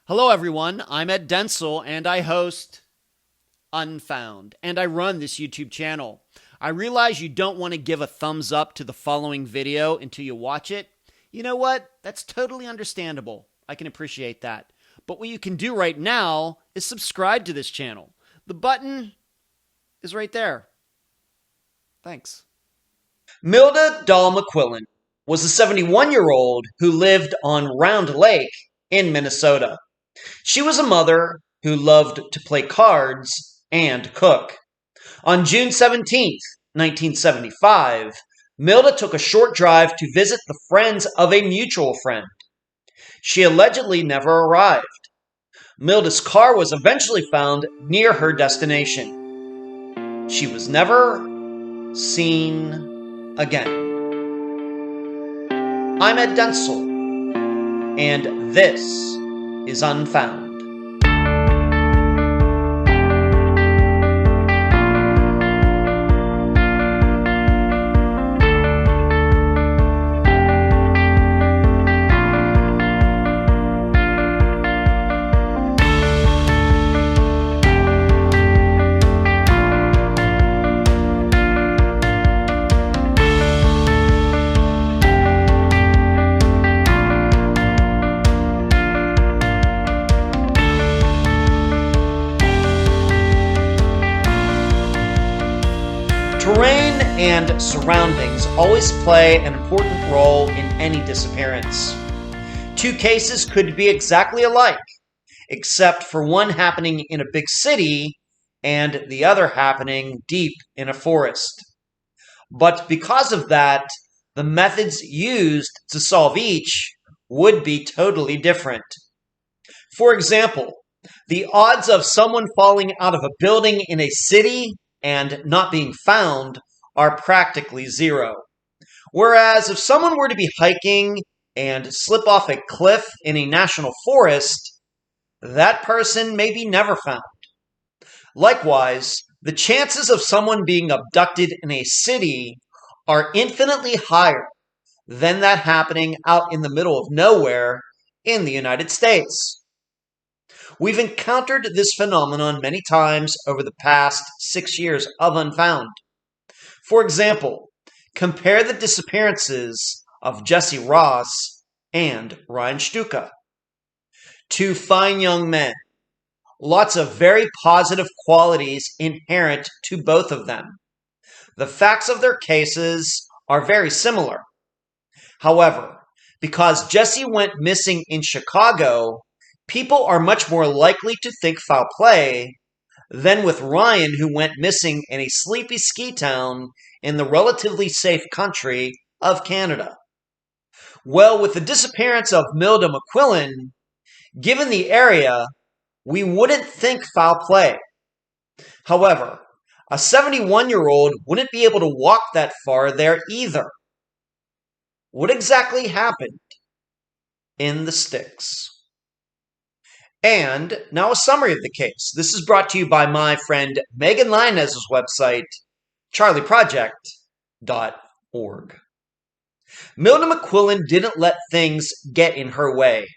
Hello, everyone. I'm Ed Densel, and I host Unfound, and I run this YouTube channel. I realize you don't want to give a thumbs up to the following video until you watch it. You know what? That's totally understandable. I can appreciate that. But what you can do right now is subscribe to this channel. The button is right there. Thanks. Milda Dahl McQuillan was a 71-year-old who lived on Round Lake in Minnesota. She was a mother who loved to play cards and cook. On June 17th, 1975, Milda took a short drive to visit the friends of a mutual friend. She allegedly never arrived. Milda's car was eventually found near her destination. She was never seen again. I'm Ed Densel, and this is Unfound. Terrain and surroundings always play an important role in any disappearance. Two cases could be exactly alike, except for one happening in a big city and the other happening deep in a forest. But because of that, the methods used to solve each would be totally different. For example, the odds of someone falling out of a building in a city and not being found are practically zero. Whereas if someone were to be hiking and slip off a cliff in a national forest, that person may be never found. Likewise, the chances of someone being abducted in a city are infinitely higher than that happening out in the middle of nowhere in the United States. We've encountered this phenomenon many times over the past 6 years of Unfound. For example, compare the disappearances of Jesse Ross and Ryan Stuka. Two fine young men. Lots of very positive qualities inherent to both of them. The facts of their cases are very similar. However, because Jesse went missing in Chicago, people are much more likely to think foul play than with Ryan, who went missing in a sleepy ski town in the relatively safe country of Canada. Well, with the disappearance of Milda McQuillan, given the area, we wouldn't think foul play. However, a 71-year-old wouldn't be able to walk that far there either. What exactly happened in the sticks? And now a summary of the case. This is brought to you by my friend Megan Linez's website, charleyproject.org. Milda McQuillan didn't let things get in her way.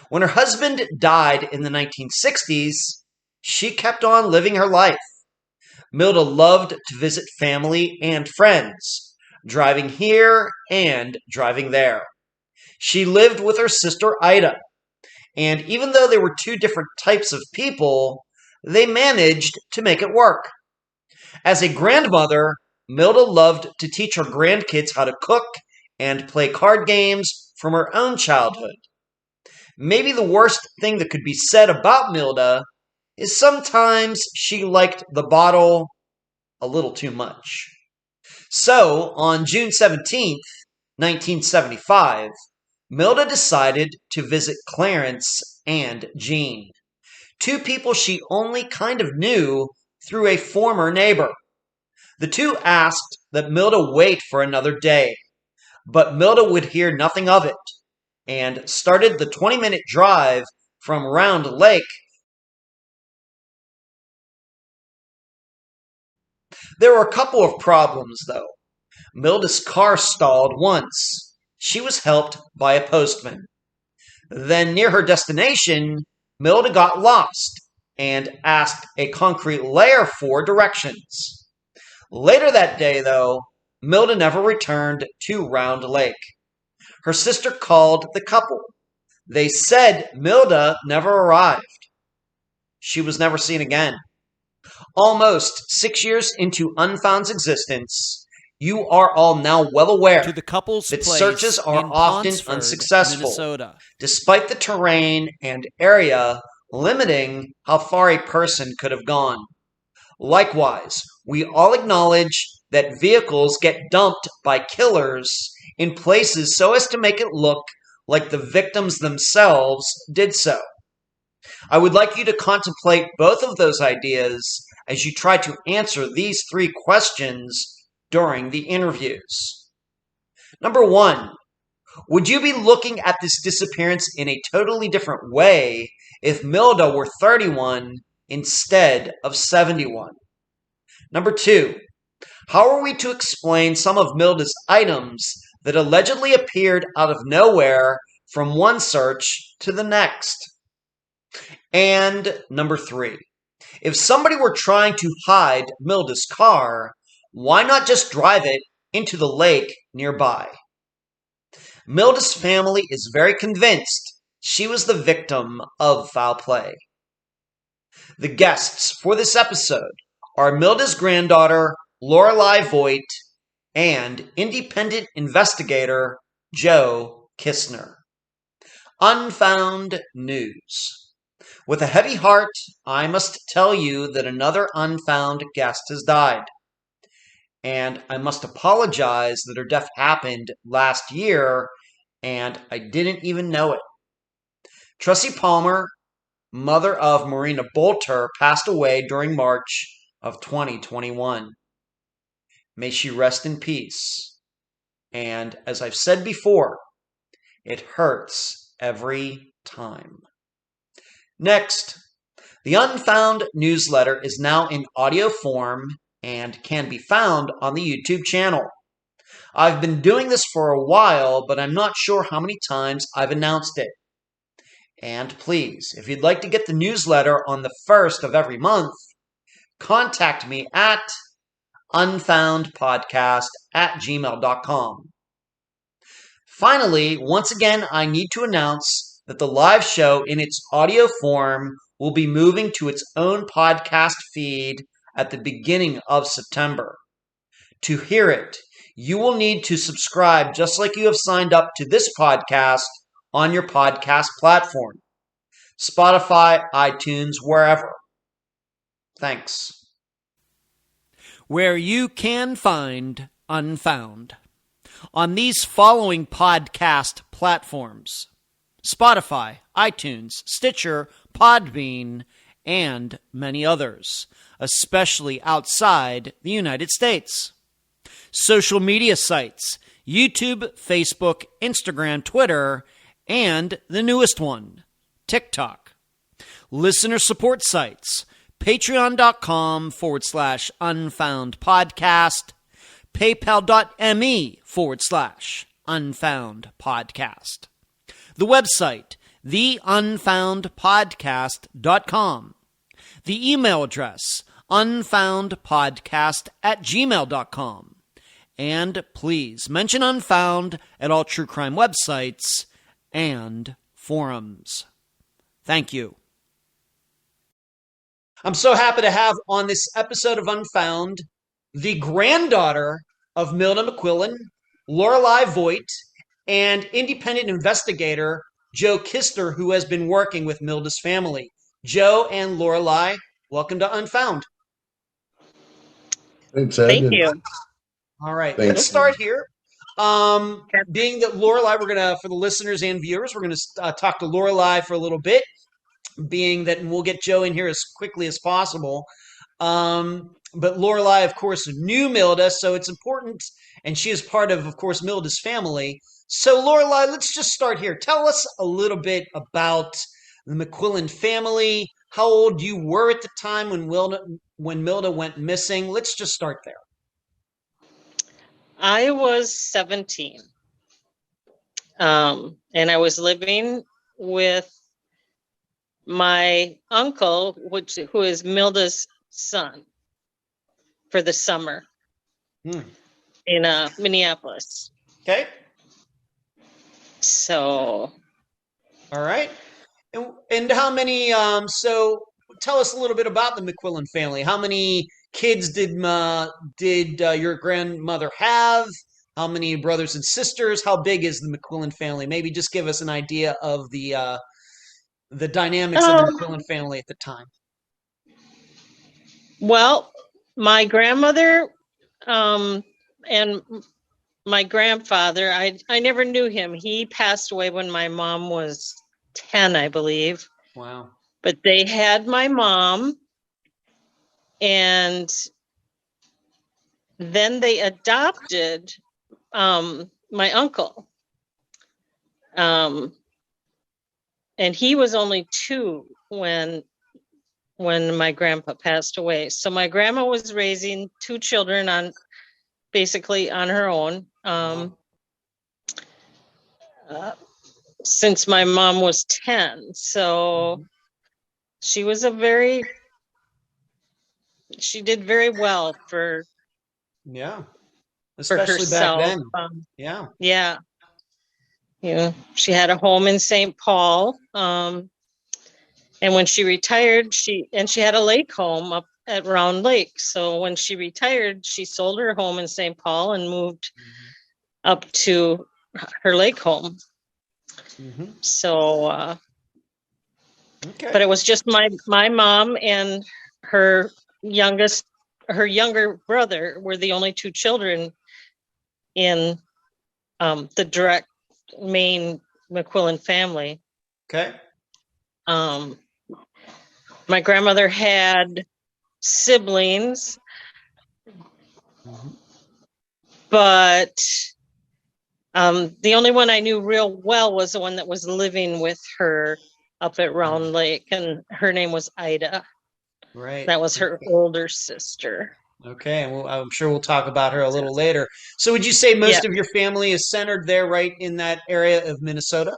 When her husband died in the 1960s, she kept on living her life. Milda loved to visit family and friends, driving here and driving there. She lived with her sister Ida. And even though they were two different types of people, they managed to make it work. As a grandmother, Milda loved to teach her grandkids how to cook and play card games from her own childhood. Maybe the worst thing that could be said about Milda is sometimes she liked the bottle a little too much. So, on June 17th, 1975, Milda decided to visit Clarence and Jean, two people she only kind of knew through a former neighbor. The two asked that Milda wait for another day, but Milda would hear nothing of it and started the 20-minute drive from Round Lake. There were a couple of problems, though. Milda's car stalled once. She was helped by a postman. Then, near her destination, Milda got lost and asked a concrete layer for directions. Later that day, though, Milda never returned to Round Lake. Her sister called the couple. They said Milda never arrived. She was never seen again. Almost 6 years into Unfound's existence, you are all now well aware to the couple's that place searches are in often Ponsford, unsuccessful, Minnesota. despite the terrain and area limiting how far a person could have gone. Likewise, we all acknowledge that vehicles get dumped by killers in places so as to make it look like the victims themselves did so. I would like you to contemplate both of those ideas as you try to answer these 3 questions during the interviews. Number 1, would you be looking at this disappearance in a totally different way if Milda were 31 instead of 71? Number 2, how are we to explain some of Milda's items that allegedly appeared out of nowhere from one search to the next? And number 3, if somebody were trying to hide Milda's car, why not just drive it into the lake nearby? Milda's family is very convinced she was the victim of foul play. The guests for this episode are Milda's granddaughter, Lorelei Voigt, and independent investigator Joe Kistner. Unfound News. With a heavy heart, I must tell you that another unfound guest has died. And I must apologize that her death happened last year, and I didn't even know it. Tressie Palmer, mother of Marina Bolter, passed away during March of 2021. May she rest in peace. And as I've said before, it hurts every time. Next, the Unfound newsletter is now in audio form and can be found on the YouTube channel. I've been doing this for a while, but I'm not sure how many times I've announced it. And please, if you'd like to get the newsletter on the 1st of every month, contact me at unfoundpodcast@gmail.com. Finally, once again, I need to announce that the live show in its audio form will be moving to its own podcast feed at the beginning of September. To hear it, you will need to subscribe just like you have signed up to this podcast on your podcast platform. Spotify, iTunes, wherever. Thanks. Where you can find Unfound. On these following podcast platforms: Spotify, iTunes, Stitcher, Podbean, and many others, especially outside the United States. Social media sites: YouTube, Facebook, Instagram, Twitter, and the newest one, TikTok. Listener support sites: patreon.com/unfound podcast, paypal.me/unfound podcast. The website, theunfoundpodcast.com. The email address, unfoundpodcast@gmail.com. And please mention Unfound at all true crime websites and forums. Thank you. I'm so happy to have on this episode of Unfound the granddaughter of Milda McQuillan, Lorelei Voigt, and independent investigator Joe Kistner, who has been working with Milda's family. Joe and Lorelei, welcome to Unfound. Thanks, Ed. Thank you. All right, Thanks. let's start here. Being that Lorelei, we're gonna, for the listeners and viewers, we're gonna talk to Lorelei for a little bit. Being that, and we'll get Joe in here as quickly as possible. But Lorelei, of course, knew Milda, so it's important, and she is part of course, Milda's family. So, Lorelei, let's just start here. Tell us a little bit about the McQuillen family, how old you were at the time when Milda went missing. Let's just start there. I was 17. And I was living with my uncle, who is Milda's son, for the summer in Minneapolis. Okay. So. All right. And how many, so tell us a little bit about the McQuillen family. How many kids did your grandmother have? How many brothers and sisters? How big is the McQuillen family? Maybe just give us an idea of the dynamics of the McQuillen family at the time. Well, my grandmother and my grandfather, I never knew him. He passed away when my mom was 10, I believe. Wow. But they had my mom, and then they adopted my uncle. And he was only 2 when my grandpa passed away. So my grandma was raising 2 children basically on her own. Since my mom was 10. So she did very well for especially herself. back then. She had a home in St. Paul. And when she retired, she had a lake home up at Round Lake. So when she retired, she sold her home in St. Paul and moved up to her lake home. So, okay. But it was just my mom and her younger brother were the only 2 children in the direct main McQuillen family. Okay. My grandmother had siblings, but the only one I knew real well was the one that was living with her up at Round Lake, and her name was Ida. Right. That was her older sister. Okay, and I'm sure we'll talk about her a little later. So would you say most of your family is centered there, right in that area of Minnesota?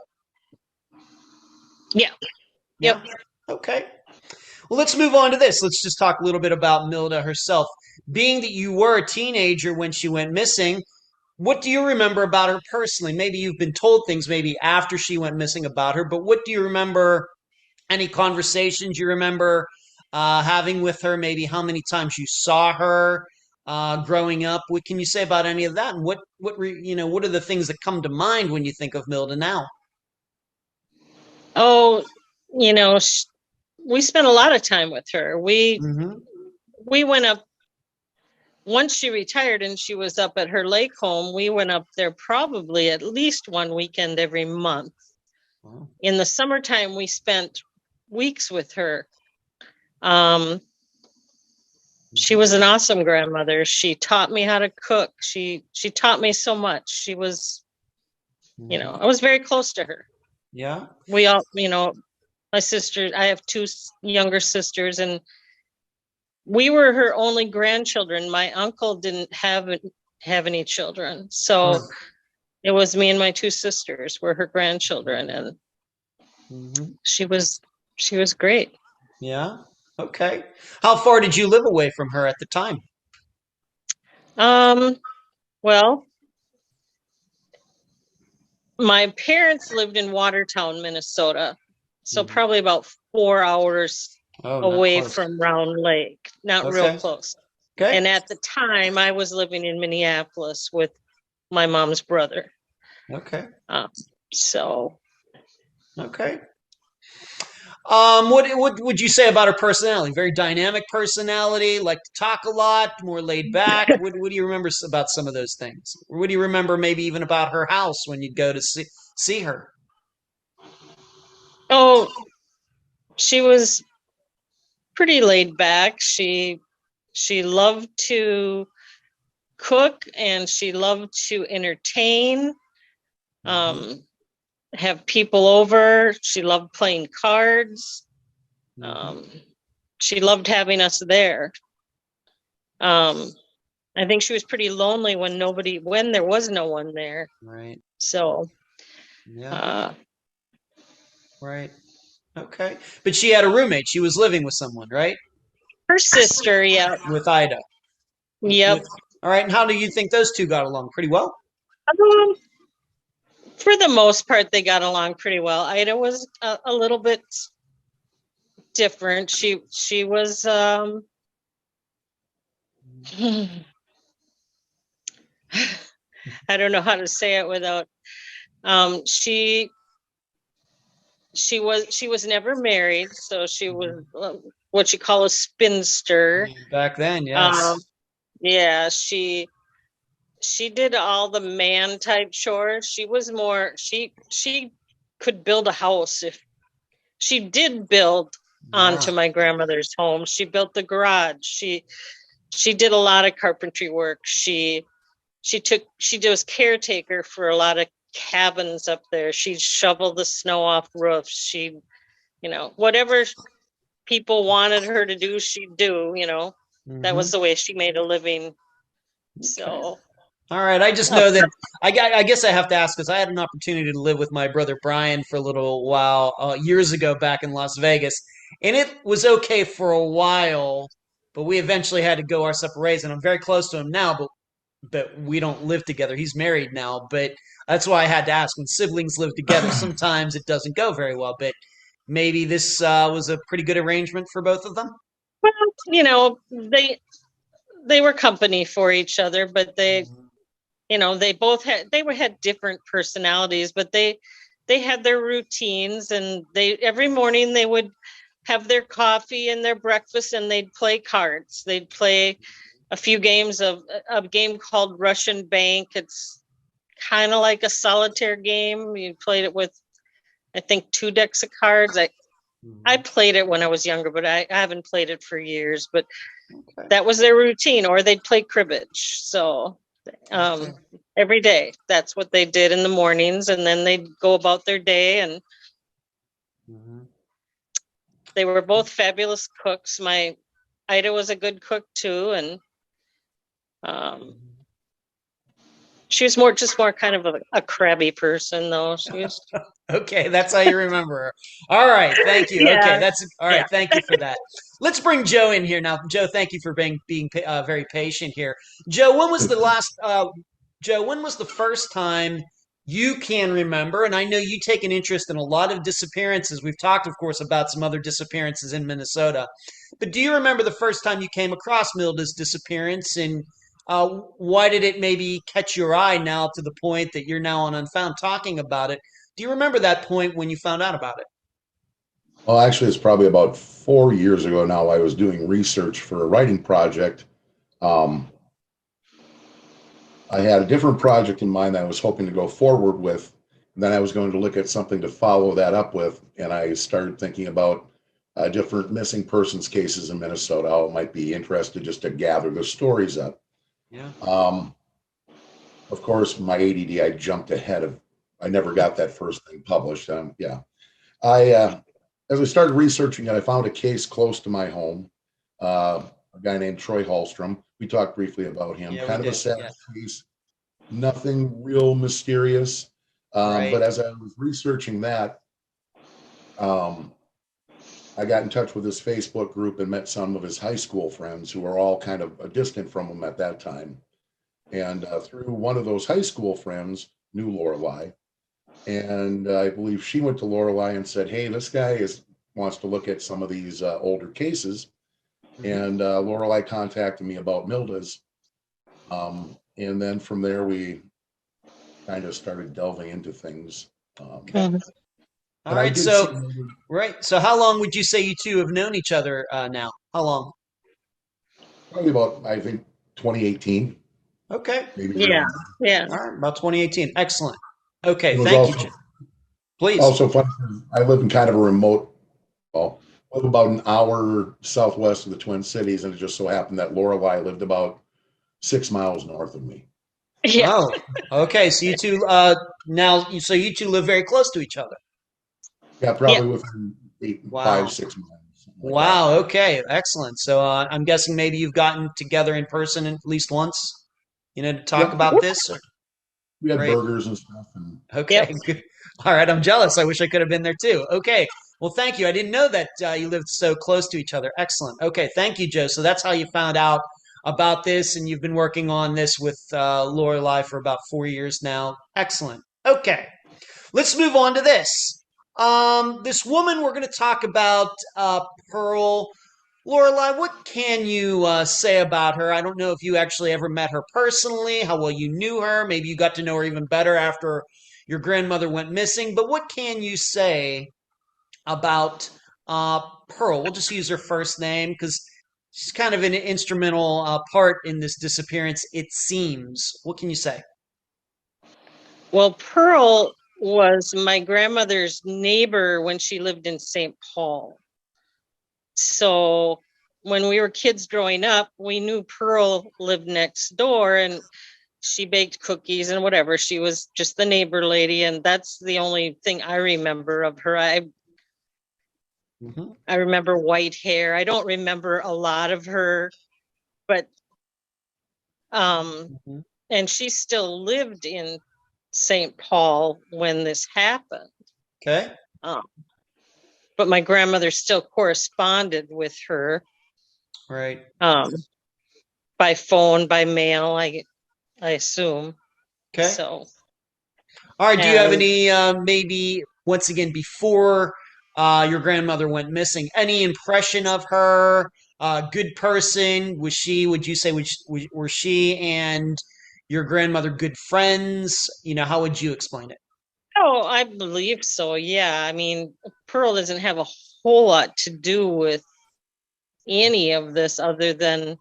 Yeah. Yep. Okay. Well, let's move on to this. Let's just talk a little bit about Milda herself. Being that you were a teenager when she went missing, what do you remember about her personally? Maybe you've been told things maybe after she went missing about her, but what do you remember? Any conversations you remember having with her? Maybe how many times you saw her growing up? What can you say about any of that? And what are the things that come to mind when you think of Milda now? Oh, we spent a lot of time with her. We went up once she retired and she was up at her lake home. We went up there probably at least one weekend every month. Wow. In the summertime, we spent weeks with her. She was an awesome grandmother. She taught me how to cook. She taught me so much. She was, I was very close to her. Yeah. We all, my sister, I have 2 younger sisters, and we were her only grandchildren. My uncle didn't have any children. So it was me and my 2 sisters were her grandchildren, and she was great. Yeah. Okay. How far did you live away from her at the time? Well, my parents lived in Watertown, Minnesota. So probably about 4 hours away from Round Lake. Not real close. Okay. And at the time, I was living in Minneapolis with my mom's brother. Okay. Okay. What would you say about her personality? Very dynamic personality, like to talk a lot, more laid back. What do you remember about some of those things? Or what do you remember maybe even about her house when you'd go to see her? Oh, she was pretty laid back. She loved to cook, and she loved to entertain. Have people over. She loved playing cards. She loved having us there. I think she was pretty lonely when there was no one there. Right. So, yeah. Right. Okay. But she had a roommate. She was living with someone, right? Her sister, yeah. With Ida. Yep. All right. And how do you think those two got along? Pretty well? Um, for the most part, they got along pretty well. Ida was a little bit different. She was I don't know how to say it without she was never married, so she was what you call a spinster. Back then, yes. Yeah, she did all the man type chores. She was more she could build a house. If she did build onto my grandmother's home, she built the garage. She did a lot of carpentry work. She was caretaker for a lot of cabins up there. She'd shovel the snow off roofs. She, whatever people wanted her to do, she'd do, that was the way she made a living. So. All right. I just know that I guess I have to ask because I had an opportunity to live with my brother Brian for a little while years ago back in Las Vegas. And it was okay for a while, but we eventually had to go our separate ways. And I'm very close to him now, but we don't live together. He's married now, but that's why I had to ask. When siblings live together, sometimes it doesn't go very well. But maybe this was a pretty good arrangement for both of them. Well, they were company for each other, but they both had different personalities, but they had their routines, and every morning they would have their coffee and their breakfast, and they'd play cards. They'd play a few games of a game called Russian Bank. It's kind of like a solitaire game. You played it with, I think, 2 decks of cards. I played it when I was younger, but I haven't played it for years. But that was their routine. Or they'd play cribbage. So every day, that's what they did in the mornings, and then they'd go about their day. And they were both fabulous cooks. My Ida was a good cook too, and she was more kind of a crabby person, though. She was okay. That's how you remember her. All right, thank you. Yeah. Okay, that's all right. Yeah. Thank you for that. Let's bring Joe in here now. Joe, thank you for being very patient here. Joe, when was the last? Joe, when was the first time you can remember? And I know you take an interest in a lot of disappearances. We've talked, of course, about some other disappearances in Minnesota. But do you remember the first time you came across Milda's disappearance, and why did it maybe catch your eye now to the point that you're now on Unfound talking about it? Do you remember that point when you found out about it? Well, actually, it's probably about 4 years ago now. I was doing research for a writing project. I had a different project in mind that I was hoping to go forward with. And then I was going to look at something to follow that up with. And I started thinking about different missing persons cases in Minnesota, how it might be interested just to gather the stories up. Yeah. Of course, my ADD, I jumped ahead I never got that first thing published. Yeah. As I started researching it, I found a case close to my home. A guy named Troy Hallstrom. We talked briefly about him. Yeah, kind of a sad case. Nothing real mysterious. Right. But as I was researching that, I got in touch with his Facebook group and met some of his high school friends who were all kind of distant from him at that time. And through one of those high school friends, knew Lorelei. And I believe she went to Lorelei and said, hey, this guy wants to look at some of these older cases. And Lorelei contacted me about Milda's. And then from there, we kind of started delving into things. All right. So, So how long would you say you two have known each other now? How long? Probably about, I think, 2018. Okay. Maybe Yeah. All right. About 2018. Excellent. Okay. It was Thank also- you, Jim. Please. Also fun. I live in kind of a remote, live about an hour southwest of the Twin Cities, and it just so happened that Lorelei lived about 6 miles north of me. Yeah. Oh, okay. So you two so you two live very close to each other. Yeah, probably within 5, 6 miles. Wow. Okay. Excellent. So I'm guessing maybe you've gotten together in person at least once, to talk about this. Or? We had Great. burgers and stuff. And Okay. Good. All right. I'm jealous. I wish I could have been there too. Okay. Well, thank you. I didn't know that you lived so close to each other. Excellent. Okay, thank you, Joe. So that's how you found out about this, and you've been working on this with Lorelai for about 4 years now. Excellent. Okay, let's move on to this. This woman we're going to talk about, Pearl. Lorelai, what can you say about her? I don't know if you actually ever met her personally, how well you knew her. Maybe you got to know her even better after your grandmother went missing. But what can you say about Pearl? We'll just use her first name because she's kind of an instrumental part in this disappearance, it seems. What can you say? Well, Pearl was my grandmother's neighbor when she lived in St. Paul. So when we were kids growing up, we knew Pearl lived next door and she baked cookies and whatever. She was just the neighbor lady. And that's the only thing I remember of her. I remember white hair. I don't remember a lot of her, but and she still lived in St. Paul when this happened. Okay. But my grandmother still corresponded with her. Right. By phone, by mail, I assume. Okay. So. All right. Do you have any, maybe once again, before your grandmother went missing, any impression of her? Good person? Was she, would you say, were she and your grandmother good friends? You know, how would you explain it? Oh, I believe so. Yeah. I mean, Pearl doesn't have a whole lot to do with any of this other than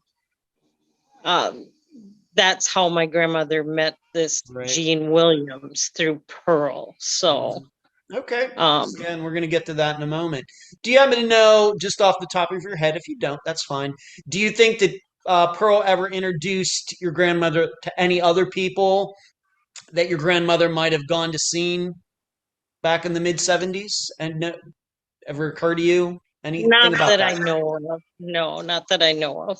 that's how my grandmother met this Jean Williams, through Pearl. So okay. And we're going to get to that in a moment. Do you happen to know, just off the top of your head, if you don't, that's fine. Do you think that Pearl ever introduced your grandmother to any other people that your grandmother might have gone to see back in the mid-70s? And ever occur to you anything not about that I know of. No, not that I know of.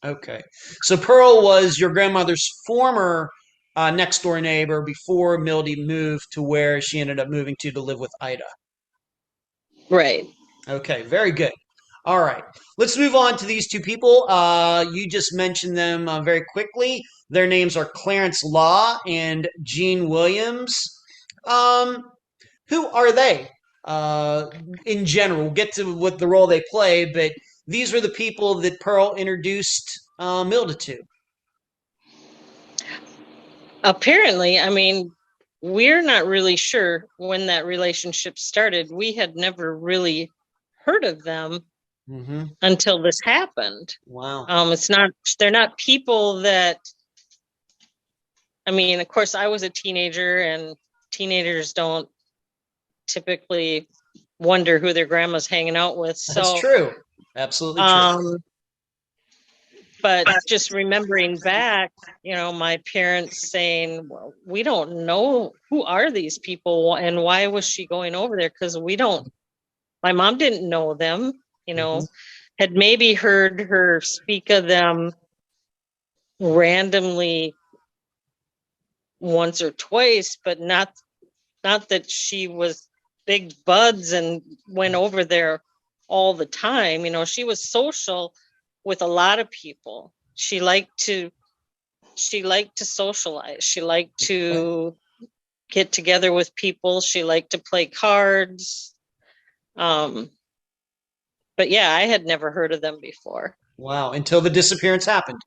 Okay. So Pearl was your grandmother's former next door neighbor before Mildy moved to where she ended up moving to live with Ida. Right. Okay, very good. All right. Let's move on to these two people. You just mentioned them very quickly. Their names are Clarence Law and Jean Williams. Who are they in general? We'll get to what the role they play, but these were the people that Pearl introduced Milda to. Apparently, I mean, we're not really sure when that relationship started. We had never really heard of them until this happened. Wow. They're not people that, I mean, of course, I was a teenager and teenagers don't typically wonder who their grandma's hanging out with. So that's true. Absolutely true. But just remembering back, you know, my parents saying, well, we don't know who are these people and why was she going over there? Because my mom didn't know them, you know, had maybe heard her speak of them randomly once or twice, but not that she was big buds and went over there all the time. You know, she was social with a lot of people. She liked to socialize. She liked to get together with people. She liked to play cards. But yeah, I had never heard of them before. Wow, until the disappearance happened.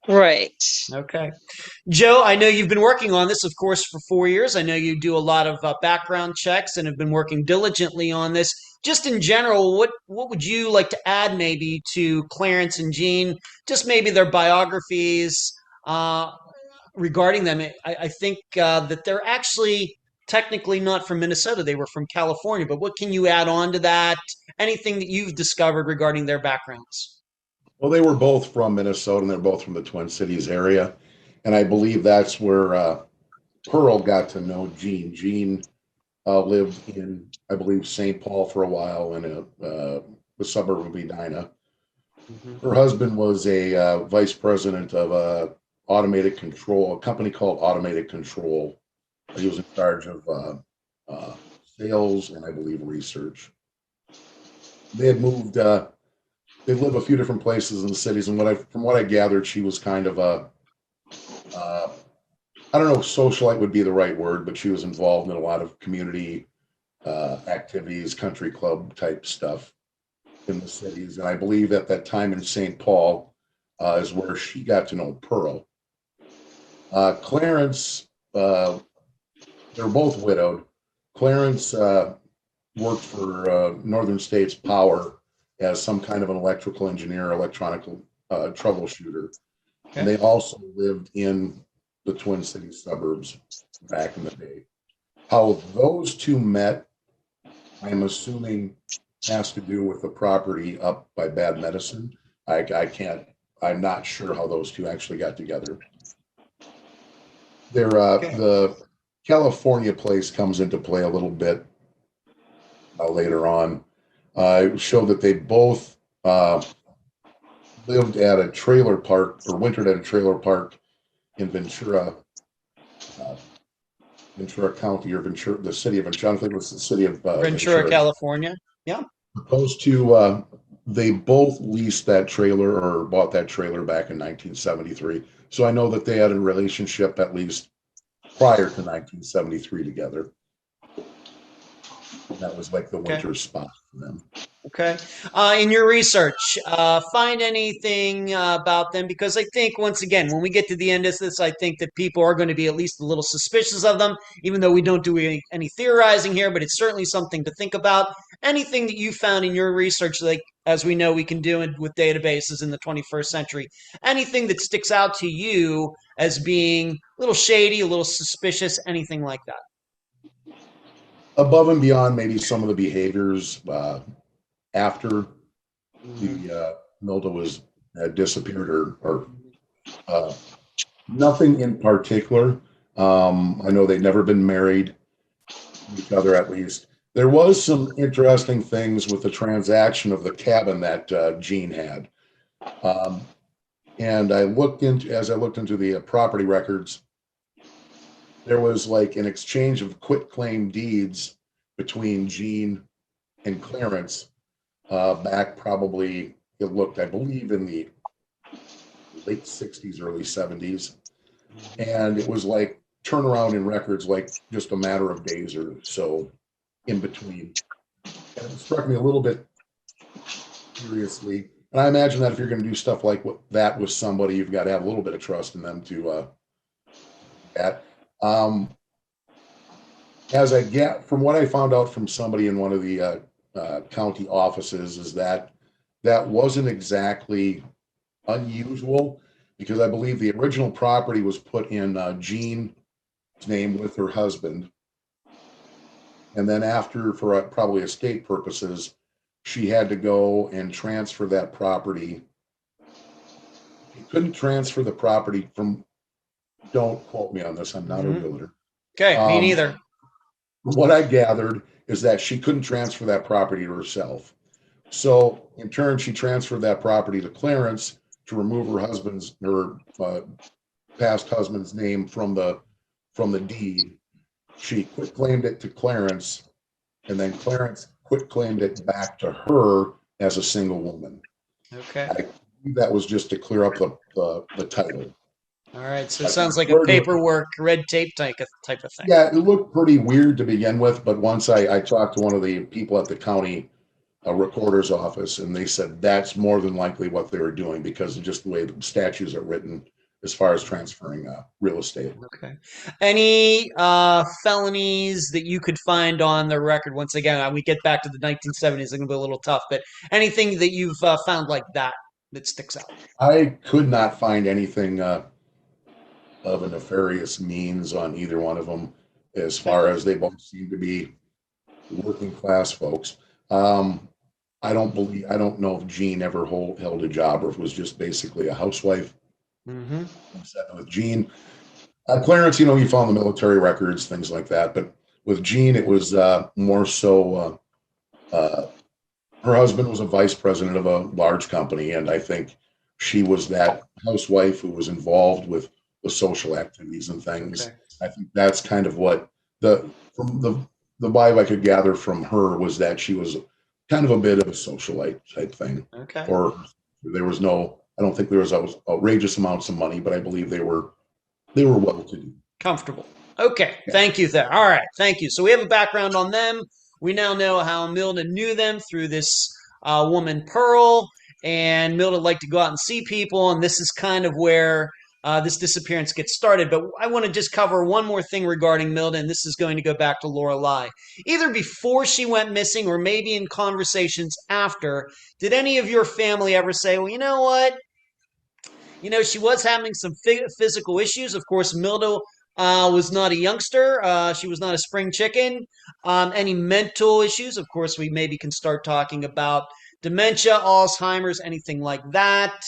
Right. Okay. Joe, I know you've been working on this, of course, for 4 years. I know you do a lot of background checks and have been working diligently on this. Just in general, what would you like to add maybe to Clarence and Jean? Just maybe their biographies regarding them. I think that they're actually technically not from Minnesota. They were from California. But what can you add on to that? Anything that you've discovered regarding their backgrounds? Well, they were both from Minnesota, and they're both from the Twin Cities area. And I believe that's where Pearl got to know Jean. Jean lived in, I believe, St. Paul for a while in the suburb of Edina. Her husband was a vice president of automated control, a company called Automated Control. He was in charge of sales and I believe research. they had moved. They live a few different places in the cities, and from what I gathered, she was kind of a I don't know if socialite would be the right word, but she was involved in a lot of community activities, country club type stuff in the cities. And I believe at that time in St. Paul is where she got to know Pearl. Clarence, they're both widowed. Clarence worked for Northern States Power as some kind of an electrical engineer, electronic troubleshooter. Okay. And they also lived in the Twin Cities suburbs back in the day. How those two met, I'm assuming, has to do with the property up by Bad Medicine. I'm not sure how those two actually got together. The California place comes into play a little bit later on. It showed that they both lived at a trailer park or wintered at a trailer park in Ventura County, or the city of Ventura. I think it was the city of Ventura, California. Yeah. Those two, they both leased that trailer or bought that trailer back in 1973. So I know that they had a relationship at least prior to 1973 together. That was like the winter spot for them. Okay. In your research, find anything about them? Because I think, once again, when we get to the end of this, I think that people are going to be at least a little suspicious of them, even though we don't do any theorizing here, but it's certainly something to think about. Anything that you found in your research, like, as we know we can do it with databases in the 21st century, anything that sticks out to you as being a little shady, a little suspicious, anything like that? Above and beyond maybe some of the behaviors after the Milda was disappeared, or nothing in particular. I know they'd never been married to each other, at least. There was some interesting things with the transaction of the cabin that Jean had. And as I looked into the property records, there was like an exchange of quitclaim deeds between Jean and Clarence back probably, I believe, in the late 60s, early 70s. And it was like turnaround in records, like just a matter of days or so in between. And it struck me a little bit curiously. And I imagine that if you're going to do stuff like that with somebody, you've got to have a little bit of trust in them to that. As I get from what I found out from somebody in one of the county offices, is that wasn't exactly unusual, because I believe the original property was put in Jean's name with her husband. And then after, for probably estate purposes, she had to go and transfer that property. She couldn't transfer the property from, don't quote me on this, I'm not a realtor. Okay, me neither. What I gathered is that she couldn't transfer that property to herself. So in turn, she transferred that property to Clarence to remove her past husband's name from the deed. She quitclaimed it to Clarence, and then Clarence quitclaimed it back to her as a single woman. Okay. I believe that was just to clear up the title. All right, so it sounds like a paperwork, red tape type of thing. Yeah, it looked pretty weird to begin with, but once I talked to one of the people at the county recorder's office, and they said that's more than likely what they were doing because of just the way the statutes are written as far as transferring real estate. Okay. Any felonies that you could find on the record? Once again, we get back to the 1970s, it's going to be a little tough, but anything that you've found like that sticks out? I could not find anything of a nefarious means on either one of them, as far as they both seem to be working class folks. I don't know if Jean ever held a job, or if it was just basically a housewife. Mm-hmm. With Jean, Clarence, he found the military records, things like that. But with Jean, it was more so. Her husband was a vice president of a large company, and I think she was that housewife who was involved with the social activities and things. Okay. I think that's kind of what from the vibe I could gather from her was, that she was kind of a bit of a socialite type thing. Okay. Or there was no, I don't think there was outrageous amounts of money, but I believe they were well to do. Comfortable. Okay. Yeah. Thank you there. All right. Thank you. So we have a background on them. We now know how Milda knew them through this woman, Pearl, and Milda liked to go out and see people, and this is kind of where this disappearance gets started. But I want to just cover one more thing regarding Milda, and this is going to go back to Lorelei. Either before she went missing or maybe in conversations after, did any of your family ever say, well, you know what? You know, she was having some physical issues. Of course, Milda was not a youngster. She was not a spring chicken. Any mental issues? Of course, we maybe can start talking about dementia, Alzheimer's, anything like that.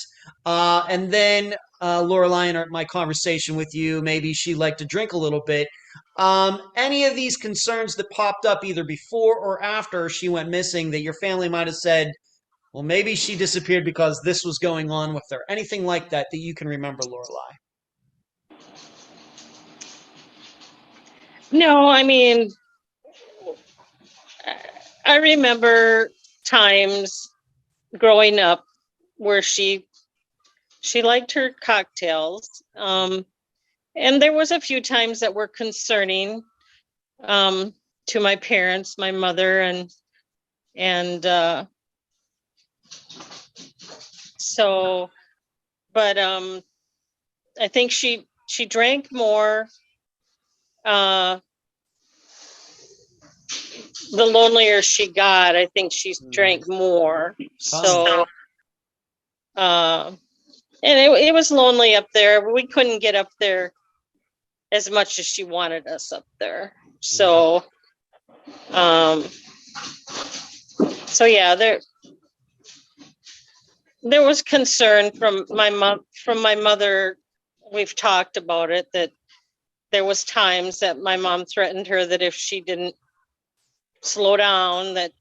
And then Lorelei, in my conversation with you, maybe she liked to drink a little bit. Any of these concerns that popped up either before or after she went missing that your family might have said, well, maybe she disappeared because this was going on with her. Anything like that that you can remember, Lorelei? No, I mean, I remember times growing up where she liked her cocktails. And there was a few times that were concerning to my parents, my mother, and so, but I think she drank more. The lonelier she got, I think she drank more. So, and it was lonely up there. We couldn't get up there as much as she wanted us up there. So, so yeah, there was concern from my mother. We've talked about it, that there was times that my mom threatened her that if she didn't slow down, that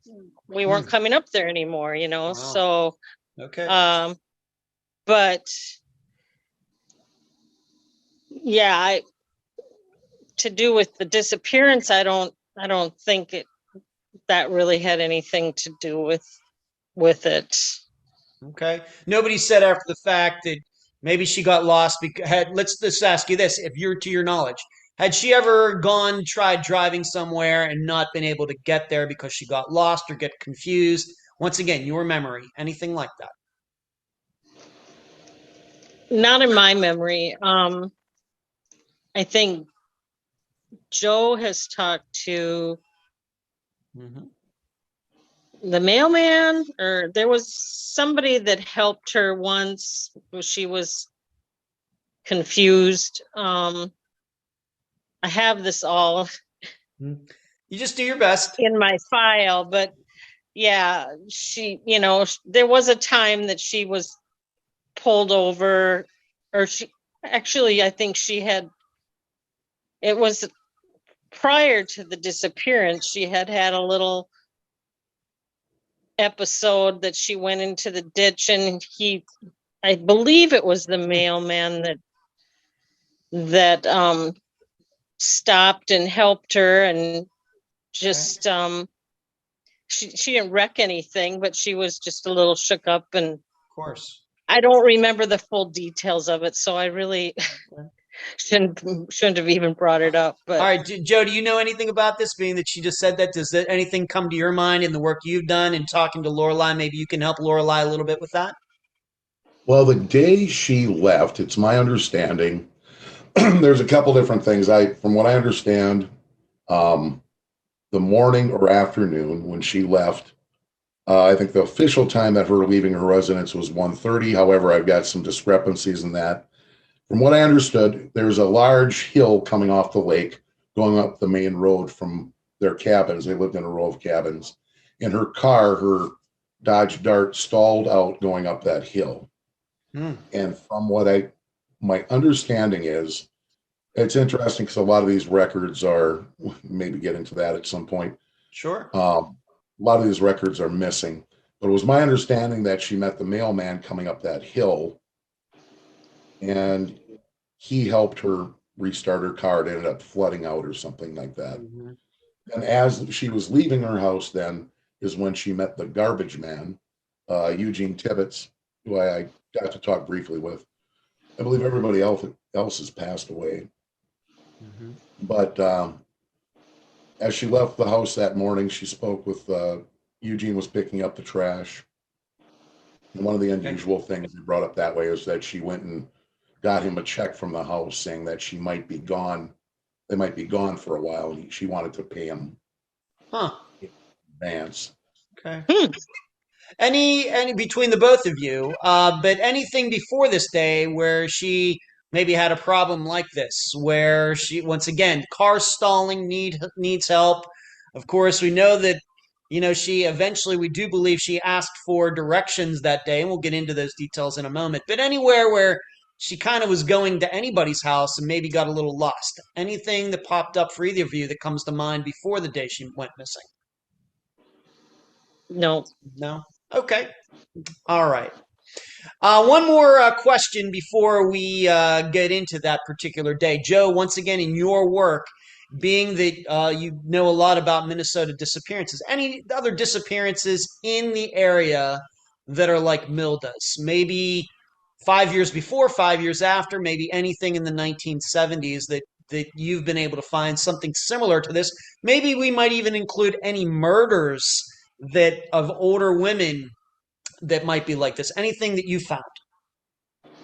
we weren't coming up there anymore, you know. Wow. So, okay. But yeah, to do with the disappearance, I don't think that really had anything to do with it. Okay. Nobody said after the fact that maybe she got lost because let's just ask you this, if you're to your knowledge, had she ever tried driving somewhere and not been able to get there because she got lost or get confused? Once again, your memory, anything like that? Not in my memory. I think Joe has talked to the mailman, or there was somebody that helped her once when she was confused. I have this all. You just do your best in my file, but yeah, she, you know, there was a time that she was pulled over, or I think it was prior to the disappearance. She had a little episode that she went into the ditch, and I believe it was the mailman that stopped and helped her, and just she didn't wreck anything, but she was just a little shook up, and of course I don't remember the full details of it, so I really shouldn't have even brought it up. But all right, Joe, do you know anything about this, being that she just said that? Does anything come to your mind in the work you've done in talking to Lorelei? Maybe you can help Lorelei a little bit with that. Well, the day she left, it's my understanding, there's a couple different things. From what I understand, the morning or afternoon when she left, I think the official time that her leaving her residence was 1:30. However, I've got some discrepancies in that. From what I understood, there's a large hill coming off the lake going up the main road from their cabins. They lived in a row of cabins. And her car, her Dodge Dart, stalled out going up that hill. And from what my understanding is, it's interesting because a lot of these records are, maybe get into that at some point. Sure. A lot of these records are missing. But it was my understanding that she met the mailman coming up that hill, and he helped her restart her car. It ended up flooding out or something like that. And as she was leaving her house then, is when she met the garbage man, Eugene Tibbets, who I got to talk briefly with. I believe everybody else has passed away. Mhm. But as she left the house that morning, she spoke with Eugene was picking up the trash. And one of the unusual things they brought up that way is that she went and got him a check from the house saying that she might be gone. They might be gone for a while. And she wanted to pay him Huh. in advance. Okay. Hmm. Any between the both of you, but anything before this day where she maybe had a problem like this, where she once again car stalling needs help. Of course, we know that she eventually we do believe she asked for directions that day, and we'll get into those details in a moment. But anywhere where she kind of was going to anybody's house and maybe got a little lost. Anything that popped up for either of you that comes to mind before the day she went missing? No. No? Okay. All right. One more question before we get into that particular day. Joe, once again, in your work, being that you know a lot about Minnesota disappearances, any other disappearances in the area that are like Milda's? Maybe 5 years before, 5 years after, maybe anything in the 1970s that you've been able to find something similar to this. Maybe we might even include any murders that of older women that might be like this. Anything that you found?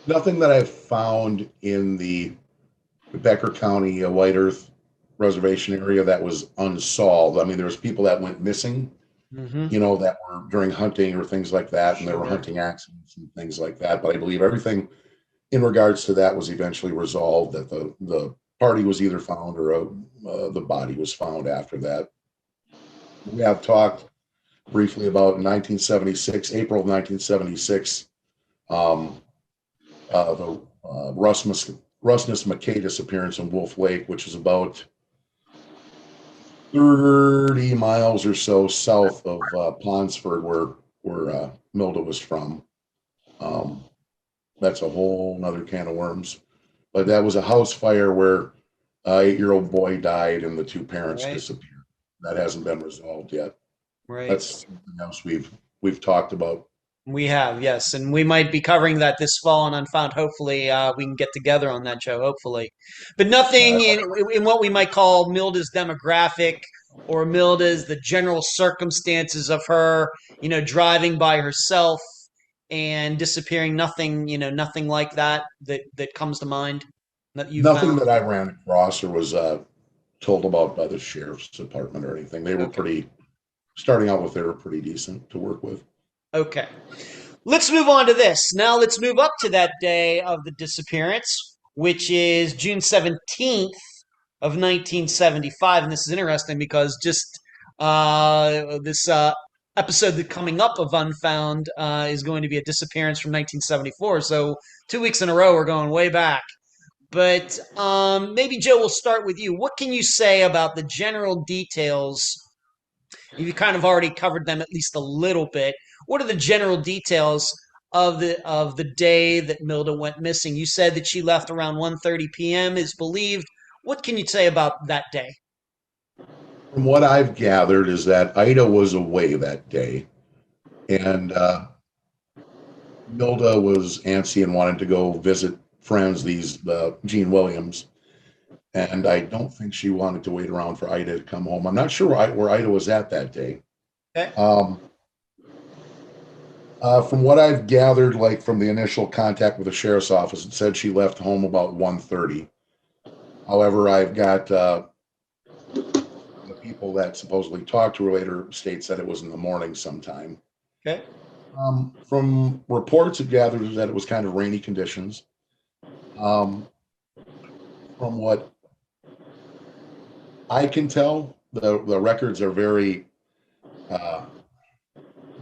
Nothing that I've found in the Becker County White Earth Reservation area that was unsolved. I mean, there was people that went missing, Mm-hmm. that were during hunting or things like that, and there were Sure. hunting accidents and things like that. But I believe everything in regards to that was eventually resolved. That the party was either found or the body was found after that. We have talked briefly about 1976, April of 1976. The Rusness McKay disappearance in Wolf Lake, which is about 30 miles or so south of Ponsford, where Milda was from. That's a whole nother can of worms. But that was a house fire where an 8-year-old boy died and the two parents Right. disappeared. That hasn't been resolved yet. Right. That's something else we've talked about. We have, yes, and we might be covering that this fall on Unfound. Hopefully, we can get together on that show. Hopefully, but nothing in what we might call Milda's demographic or Milda's the general circumstances of her, driving by herself and disappearing. Nothing, nothing like that comes to mind that you Nothing found. that I ran across or was told about by the sheriff's department or anything. They were Okay. starting out with, they were pretty decent to work with. Okay. Let's move on to this. Now let's move up to that day of the disappearance, which is June 17th of 1975. And this is interesting because just this episode that coming up of Unfound is going to be a disappearance from 1974. So 2 weeks in a row, we're going way back. But maybe, Joe, we'll start with you. What can you say about the general details? You kind of already covered them at least a little bit. What are the general details of the day that Milda went missing? You said that she left around 1:30 p.m. is believed. What can you say about that day? From what I've gathered is that Ida was away that day, and Milda was antsy and wanted to go visit friends, these Gene Williams, and I don't think she wanted to wait around for Ida to come home. I'm not sure where Ida was at that day. Okay. From what I've gathered, like from the initial contact with the sheriff's office, it said she left home about 1:30. However, I've got the people that supposedly talked to her later states that it was in the morning sometime. Okay. From reports, it gathers that it was kind of rainy conditions. From what I can tell, the records are very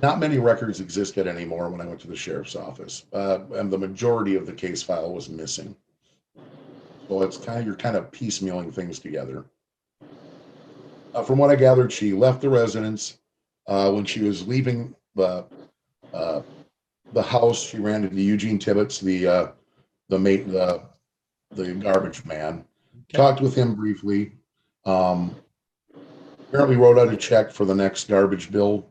not many records existed anymore when I went to the sheriff's office, and the majority of the case file was missing. So it's you're kind of piecemealing things together. From what I gathered, she left the residence. When she was leaving the house, she ran into Eugene Tibbets, the garbage man. Okay. Talked with him briefly. Apparently wrote out a check for the next garbage bill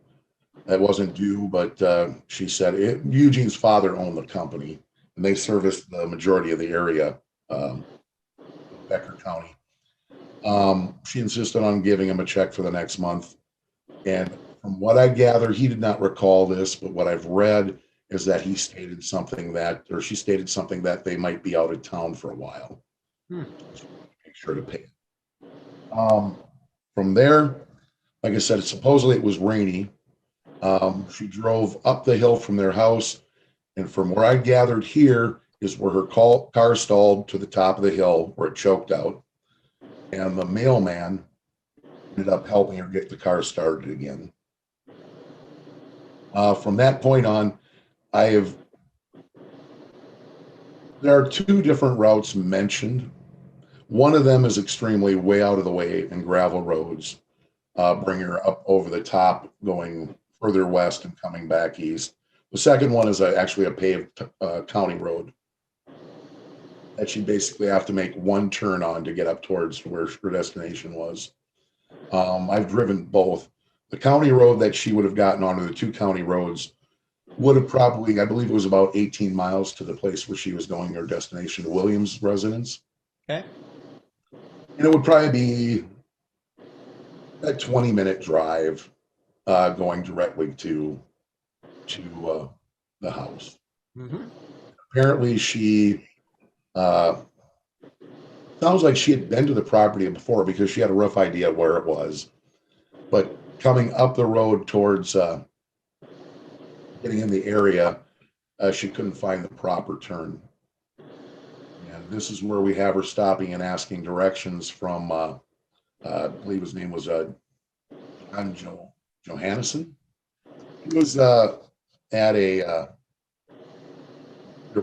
That wasn't due, but she said Eugene's father owned the company, and they serviced the majority of the area, um, Becker County. She insisted on giving him a check for the next month. And from what I gather, he did not recall this, but what I've read is that he stated something that, or she stated something that they might be out of town for a while. Make sure to pay it. From there, like I said, supposedly it was rainy. She drove up the hill from their house, and from where I gathered here is where her car stalled to the top of the hill where it choked out. And the mailman ended up helping her get the car started again. From that point on, there are two different routes mentioned. One of them is extremely way out of the way and gravel roads, bring her up over the top, going further west and coming back east. The second one is actually a paved county road that she basically have to make one turn on to get up towards where her destination was. I've driven both. The county road that she would have gotten onto, the two county roads, would have probably, I believe it was about 18 miles to the place where she was going, her destination, Williams' residence. Okay. And it would probably be a 20-minute drive going directly to the house. Apparently she sounds like she had been to the property before because she had a rough idea where it was. But coming up the road towards getting in the area, she couldn't find the proper turn. And this is where we have her stopping and asking directions from, I believe his name was Johannesson. He was at they're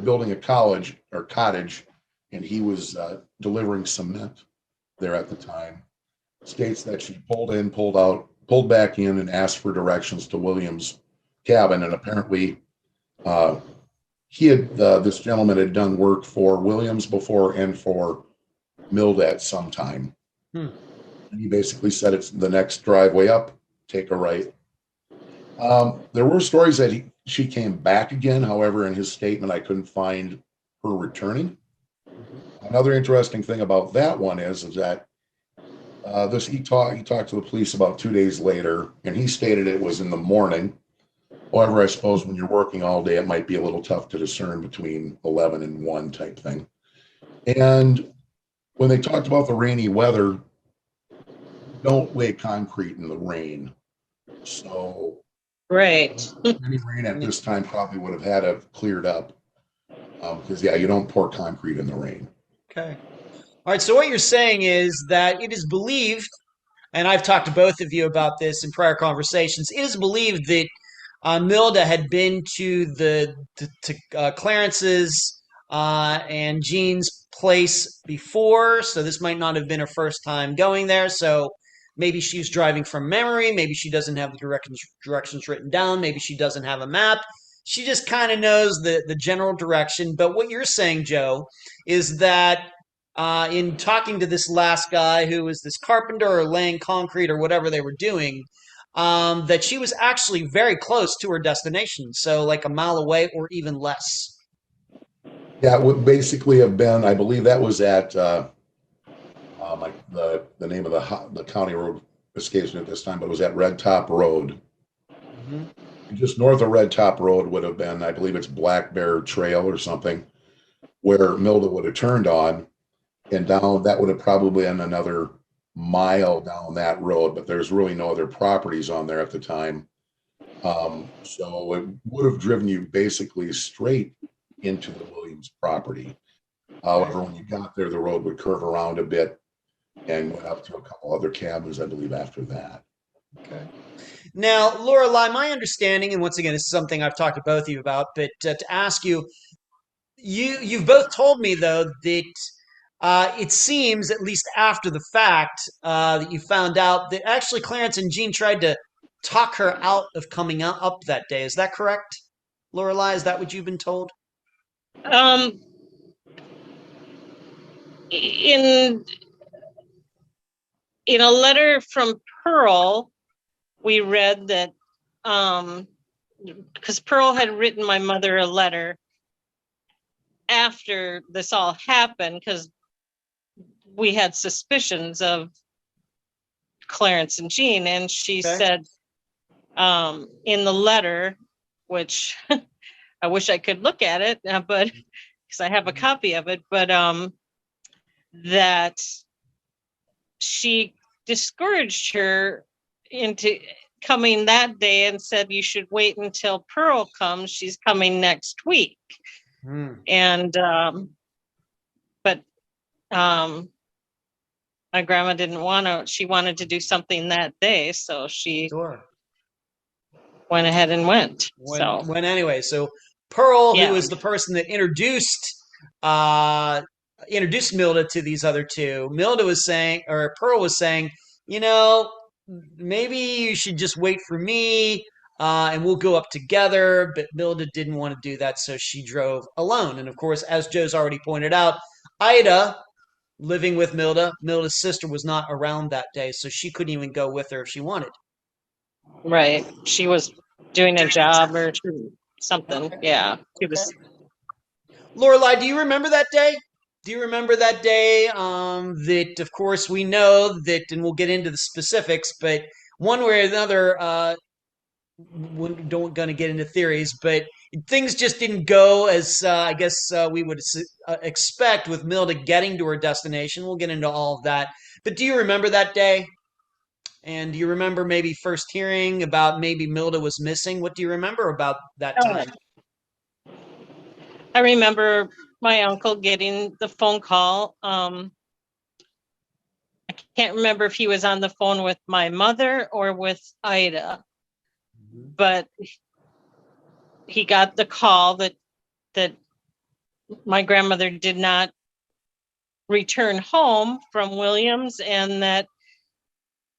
building a college or cottage, and he was delivering cement there at the time. States that she pulled back in, and asked for directions to Williams' cabin. And apparently, this gentleman had done work for Williams before and for Milda at some time. And he basically said it's the next driveway up, take a right. There were stories that she came back again. However, in his statement, I couldn't find her returning. Another interesting thing about that one is that he talked to the police about 2 days later, and he stated it was in the morning. However, I suppose when you're working all day, it might be a little tough to discern between 11 and 1 type thing. And when they talked about the rainy weather, don't lay concrete in the rain. So Right. any rain at this time probably would have had to have cleared up. Because, you don't pour concrete in the rain. Okay. All right. So what you're saying is that it is believed, and I've talked to both of you about this in prior conversations, it is believed that Milda had been to Clarence's and Jean's place before, so this might not have been her first time going there. So maybe she's driving from memory. Maybe she doesn't have the directions written down. Maybe she doesn't have a map. She just kind of knows the general direction. But what you're saying, Joe, is that in talking to this last guy who was this carpenter or laying concrete or whatever they were doing, that she was actually very close to her destination. So like a mile away or even less. Yeah, it would basically have been, I believe that was at like the name of the county road escapes me at this time, but it was at Red Top Road. Just north of Red Top Road would have been, I believe it's Black Bear Trail or something, where Milda would have turned on, and down that would have probably been another mile down that road, but there's really no other properties on there at the time. So it would have driven you basically straight into the Williams property. However, when you got there, the road would curve around a bit and went up to a couple other cabins, I believe, after that. Okay. Now, Lorelei, my understanding, and once again, this is something I've talked to both of you about, but to ask you, you've both told me though that it seems, at least after the fact, that you found out that actually Clarence and Jean tried to talk her out of coming up that day. Is that correct, Lorelei? Is that what you've been told? In a letter from Pearl, we read that because Pearl had written my mother a letter after this all happened, because we had suspicions of Clarence and Jean, and she said in the letter, which I wish I could look at it, but because I have a copy of it, but that she discouraged her into coming that day and said, you should wait until Pearl comes. She's coming next week. And but my grandma didn't want to, she wanted to do something that day, so she went ahead and went. Anyway, so Pearl, Yeah. who was the person that introduced Milda to these other two, Milda was saying, or Pearl was saying, you know, maybe you should just wait for me, and we'll go up together. But Milda didn't want to do that, so she drove alone. And of course, as Joe's already pointed out, Ida, living with Milda, Milda's sister, was not around that day, so she couldn't even go with her if she wanted. Right. She was doing a job or something. Yeah. She was. Lorelai, do you remember that day? Do you remember that day? That, of course, we know that, and we'll get into the specifics, but one way or another, we don't going to get into theories, but things just didn't go as I guess we would expect with Milda getting to her destination. We'll get into all of that. But do you remember that day? And do you remember maybe first hearing about maybe Milda was missing? What do you remember about that time? I remember my uncle getting the phone call. I can't remember if he was on the phone with my mother or with Ida, but he got the call that my grandmother did not return home from Williams, and that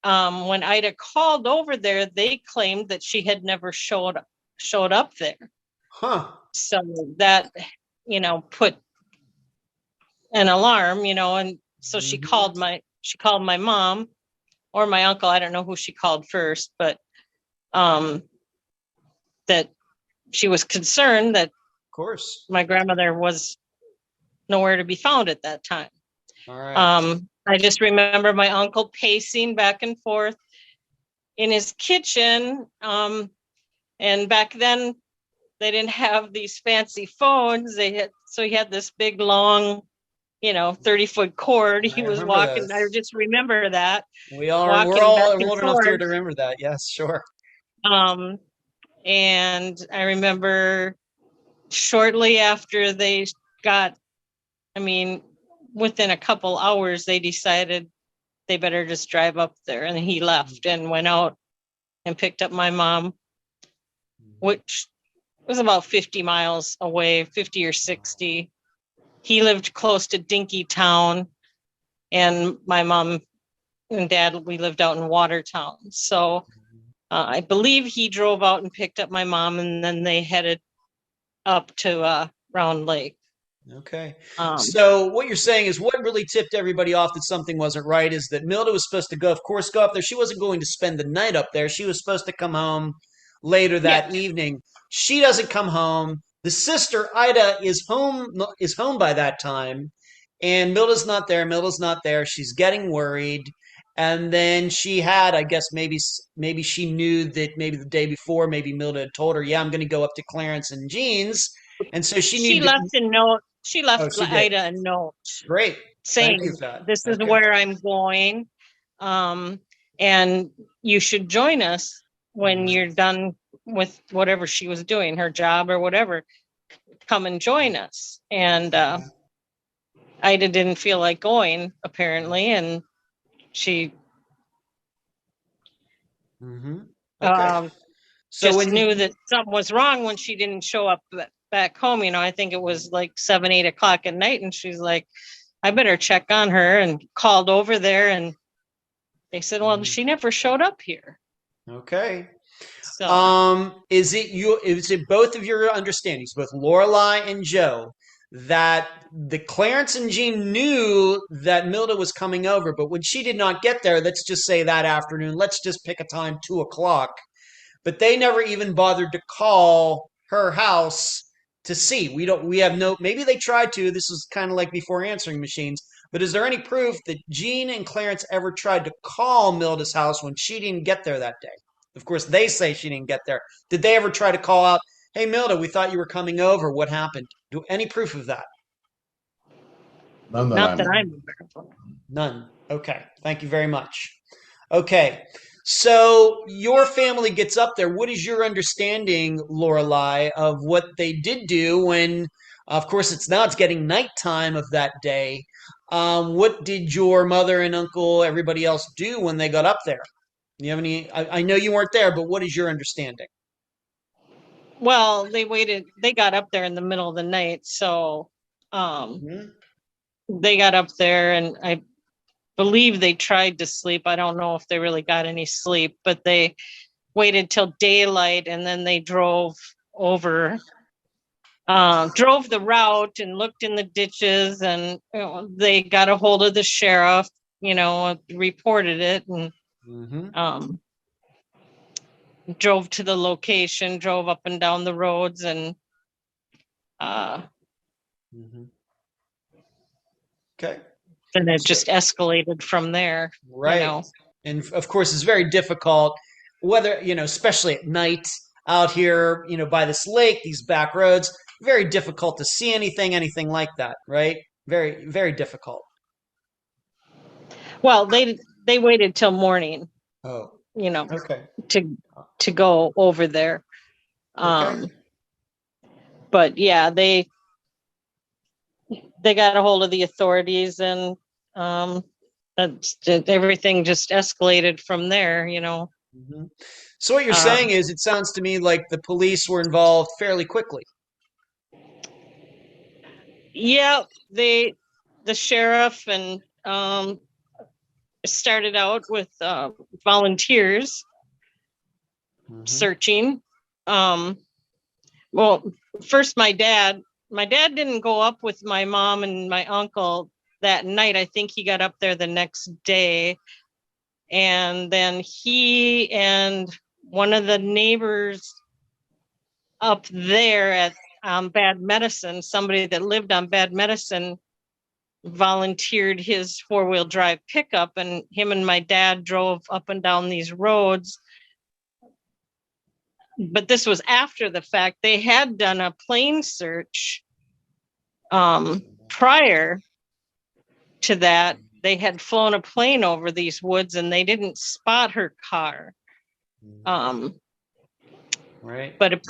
when Ida called over there, they claimed that she had never showed up there. So that, put an alarm, and so she called my mom or my uncle. I don't know who she called first, but that she was concerned that, of course, my grandmother was nowhere to be found at that time. All right. I just remember my uncle pacing back and forth in his kitchen. And back then they didn't have these fancy phones. He had this big, long, 30-foot cord. He was walking. I just remember that. We're all old enough to remember that. Yes, sure. And I remember shortly after they got, within a couple hours, they decided they better just drive up there. And he left and went out and picked up my mom, which was about 50 miles away, 50 or 60. He lived close to Dinkytown, and my mom and dad, we lived out in Watertown. So I believe he drove out and picked up my mom, and then they headed up to Round Lake. Okay. So what you're saying is what really tipped everybody off that something wasn't right is that Milda was supposed to go up there. She wasn't going to spend the night up there. She was supposed to come home later that evening. She doesn't come home. The sister, Ida, is home by that time. And Milda's not there. She's getting worried. And then she had, I guess, maybe she knew that maybe the day before, maybe Milda had told her, yeah, I'm going to go up to Clarence and Jean's. And so she left a note. She left Ida a note. Great. Saying, this is where I'm going. And you should join us when you're done with whatever she was doing, her job or whatever. Come and join us. And Ida didn't feel like going, apparently. And she just knew that something was wrong when she didn't show up back home. I think it was like 7-8 o'clock at night, and she's like, I better check on her, and called over there, and they said, well, she never showed up here. Okay. So is it both of your understandings, both Lorelai and Joe, that the Clarence and Jean knew that Milda was coming over, but when she did not get there, let's just say that afternoon, let's just pick a time, 2 o'clock, but they never even bothered to call her house to see. We have no, maybe they tried to. This was kind of like before answering machines. But is there any proof that Jean and Clarence ever tried to call Milda's house when she didn't get there that day? Of course, they say she didn't get there. Did they ever try to call out, "Hey, Milda, we thought you were coming over. What happened?" Do any proof of that? None that Not that I'm. I'm aware of. None. Okay. Thank you very much. Okay. So your family gets up there. What is your understanding, Lorelai, of what they did do when, of course, it's getting nighttime of that day. What did your mother and uncle, everybody else do when they got up there? You have any? I know you weren't there, but what is your understanding? Well, they got up there in the middle of the night. So Mhm. they got up there, and I believe they tried to sleep. I don't know if they really got any sleep, but they waited till daylight, and then they drove the route and looked in the ditches, and they got a hold of the sheriff, reported it, and Mm-hmm. drove to the location, drove up and down the roads, and Mm-hmm. Okay. then it just escalated from there. Right. And of course, it's very difficult, whether, especially at night out here, by this lake, these back roads, very difficult to see anything like that, right? Very, very difficult. Well, they waited till morning, Oh, you know, okay. to go over there. Okay. But yeah, they got a hold of the authorities, and everything just escalated from there. Mm-hmm. So what you're saying is, it sounds to me like the police were involved fairly quickly. Yeah, the sheriff and started out with volunteers searching. Well, first my dad didn't go up with my mom and my uncle that night. I think he got up there the next day, and then he and one of the neighbors up there at Bad Medicine, somebody that lived on Bad Medicine, volunteered his 4-wheel drive pickup, and him and my dad drove up and down these roads. But this was after the fact. They had done a plane search prior to that. They had flown a plane over these woods, and they didn't spot her car. Right. But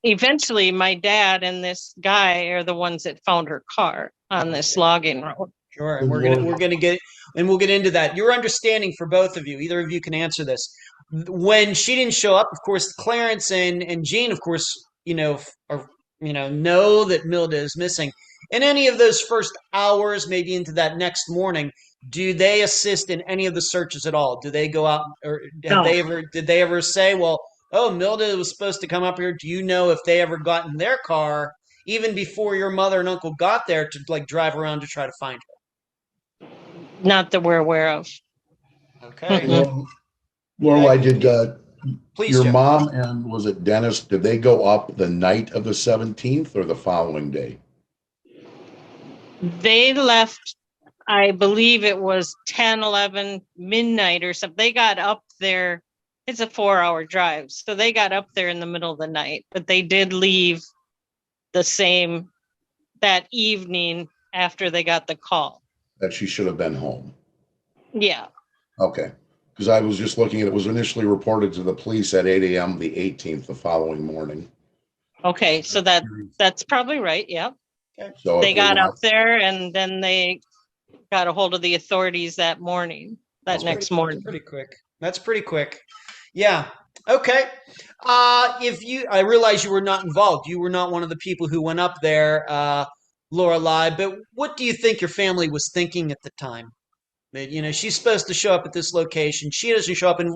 eventually my dad and this guy are the ones that found her car on this logging road. Sure, and we'll get into that. Your understanding, for both of you, either of you can answer this. When she didn't show up, of course, Clarence and Jean, of course, know that Milda is missing. In any of those first hours, maybe into that next morning, do they assist in any of the searches at all? Do they go out, or No. did they ever say, well, oh, Milda was supposed to come up here? Do you know if they ever got in their car, even before your mother and uncle got there, to drive around to try to find her? Not that we're aware of. Okay. Well, Lorelai, did Please, your Jeff. mom and was it Dennis, did they go up the night of the 17th or the following day? They left, I believe it was 10, 11, midnight or something. They got up there. It's a 4-hour drive. So they got up there in the middle of the night, but they did leave that evening after they got the call. That she should have been home. Yeah. Okay. Because I was just looking at it, was initially reported to the police at 8 a.m. the 18th, the following morning. Okay. So that's probably right. Yeah. Okay. So They got up there, and then they got a hold of the authorities that morning, next morning. That's pretty quick. Yeah. Okay. I realize you were not involved. You were not one of the people who went up there, Lorelai, but what do you think your family was thinking at the time? That, she's supposed to show up at this location. She doesn't show up, and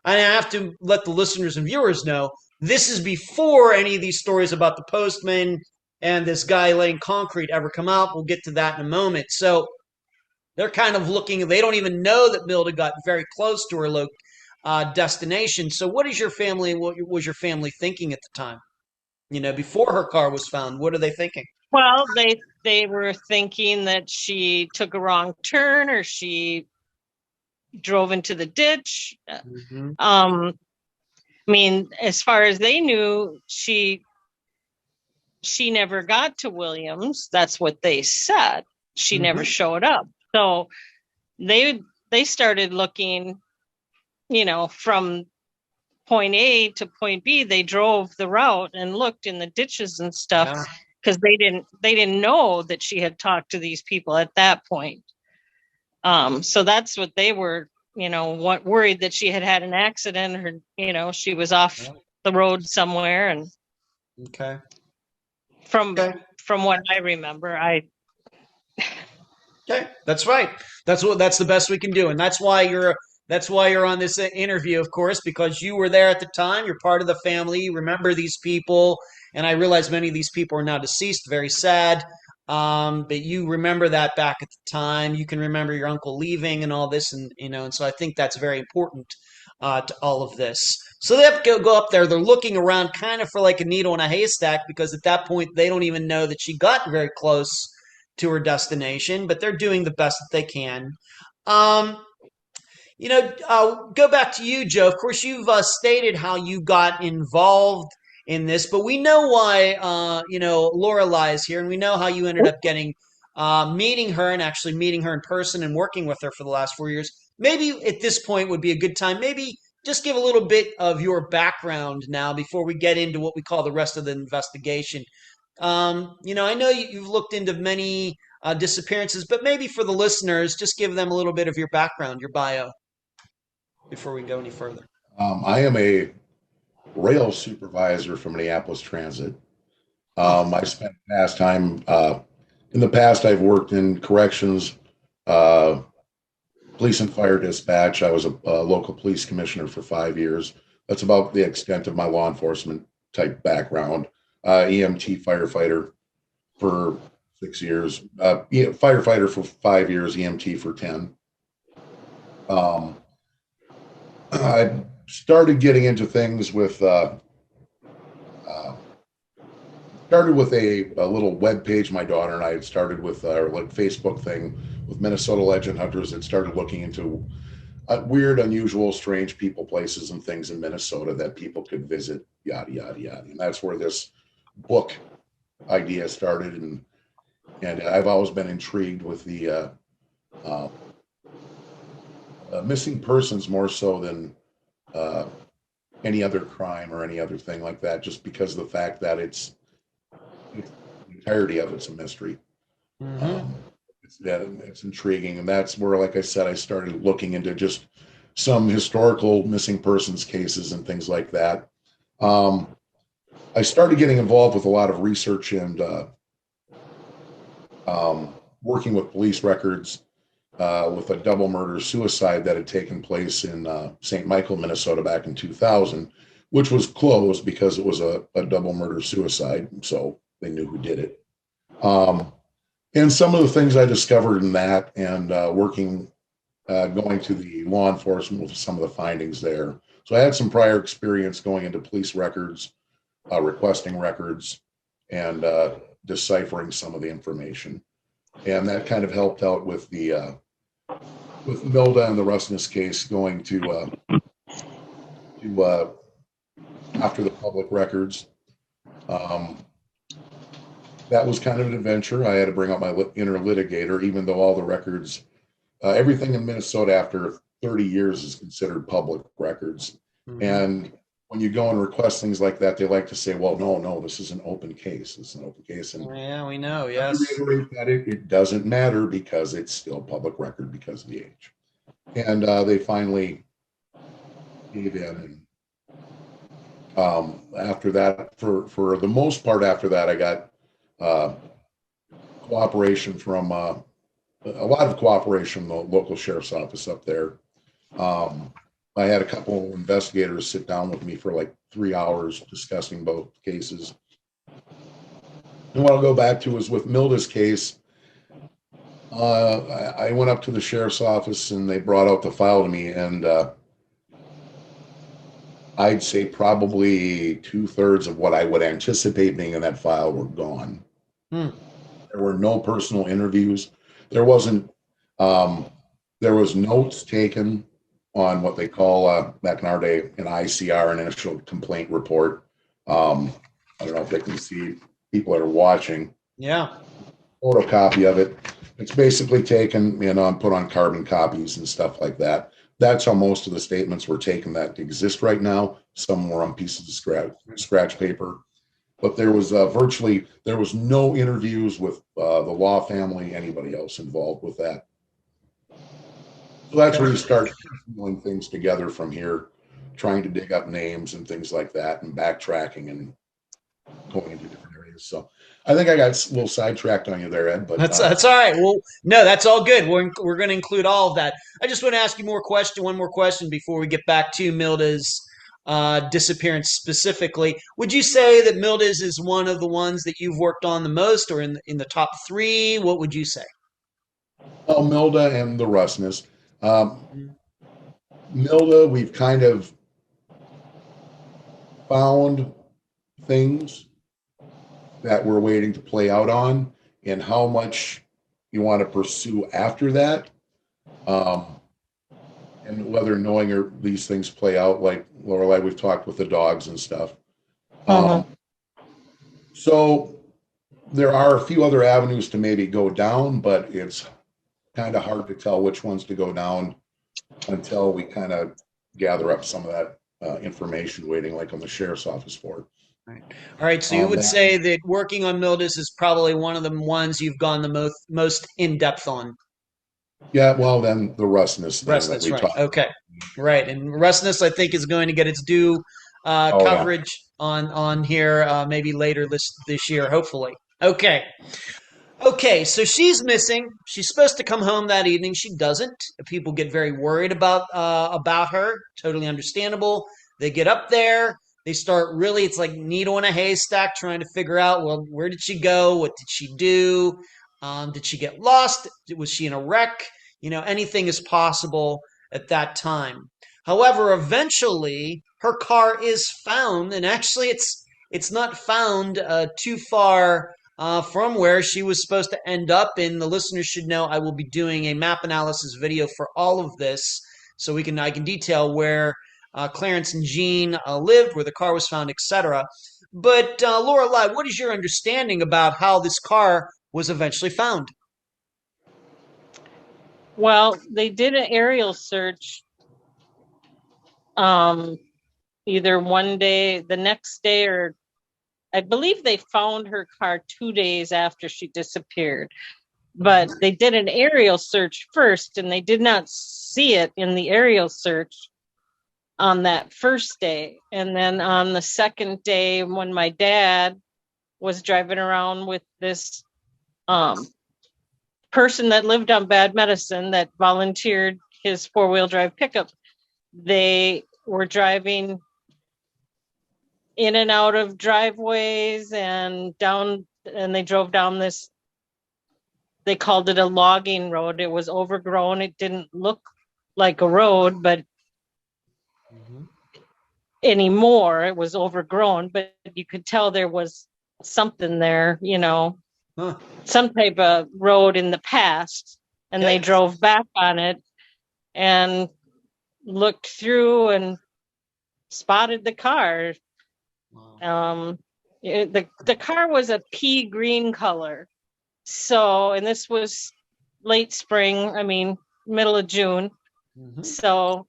I have to let the listeners and viewers know, this is before any of these stories about the postman and this guy laying concrete ever come out. We'll get to that in a moment. So they're kind of looking, they don't even know that Milda got very close to destination. So what was your family thinking at the time? Before her car was found, what are they thinking? Well, they were thinking that she took a wrong turn or she drove into the ditch. Mm-hmm. I mean, as far as they knew, she never got to Williams. That's what they said. She never showed up. So they started looking, from point A to point B. They drove the route and looked in the ditches and stuff because they didn't know that she had talked to these people at that point. So that's what they were, worried that she had an accident or, she was off the road somewhere. And from what I remember, Okay, that's right. That's the best we can do, and that's why you're on this interview, of course, because you were there at the time. You're part of the family. You remember these people, and I realize many of these people are now deceased. Very sad, but you remember that back at the time. You can remember your uncle leaving and all this, and and so I think that's very important to all of this. So they have to go up there. They're looking around, kind of for like a needle in a haystack, because at that point they don't even know that she got very close to her destination, but they're doing the best that they can. Go back to you, Joe. Of course, you've stated how you got involved in this, but we know why, Lorelei is here, and we know how you ended up meeting her and actually meeting her in person and working with her for the last 4 years. Maybe at this point would be a good time. Maybe just give a little bit of your background now before we get into what we call the rest of the investigation. I know you've looked into many disappearances, but maybe for the listeners, just give them a little bit of your background, your bio, before we go any further. I am a rail supervisor for Minneapolis Transit. I spent past time in the past. I've worked in corrections, police and fire dispatch. I was a local police commissioner for 5 years. That's about the extent of my law enforcement type background. EMT firefighter for 6 years, firefighter for 5 years, EMT for 10. I started getting into things with started with a little web page my daughter and I had started with like Facebook thing with Minnesota Legend Hunters that started looking into weird, unusual, strange people, places, and things in Minnesota that people could visit, yada, yada, yada. And that's where this book idea started. And I've always been intrigued with the missing persons more so than any other crime or any other thing like that, just because of the fact that the entirety of it's a mystery. It's intriguing, and that's where, like I said, I started looking into just some historical missing persons cases and things like that. I started getting involved with a lot of research and working with police records with a double murder suicide that had taken place in St. Michael, Minnesota back in 2000, which was closed because it was a double murder suicide, so they knew who did it. And some of the things I discovered in that, and going to the law enforcement with some of the findings there. So I had some prior experience going into police records, requesting records, and deciphering some of the information. And that kind of helped out with the with Milda and the Rusness case, going to after the public records. That was kind of an adventure. I had to bring out my inner litigator, even though all the records, everything in Minnesota after 30 years is considered public records. And when you go and request things like that, they like to say, well, no, this is an open case. It's an open case. And yeah, we know, yes. That it doesn't matter because it's still public record because of the age. And they finally gave in. And after that, for the most part after that, I got cooperation from a lot of cooperation from the local sheriff's office up there. I had a couple investigators sit down with me for like 3 hours discussing both cases. And what I'll go back to is with Milda's case. I went up to the sheriff's office and they brought out the file to me, and I'd say probably 2/3 of what I would anticipate being in that file were gone. Hmm. There were no personal interviews. There wasn't, there was notes taken on what they call, back in our day, an ICR, an initial complaint report. I don't know if they can see people that are watching. Yeah. Photocopy of it. It's basically taken, and put on carbon copies and stuff like that. That's how most of the statements were taken that exist right now. Some were on pieces of scratch paper, but there was there was no interviews with the law family, anybody else involved with that. So that's where you start pulling things together from here, trying to dig up names and things like that, and backtracking and going into different areas. So I think I got a little sidetracked on you there, Ed. But That's all right. Well, no, that's all good. We're going to include all of that. I just want to ask you one more question before we get back to Milda's disappearance specifically. Would you say that Milda's is one of the ones that you've worked on the most, or in the top three? What would you say? oh, Milda and the Rustness. Milda, we've kind of found things that we're waiting to play out on, and how much you want to pursue after that, and whether knowing these things play out. Like Lorelei, we've talked with the dogs and stuff. So there are a few other avenues to maybe go down, but it's kind of hard to tell which ones to go down until we kind of gather up some of that information, waiting like on the sheriff's office for it. All right. So you would say that working on Milda's is probably one of the ones you've gone the most in depth on. Yeah, well, then the Rustness thing that we right. talked. Okay, right. And Rustness, I think, is going to get its due coverage on here maybe later this year, hopefully. Okay. Okay, so she's missing. She's supposed to come home that evening. She doesn't. People get very worried about her. Totally understandable. They get up there. They start really, it's like needle in a haystack, trying to figure out, well, where did she go? What did she do? Did she get lost? Was she in a wreck? Anything is possible at that time. However, eventually her car is found, and actually it's not found too far from where she was supposed to end up. And the listeners should know I will be doing a map analysis video for all of this, so I can detail where Clarence and Jean lived, where the car was found, etc. But Lorelei, what is your understanding about how this car was eventually found? Well, they did an aerial search either one day, the next day, or I believe they found her car 2 days after she disappeared. But they did an aerial search first, and they did not see it in the aerial search on that first day. And then on the second day, when my dad was driving around with this person that lived on Bad Medicine that volunteered his four-wheel drive pickup, they were driving in and out of driveways and they drove down this, they called it a logging road. It was overgrown. It didn't look like a road, but anymore it was overgrown, but you could tell there was something there, some type of road in the past. And they drove back on it and looked through and spotted the car. Wow. The car was a pea green color. So, and this was late spring, middle of June. Mm-hmm. So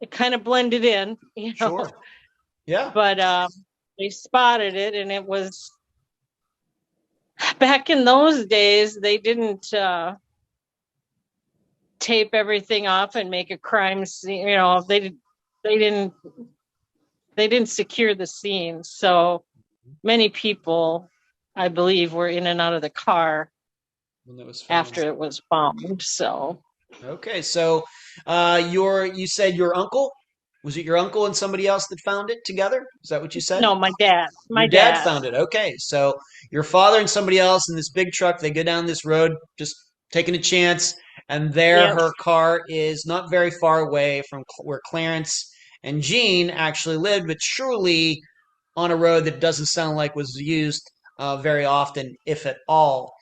it kind of blended in, Sure. Yeah. But they spotted it, and it was, back in those days, they didn't tape everything off and make a crime scene. They didn't secure the scene. So many people, I believe, were in and out of the car when it was found. After it was found. So okay, so you said your uncle? Was it your uncle and somebody else that found it together? Is that what you said? No, my dad. My dad found it. Okay, so your father and somebody else in this big truck, they go down this road just taking a chance, and there her car is not very far away from where Clarence and Jean actually lived, but surely on a road that doesn't sound like was used very often, if at all.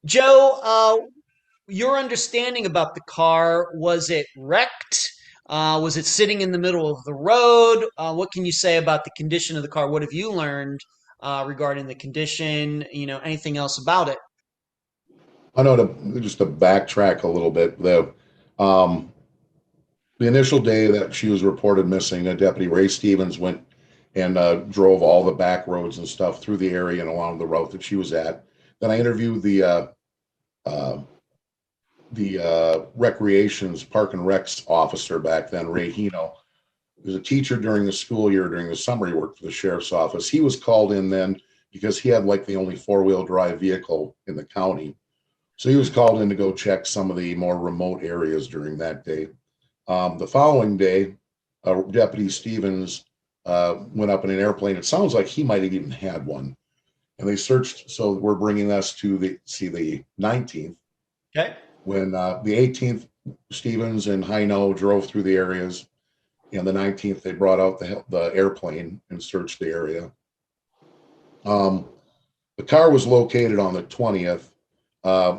Joe, your understanding about the car, was it wrecked? Was it sitting in the middle of the road? What can you say about the condition of the car? What have you learned regarding the condition? Anything else about it? I know just to backtrack a little bit, the initial day that she was reported missing, Deputy Ray Stevens went and drove all the back roads and stuff through the area and along the route that she was at. Then I interviewed the recreations park and recs officer back then, Ray Hino. He was a teacher during the school year. During the summer, he worked for the sheriff's office. He was called in then because he had like the only four-wheel drive vehicle in the county. So he was called in to go check some of the more remote areas during that day. The following day, Deputy Stevens went up in an airplane. It sounds like he might have even had one. And they searched. So we're bringing us to the 19th. Okay. When the 18th, Stevens and Hino drove through the areas. And the 19th, they brought out the airplane and searched the area. The car was located on the 20th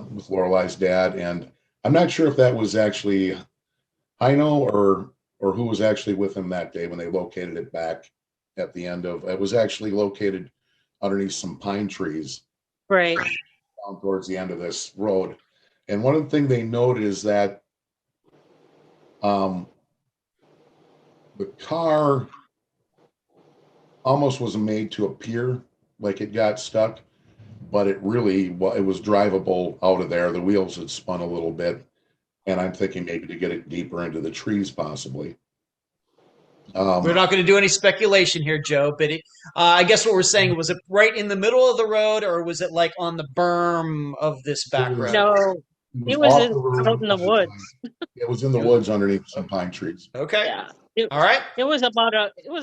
with Lorelei's dad. And I'm not sure if that was actually Hino or who was actually with him that day when they located it back at the end of, it was actually located underneath some pine trees. Right. Down towards the end of this road. And one of the things they noted is that the car almost was made to appear like it got stuck, but it was drivable out of there. The wheels had spun a little bit, and I'm thinking maybe to get it deeper into the trees possibly. We're not going to do any speculation here, Joe, but I guess what we're saying, was it right in the middle of the road, or was it like on the berm of this back road? No, it was out in the woods. It was in the woods underneath some pine trees. Okay. Yeah. All right. It was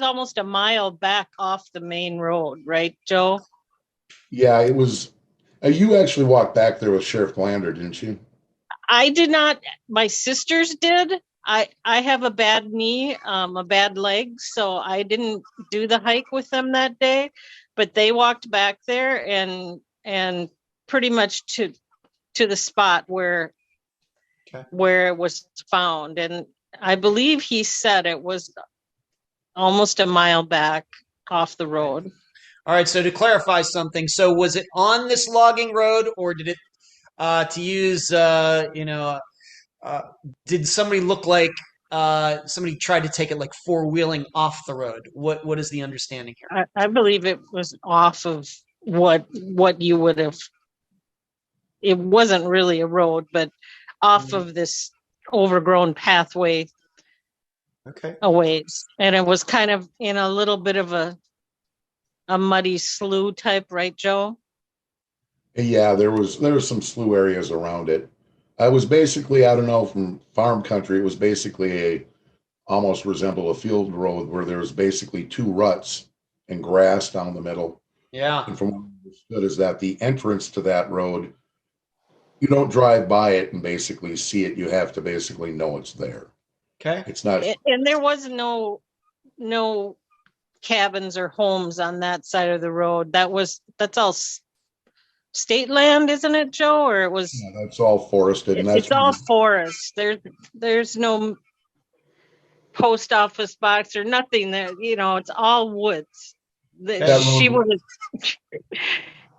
almost a mile back off the main road, right, Joe? Yeah, it was. You actually walked back there with Sheriff Glander, didn't you? I did not. My sisters did. I have a bad knee, a bad leg, so I didn't do the hike with them that day. But they walked back there and pretty much to the spot where it was found. And I believe he said it was almost a mile back off the road. All right. So to clarify something, so was it on this logging road, or did it, did somebody look like somebody tried to take it like four-wheeling off the road? What is the understanding here? I believe it was off of what you would have. It wasn't really a road, but off of this overgrown pathway. Okay. A ways, and it was kind of in a little bit of a muddy slough type, right, Joe? Yeah, there was some slough areas around it. I was basically, I don't know, from farm country. It was basically almost resembled a field road where there was basically two ruts and grass down the middle. Yeah. And from what I understood is that the entrance to that road, you don't drive by it and basically see it. You have to basically know it's there. Okay. It's not. And there was no cabins or homes on that side of the road. That's all state land, isn't it, Joe? Or it was? Yeah, that's all forested. And it's all forest. There's no post office box or nothing there. It's all woods. She would have.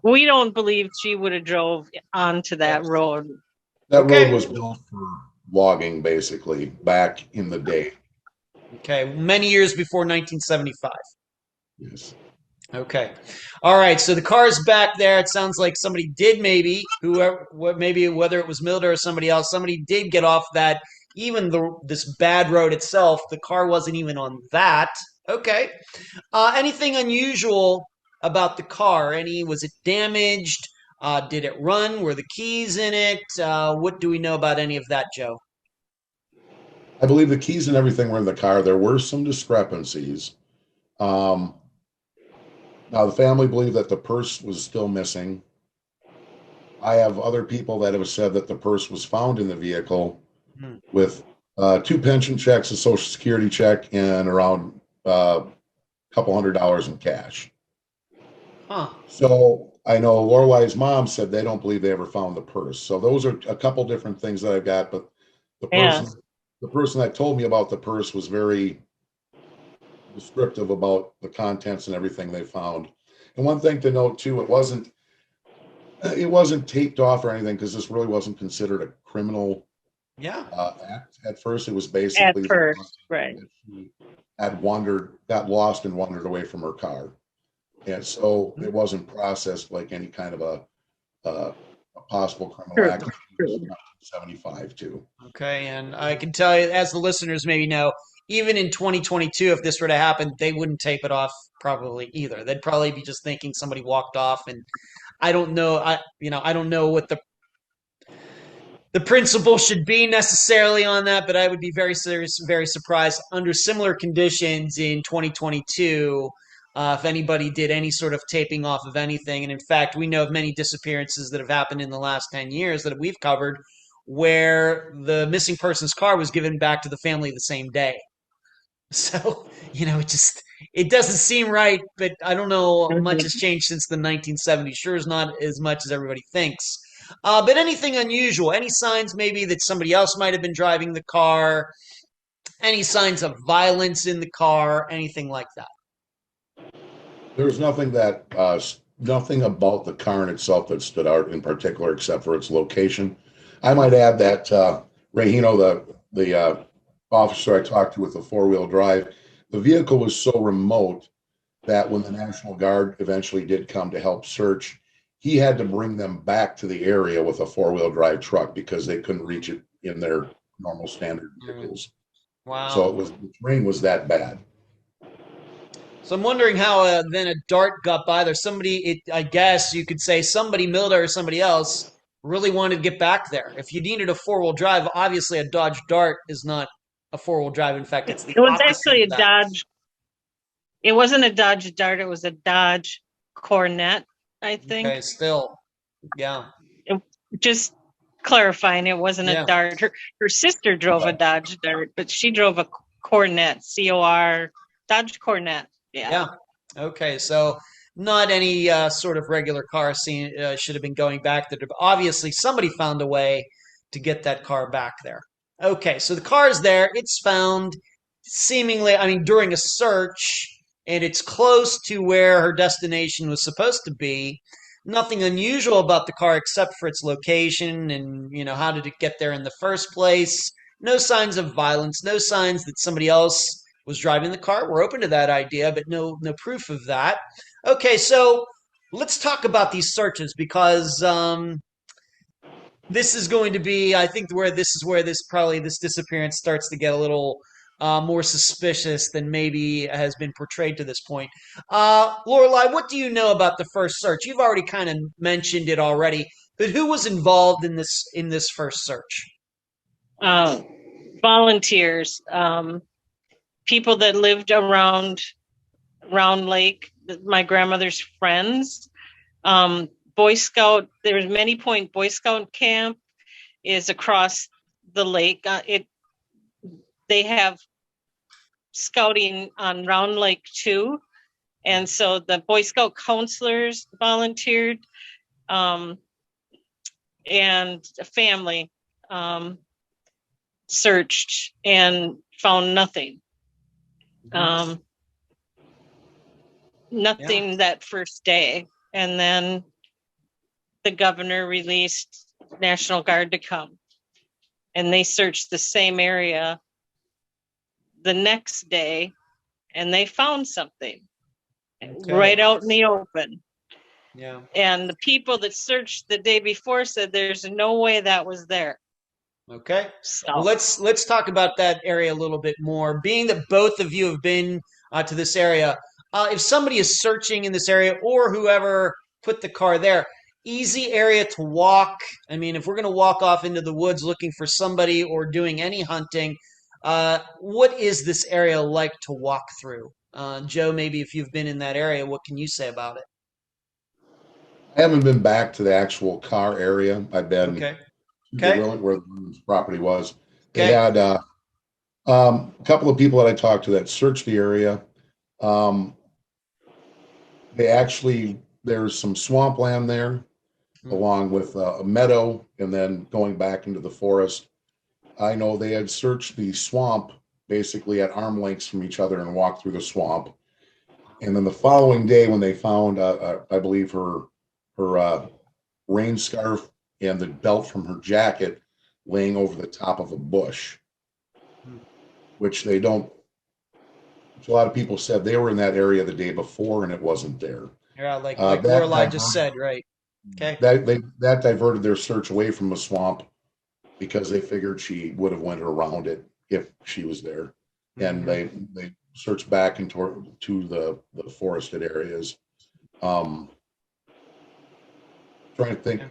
We don't believe she would have drove onto that road. That road was built for logging, basically, back in the day. Okay, many years before 1975. Yes. Okay. All right. So the car's back there. It sounds like somebody did whether it was Milda or somebody else, somebody did get off that. Even this bad road itself, the car wasn't even on that. Okay. Anything unusual about the car? Was it damaged? Did it run? Were the keys in it? What do we know about any of that, Joe? I believe the keys and everything were in the car. There were some discrepancies. Now, the family believed that the purse was still missing. I have other people that have said that the purse was found in the vehicle with 2 pension checks, a Social Security check, and around a couple $100 in cash. Huh. So I know Lorelai's mom said they don't believe they ever found the purse. So those are a couple different things that I've got. But the Yeah. person that told me about the purse was very descriptive about the contents and everything they found. And one thing to note too, it wasn't taped off or anything, because this really wasn't considered a criminal Yeah. act at first. It was basically At first, right. that she had got lost and wandered away from her car. And so it wasn't processed like any kind of a possible criminal True, act. true. 75 too. Okay, and I can tell you, as the listeners maybe know, even in 2022, if this were to happen, they wouldn't tape it off probably either. They'd probably be just thinking somebody walked off, and I don't know. I don't know what the principle should be necessarily on that, but I would be very serious, very surprised under similar conditions in 2022 if anybody did any sort of taping off of anything. And in fact, we know of many disappearances that have happened in the last 10 years that we've covered where the missing person's car was given back to the family the same day. So, it doesn't seem right, but I don't know much has changed since the 1970s. Sure is not as much as everybody thinks. But anything unusual, any signs maybe that somebody else might have been driving the car, any signs of violence in the car, anything like that? There's nothing nothing about the car in itself that stood out in particular, except for its location. I might add that Rahino, the officer I talked to with the 4-wheel drive, the vehicle was so remote that when the National Guard eventually did come to help search, he had to bring them back to the area with a 4-wheel drive truck because they couldn't reach it in their normal standard vehicles. Wow. So the terrain was that bad. So I'm wondering how then a Dart got by there. I guess you could say somebody, Milda or somebody else, really wanted to get back there. If you needed a 4-wheel drive, obviously a Dodge Dart is not a 4-wheel drive. In fact, it was actually a Dodge. It wasn't a Dodge Dart. It was a Dodge Coronet, I think. Okay, still, yeah. Just clarifying, it wasn't a Dart. Her sister drove a Dodge Dart, but she drove a Coronet, C-O-R, Dodge Coronet. Yeah. Okay, so not any sort of regular car scene should have been going back there. Obviously, somebody found a way to get that car back there. Okay, so the car is there. It's found seemingly, during a search, and it's close to where her destination was supposed to be. Nothing unusual about the car except for its location and, how did it get there in the first place. No signs of violence, no signs that somebody else was driving the car. We're open to that idea, but no proof of that. Okay, so let's talk about these searches because this is going to be, I think, where this disappearance starts to get a little more suspicious than maybe has been portrayed to this point. Lorelai, what do you know about the first search? You've already kind of mentioned it already, but who was involved in this first search? Volunteers, people that lived around Round Lake, my grandmother's friends, Boy Scout. There's Many Point Boy Scout camp is across the lake. They have scouting on Round Lake too, and so the Boy Scout counselors volunteered, and a family searched and found nothing. Nothing that first day, and then the governor released National Guard to come, and they searched the same area the next day, and they found something right out in the open. Yeah. And the people that searched the day before said there's no way that was there. Okay. So well, let's talk about that area a little bit more. Being that both of you have been to this area, if somebody is searching in this area or whoever put the car there, easy area to walk. If we're going to walk off into the woods looking for somebody or doing any hunting, what is this area like to walk through? Joe, maybe if you've been in that area, what can you say about it? I haven't been back to the actual car area. I've been okay. where the property was. They Okay. had A couple of people that I talked to that searched the area, um, there's some swampland there, along with a meadow, and then going back into the forest. I know they had searched the swamp basically at arm lengths from each other and walked through the swamp. And then the following day, when they found, I believe her rain scarf and the belt from her jacket laying over the top of a bush, which they don't. Which a lot of people said they were in that area the day before and it wasn't there. Yeah, like That Lorelai just said, right? Okay. that diverted their search away from the swamp because they figured she would have went around it if she was there, and they searched back into to the forested areas. Trying to think,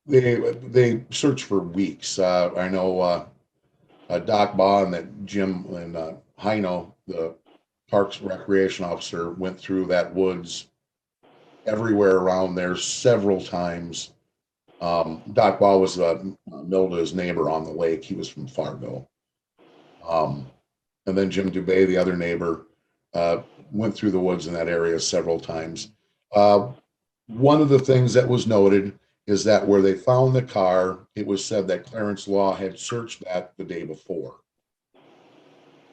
they searched for weeks. I know Doc Baugh and that Jim and Heino, the Parks Recreation Officer, went through that woods everywhere around there several times. Doc Baugh was Milda's neighbor on the lake. He was from Fargo. And then Jim Dubé, the other neighbor, went through the woods in that area several times. One of the things that was noted is that where they found the car, it was said that Clarence Law had searched that the day before.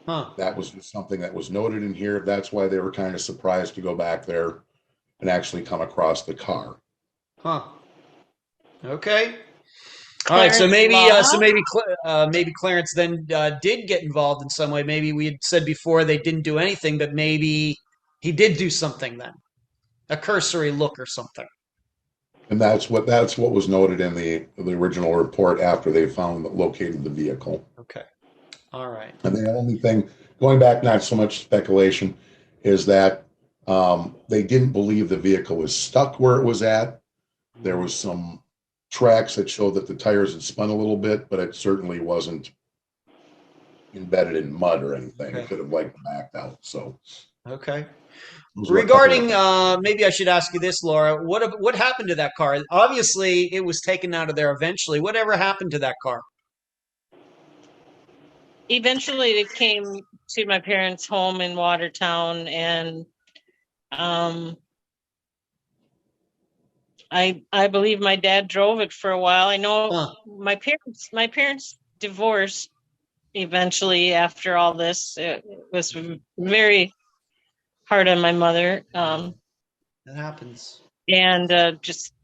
That was just something that was noted in here. That's why they were kind of surprised to go back there and actually come across the car. Okay. All right. So maybe, maybe Clarence then did get involved in some way. Maybe we had said before they didn't do anything, but maybe he did do something then, a cursory look or something. And that's what was noted in the original report after they located the vehicle. Okay. All right. And the only thing, going back, not so much speculation, is that they didn't believe the vehicle was stuck where it was at. There was some tracks that showed that the tires had spun a little bit, but it certainly wasn't embedded in mud or anything. Okay. It could have backed out. So, okay. Regarding, maybe I should ask you this, Laura. What happened to that car? Obviously, it was taken out of there eventually. Whatever happened to that car? Eventually, it came to my parents' home in Watertown, and I believe my dad drove it for a while. I know my parents divorced eventually after all this. It was very hard on my mother. That happens. And just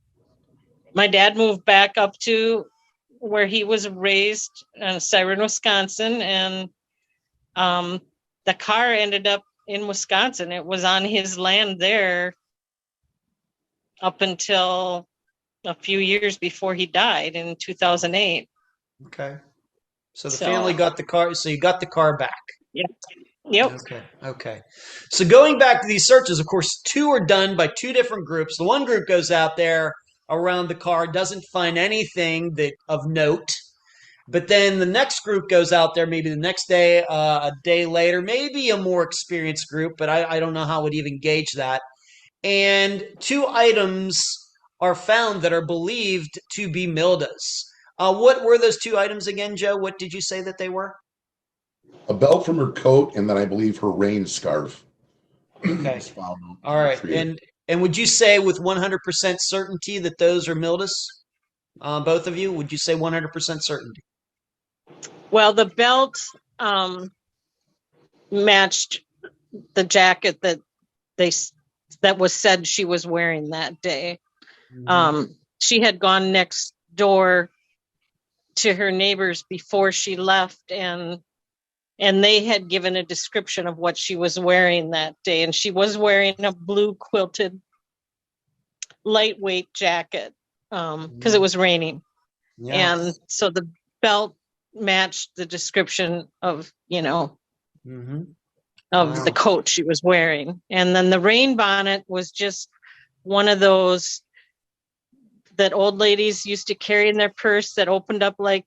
my dad moved back up to where he was raised in Siren, Wisconsin, and the car ended up in Wisconsin. It was on his land there up until a few years before he died in 2008. Okay. So the family got the car. So you got the car back. Yeah. Yep. Okay. Okay. So going back to these searches, of course, two are done by two different groups. The one group goes out there around the car, doesn't find anything of note. But then the next group goes out there maybe the next day, a day later, maybe a more experienced group, but I don't know how would even gauge that. And two items are found that are believed to be Milda's. What were those two items again, Joe? What did you say that they were? A belt from her coat, and then I believe her rain scarf. Okay. All right. And would you say with 100% certainty that those are Milda's? Both of you? Would you say 100% certainty? Well, the belt matched the jacket that was said she was wearing that day. Mm-hmm. She had gone next door to her neighbors before she left, and they had given a description of what she was wearing that day. And she was wearing a blue quilted lightweight jacket because it was raining. Yeah. And so the belt matched the description of, mm-hmm. of the coat she was wearing. And then the rain bonnet was just one of those that old ladies used to carry in their purse that opened up like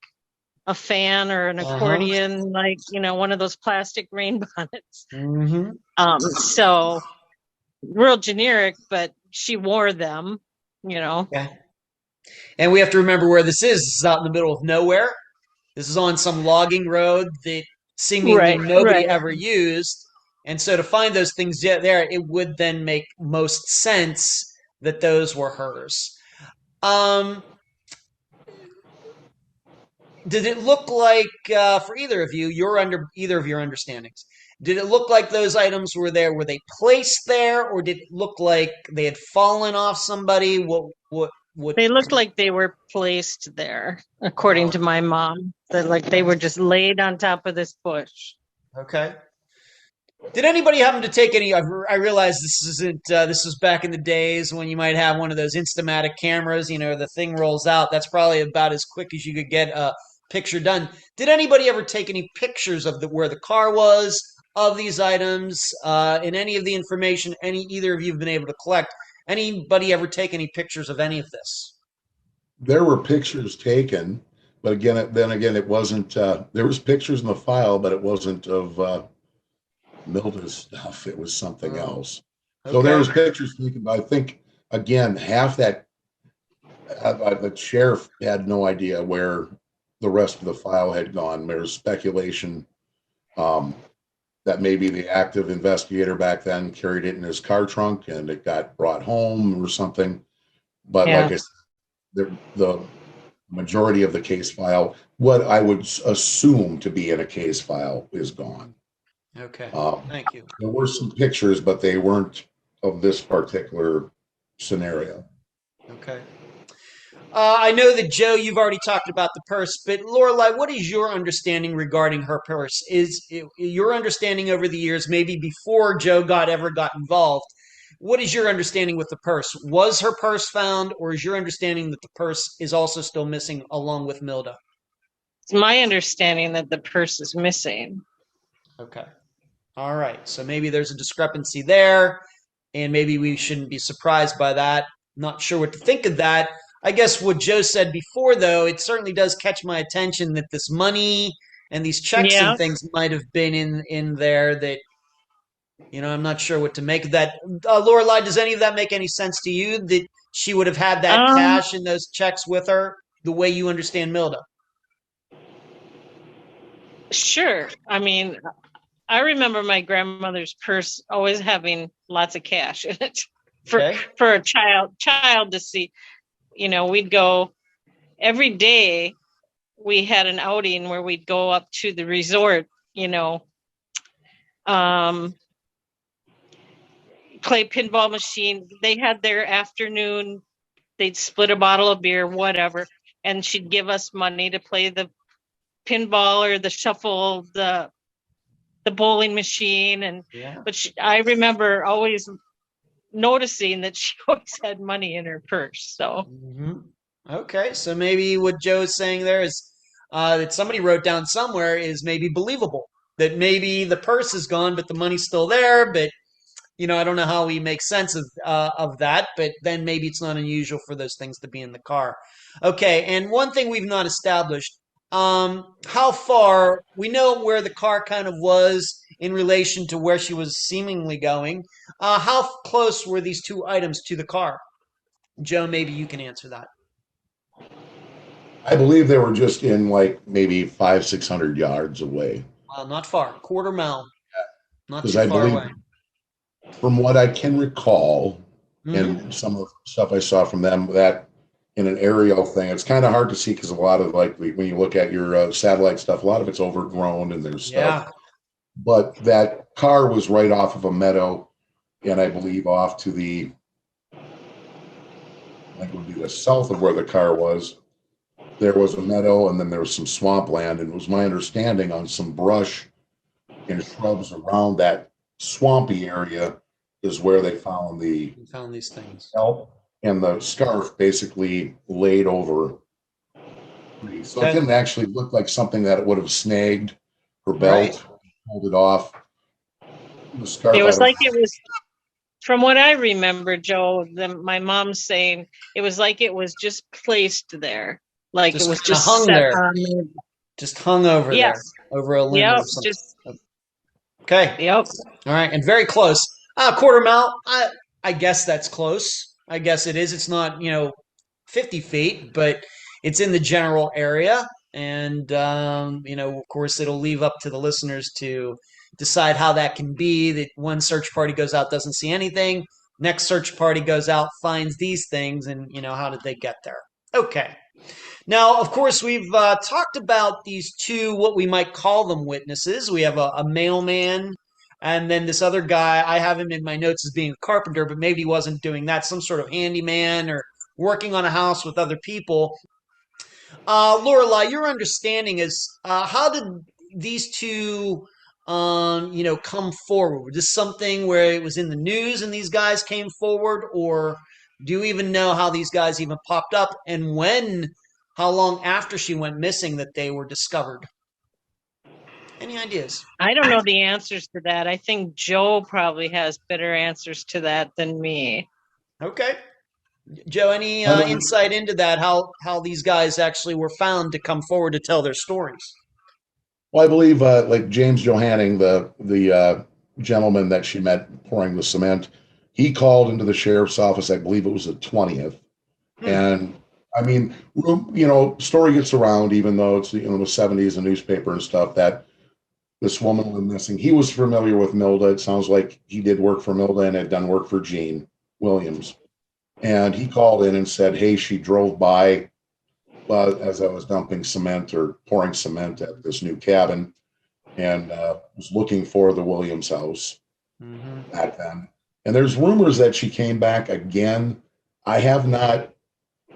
a fan or an accordion, like, one of those plastic rain bonnets. Mm-hmm. So real generic, but she wore them, Okay. And we have to remember where this is. This is out in the middle of nowhere. This is on some logging road that seemingly nobody right. ever used. And so to find those things there, it would then make most sense that those were hers. Did it look like, for either of you, you're under either of your understandings, did it look like those items were there? Were they placed there, or did it look like they had fallen off somebody? What? They looked like they were placed there, according to my mom. That like they were just laid on top of this bush. Okay. Did anybody happen to take any? I realize this isn't. This was back in the days when you might have one of those Instamatic cameras. You know, the thing rolls out. That's probably about as quick as you could get a picture done. Did anybody ever take any pictures of where the car was, of these items, in any of the information? Either of you have been able to collect? Anybody ever take any pictures of any of this? There were pictures taken, but again, it wasn't. There was pictures in the file, but it wasn't of Milda's stuff. It was something else. So there was pictures taken, but I think again, half that the sheriff had no idea where the rest of the file had gone. There's speculation that maybe the active investigator back then carried it in his car trunk and it got brought home or something. But like I said, the majority of the case file, what I would assume to be in a case file, is gone. Okay, thank you. There were some pictures, but they weren't of this particular scenario. Okay. I know that, Joe, you've already talked about the purse, but Lorelai, what is your understanding regarding her purse? Is your understanding over the years, maybe before Joe ever got involved, what is your understanding with the purse? Was her purse found, or is your understanding that the purse is also still missing along with Milda? It's my understanding that the purse is missing. Okay. All right. So maybe there's a discrepancy there, and maybe we shouldn't be surprised by that. Not sure what to think of that. I guess what Joe said before, though, it certainly does catch my attention that this money and these checks and things might have been in there that, I'm not sure what to make of that. Lorelai, does any of that make any sense to you, that she would have had that cash and those checks with her the way you understand Milda? Sure. I mean, I remember my grandmother's purse always having lots of cash in it for a child to see. We'd go every day. We had an outing where we'd go up to the resort, play pinball machine. They had their afternoon, they'd split a bottle of beer, whatever. And she'd give us money to play the pinball or the shuffle, the bowling machine. But I remember always noticing that she always had money in her purse. So okay, so maybe what Joe's saying there is that somebody wrote down somewhere is maybe believable, that maybe the purse is gone but the money's still there. But I don't know how we make sense of that, but then maybe it's not unusual for those things to be in the car. Okay, and one thing we've not established, how far, we know where the car kind of was in relation to where she was seemingly going. How close were these two items to the car? Joe, maybe you can answer that. I believe they were just in maybe 500-600 yards away. Not far, quarter mile. Not too I far believe, away. From what I can recall, and some of the stuff I saw from them, that in an aerial thing, it's kind of hard to see because a lot of when you look at your satellite stuff, a lot of it's overgrown and there's stuff. But that car was right off of a meadow, and I believe off to the, it would be the south of where the car was. There was a meadow, and then there was some swampland, and it was my understanding on some brush and shrubs around that swampy area is where they found these things. Scalp and the scarf basically laid over. So it didn't actually look like something that it would have snagged her belt, pulled it off. The scarf. It was it was, from what I remember, Joe, my mom saying it was like it was just placed there. Like it was just hung there. Just hung over there. Over a limb or something. Okay. Yep. All right. And very close. Quarter mile. I guess that's close. I guess it is. It's not, 50 feet, but it's in the general area. And, of course, it'll leave up to the listeners to decide how that can be. That one search party goes out, doesn't see anything. Next search party goes out, finds these things, and, how did they get there? Okay. Now, of course, we've talked about these two, what we might call them witnesses. We have a mailman, and then this other guy. I have him in my notes as being a carpenter, but maybe he wasn't doing that, some sort of handyman or working on a house with other people. Lorelai, your understanding is how did these two, come forward? Was this something where it was in the news and these guys came forward, or do you even know how these guys even popped up and when, how long after she went missing that they were discovered? Any ideas? I don't know the answers to that. I think Joe probably has better answers to that than me. Okay. Joe, any insight into that? How these guys actually were found to come forward to tell their stories? Well, I believe like James Johanning, the gentleman that she met pouring the cement, he called into the sheriff's office. I believe it was the 20th, and I mean, story gets around, even though it's the 70s, a newspaper and stuff, that this woman went missing. He was familiar with Milda. It sounds like he did work for Milda and had done work for Gene Williams. And he called in and said, hey, she drove by as I was dumping cement or pouring cement at this new cabin and was looking for the Williams house back then. And there's rumors that she came back again. I have not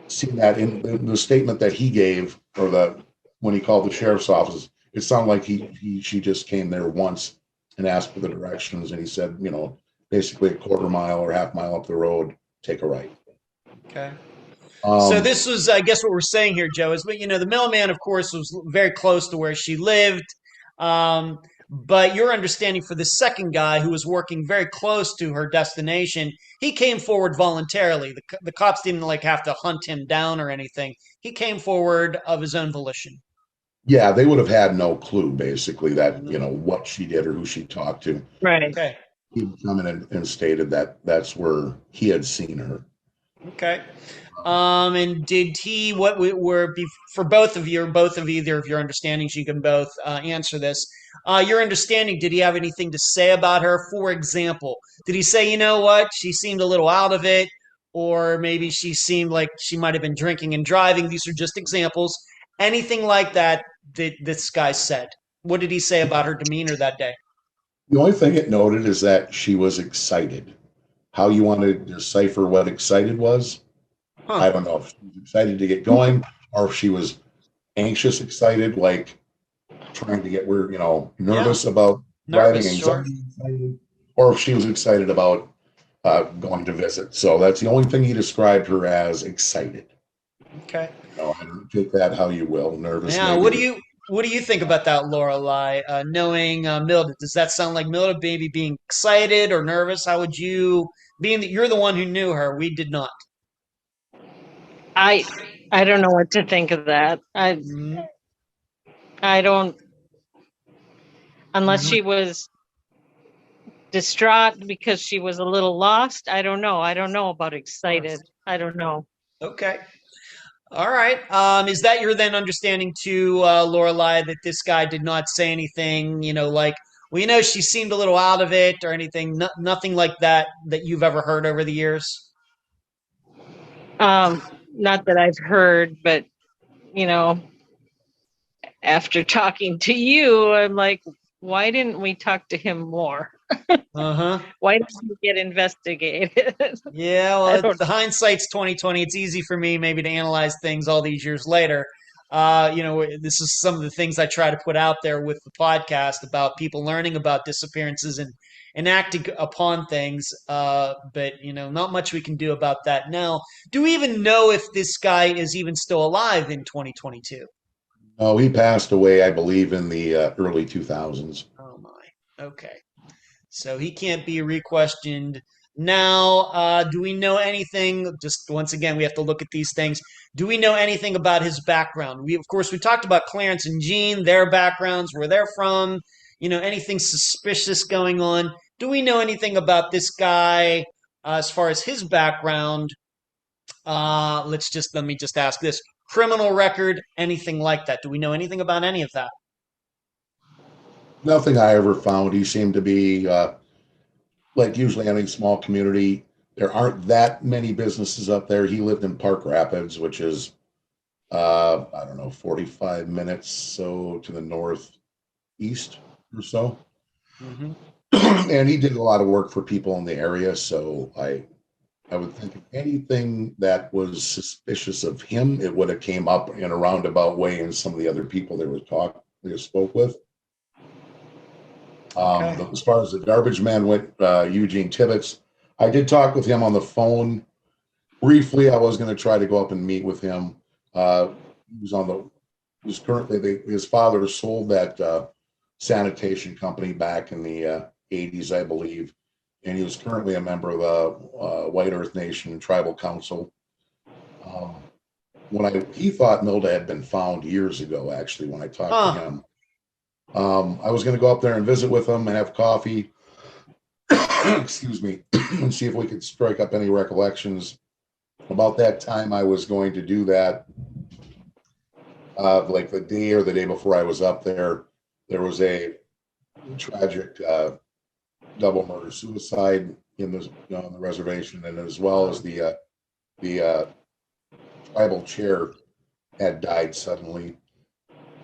seen that in the statement that he gave, or when he called the sheriff's office. It sounded like she just came there once and asked for the directions, and he said, basically a quarter mile or half mile up the road, take a right. Okay. So this was, I guess, what we're saying here, Joe, is the mailman, of course, was very close to where she lived. But your understanding for the second guy who was working very close to her destination, he came forward voluntarily. The cops didn't have to hunt him down or anything. He came forward of his own volition. Yeah, they would have had no clue, basically, that, what she did or who she talked to. Right. Okay. He come in and stated that that's where he had seen her. Okay. And did he, for both of you, or both of either of your understandings, you can both answer this. Your understanding, did he have anything to say about her? For example, did he say, you know what, she seemed a little out of it, or maybe she seemed like she might have been drinking and driving? These are just examples. Anything like that this guy said? What did he say about her demeanor that day? The only thing it noted is that she was excited. How you want to decipher what excited was, I don't know if she was excited to get going or if she was anxious, excited, like trying to get nervous about driving, anxiety, or if she was excited about going to visit. So that's the only thing he described her as, excited. Okay. Take that how you will. Nervous. Now, what do you think about that, Lorelai? Knowing Milda, does that sound like Milda maybe being excited or nervous? How would you, being that you're the one who knew her, we did not? I don't know what to think of that. I don't, unless she was distraught because she was a little lost. I don't know. I don't know about excited. I don't know. Okay. All right. Is that your then understanding too, Lorelai, that this guy did not say anything, she seemed a little out of it or anything, nothing like that you've ever heard over the years? Not that I've heard, but, after talking to you, I'm like, why didn't we talk to him more? Why didn't he get investigated? Yeah, well, the hindsight's 2020. It's easy for me maybe to analyze things all these years later. This is some of the things I try to put out there with the podcast about people learning about disappearances and acting upon things. But not much we can do about that now. Do we even know if this guy is even still alive in 2022? Oh, he passed away, I believe, in the early 2000s. Oh my. Okay. So he can't be re-questioned now. Do we know anything? Just once again, we have to look at these things. Do we know anything about his background? We talked about Clarence and Jean, their backgrounds, where they're from. Anything suspicious going on? Do we know anything about this guy as far as his background? Let me just ask this: criminal record, anything like that? Do we know anything about any of that? Nothing I ever found. He seemed to be like usually any small community. There aren't that many businesses up there. He lived in Park Rapids, which is I don't know, 45 minutes so to the northeast or so. Mm-hmm. And he did a lot of work for people in the area. So I would think if anything that was suspicious of him, it would have came up in a roundabout way in some of the other people they spoke with. Okay. As far as the garbage man went, Eugene Tibbetts, I did talk with him on the phone briefly. I was going to try to go up and meet with him. His father sold that sanitation company back in the 80s, I believe, and he was currently a member of the White Earth Nation Tribal Council. He thought Milda had been found years ago, actually, when I talked to him. I was going to go up there and visit with him and have coffee, excuse me, and see if we could strike up any recollections. About that time, I was going to do that. Like the day or the day before I was up there, there was a tragic double murder suicide in on the reservation, and as well as the tribal chair had died suddenly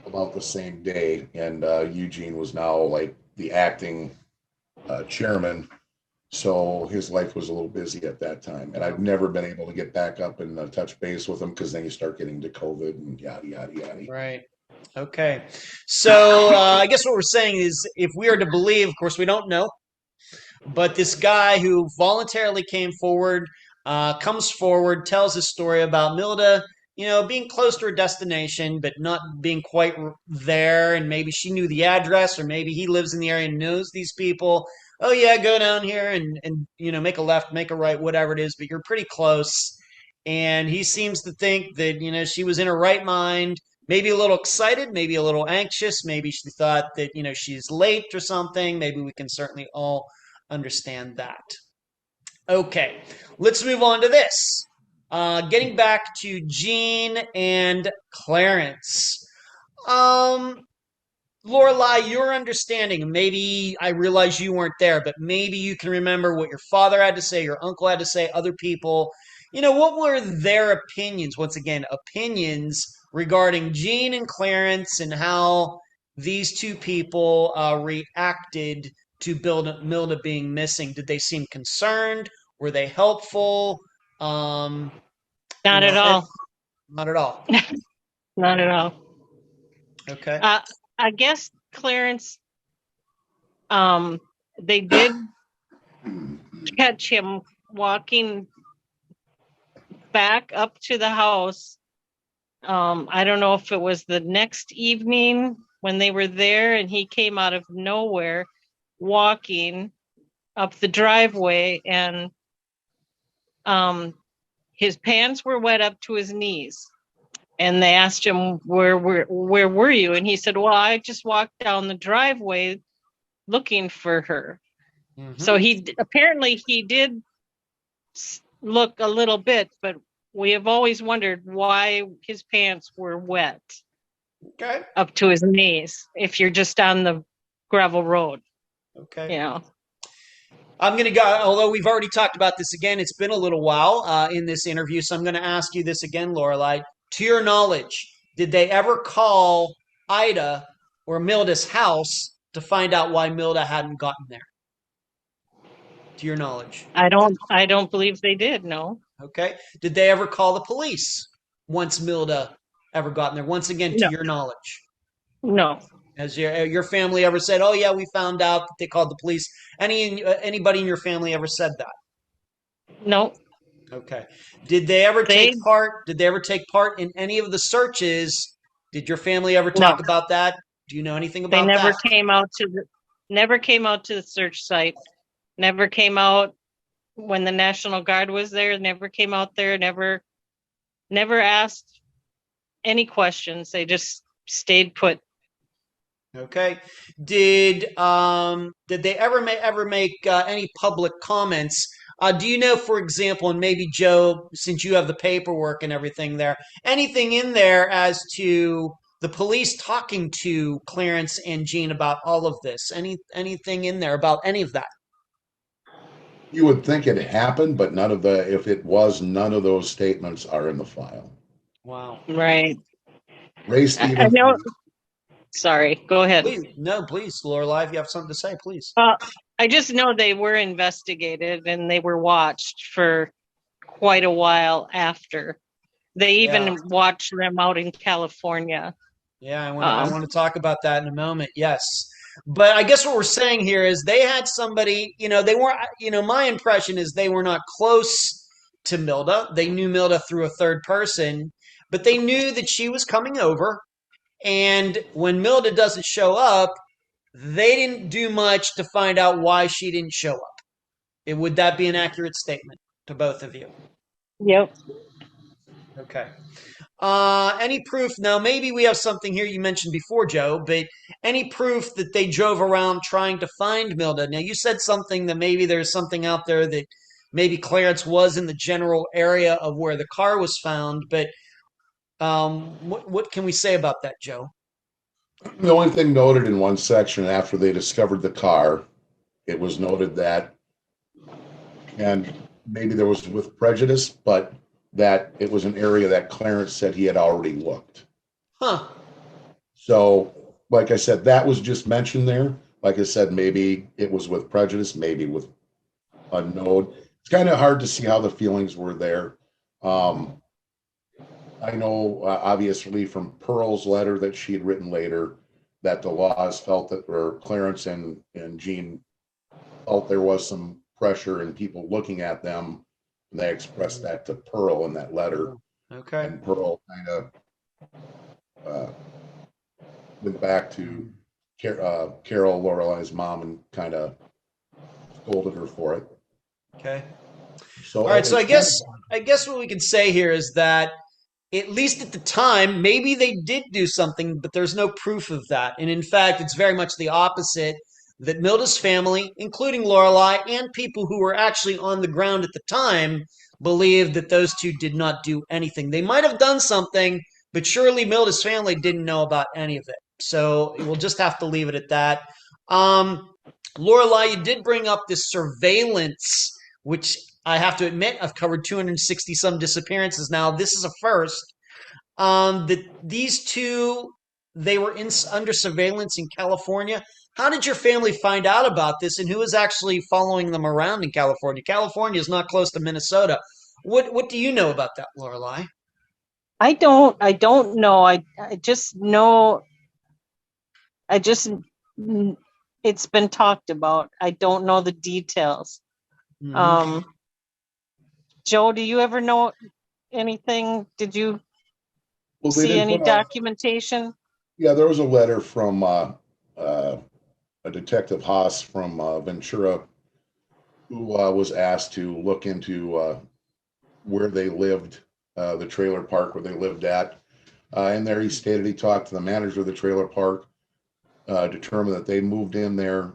about the same day, and Eugene was now like the acting chairman, so his life was a little busy at that time, and I've never been able to get back up and touch base with him because then you start getting to COVID and yada yada yada. Right. Okay. So I guess what we're saying is, if we are to believe, of course we don't know, but this guy who voluntarily came forward, comes forward, tells his story about Milda, being close to her destination, but not being quite there. And maybe she knew the address, or maybe he lives in the area and knows these people. Oh yeah, go down here and make a left, make a right, whatever it is, but you're pretty close. And he seems to think that, she was in her right mind, maybe a little excited, maybe a little anxious, maybe she thought that, she's late or something. Maybe we can certainly all understand that. Okay, let's move on to this. Getting back to Jean and Clarence. Lorelai, your understanding, maybe I realize you weren't there, but maybe you can remember what your father had to say, your uncle had to say, other people. What were their opinions? Once again, opinions regarding Jean and Clarence and how these two people reacted to Milda being missing. Did they seem concerned? Were they helpful? Not at all. Not at all. Not at all. Okay. I guess Clarence, they did catch him walking back up to the house. I don't know if it was the next evening when they were there and he came out of nowhere walking up the driveway, and his pants were wet up to his knees. And they asked him, where were you? And he said, well, I just walked down the driveway looking for her. Mm-hmm. So he did look a little bit, but we have always wondered why his pants were wet up to his knees if you're just on the gravel road. Okay. I'm going to go, although we've already talked about this again, it's been a little while in this interview, so I'm going to ask you this again, Lorelai. To your knowledge, did they ever call Ida or Milda's house to find out why Milda hadn't gotten there? To your knowledge. I don't believe they did, no. Okay. Did they ever call the police once Milda ever gotten there? Once again, to your knowledge. No. Has your family ever said, oh yeah, we found out that they called the police? Anybody in your family ever said that? No. Okay. Did they ever take part in any of the searches? Did your family ever talk about that? Do you know anything about that? They never came out to the search site. Never came out when the National Guard was there. Never came out there. Never asked any questions. They just stayed put. Okay. Did they ever make any public comments Do you know, for example, and maybe Joe, since you have the paperwork and everything there, anything in there as to the police talking to Clarence and Jean about all of this? Anything in there about any of that? You would think it happened, but if it was, none of those statements are in the file. Wow. Right. Ray I Stevens, know. Sorry, go ahead. Please, no, please, Lorelai, if you have something to say, please. I just know they were investigated and they were watched for quite a while after. They even watched them out in California. Yeah, I want to talk about that in a moment. Yes. But I guess what we're saying here is they had somebody, they weren't, my impression is they were not close to Milda. They knew Milda through a third person, but they knew that she was coming over. And when Milda doesn't show up, they didn't do much to find out why she didn't show up. Would that be an accurate statement to both of you? Yep. Okay. Any proof? Now, maybe we have something here you mentioned before, Joe, but any proof that they drove around trying to find Milda? Now, you said something that maybe there's something out there that maybe Clarence was in the general area of where the car was found, but what can we say about that, Joe? the only thing noted in one section after they discovered the car, it was noted that, and maybe there was with prejudice, but that it was an area that Clarence said he had already looked. Huh. So, like I said, that was just mentioned there. Like I said, maybe it was with prejudice, maybe with unknown. It's kind of hard to see how the feelings were there. I know, obviously, from Pearl's letter that she had written later, that the laws felt that, or Clarence and Jean felt there was some pressure in people looking at them, and they expressed that to Pearl in that letter. Okay. And Pearl kind of went back to Carol, Lorelai's mom, and kind of scolded her for it. Okay. So, all right. So I guess what we can say here is that at least at the time, maybe they did do something, but there's no proof of that. And in fact, it's very much the opposite, that Milda's family, including Lorelai and people who were actually on the ground at the time, believed that those two did not do anything. They might have done something, but surely Milda's family didn't know about any of it. So we'll just have to leave it at that. Lorelai, you did bring up this surveillance, which I have to admit, I've covered 260 some disappearances now. This is a first. That these two, they were under surveillance in California. How did your family find out about this, and who is actually following them around in California? California is not close to Minnesota. What do you know about that, Lorelai? I don't know. I just know. It's been talked about. I don't know the details. Mm-hmm. Joe, do you ever know anything? Did you see any documentation? Yeah, there was a letter from a Detective Haas from Ventura, who was asked to look into where they lived, the trailer park where they lived at. And there he stated he talked to the manager of the trailer park, determined that they moved in there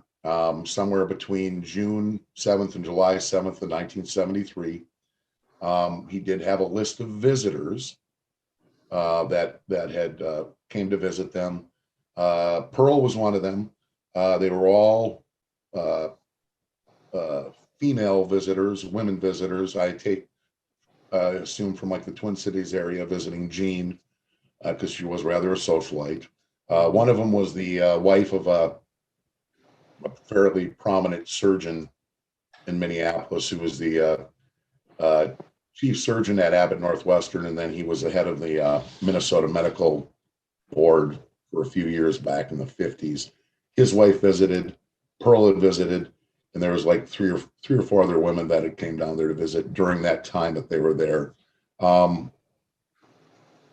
somewhere between June 7th and July 7th of 1973. He did have a list of visitors that had came to visit them. Pearl was one of them. They were all female visitors, women visitors. I assume from like the Twin Cities area, visiting Jean, because she was rather a socialite. One of them was the wife of a fairly prominent surgeon in Minneapolis, who was the chief surgeon at Abbott Northwestern, and then he was the head of the Minnesota Medical Board for a few years back in the 50s. His wife visited, Pearl had visited, and there was like three or four other women that had came down there to visit during that time that they were there.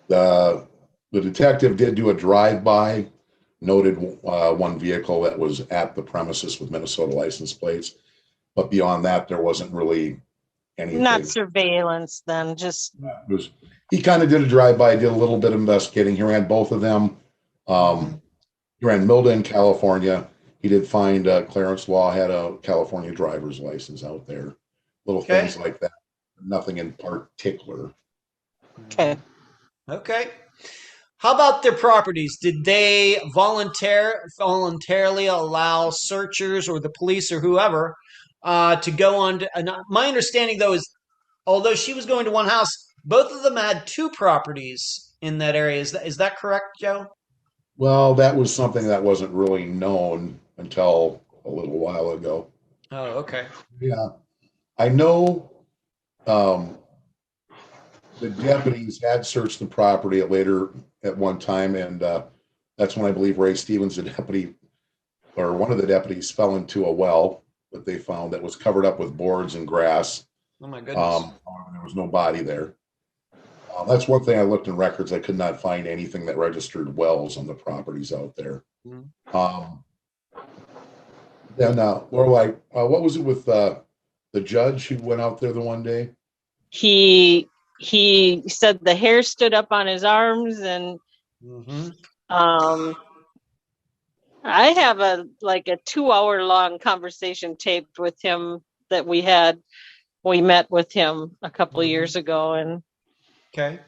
The detective did do a drive-by, noted one vehicle that was at the premises with Minnesota license plates, but beyond that, there wasn't really anything. Not surveillance, then, just he kind of did a drive-by, did a little bit of investigating. He ran both of them. He ran Milda in California. He did find Clarence Law had a California driver's license out there. little Okay. things like that. Nothing in particular. Okay. Okay. How about their properties? Did they voluntarily allow searchers or the police or whoever to go on to, my understanding though is although she was going to one house, both of them had two properties in that area. Is that correct, Joe? Well, that was something that wasn't really known until a little while ago. Oh, okay. Yeah, I know the deputies had searched the property at one time, and that's when I believe Ray Stevens, the deputy, or one of the deputies, fell into a well that they found that was covered up with boards and grass. Oh my goodness. There was no body there. That's one thing I looked in records. I could not find anything that registered wells on the properties out there. Mhm. Then, Lorelai, what was it with the judge who went out there the one day? He said the hair stood up on his arms, and Mhm. I have a 2-hour long conversation taped with him that we met with him a couple of years ago, and Okay.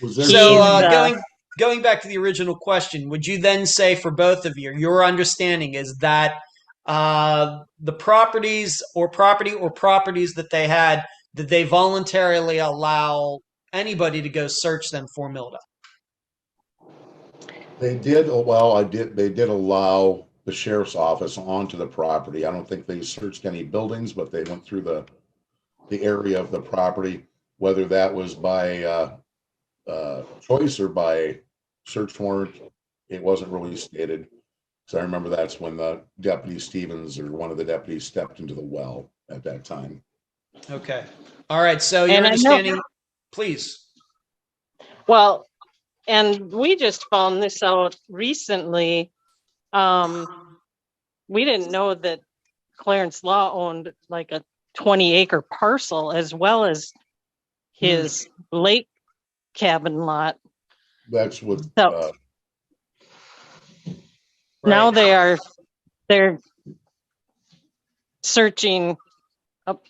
Was there So He's, going back to the original question, would you then say for both of you, your understanding is that the properties that they had, did they voluntarily allow anybody to go search them for Milda? They did. Well, They did allow the sheriff's office onto the property. I don't think they searched any buildings, but they went through the area of the property, whether that was by choice or by search warrant. It wasn't really stated. So I remember that's when the deputy Stevens or one of the deputies stepped into the well at that time. Okay. All right. So your And I know- understanding, please. well, and we just found this out recently. We didn't know that Clarence Law owned like a 20-acre parcel as well as his lake cabin lot. That's what. So now Right. they're searching up.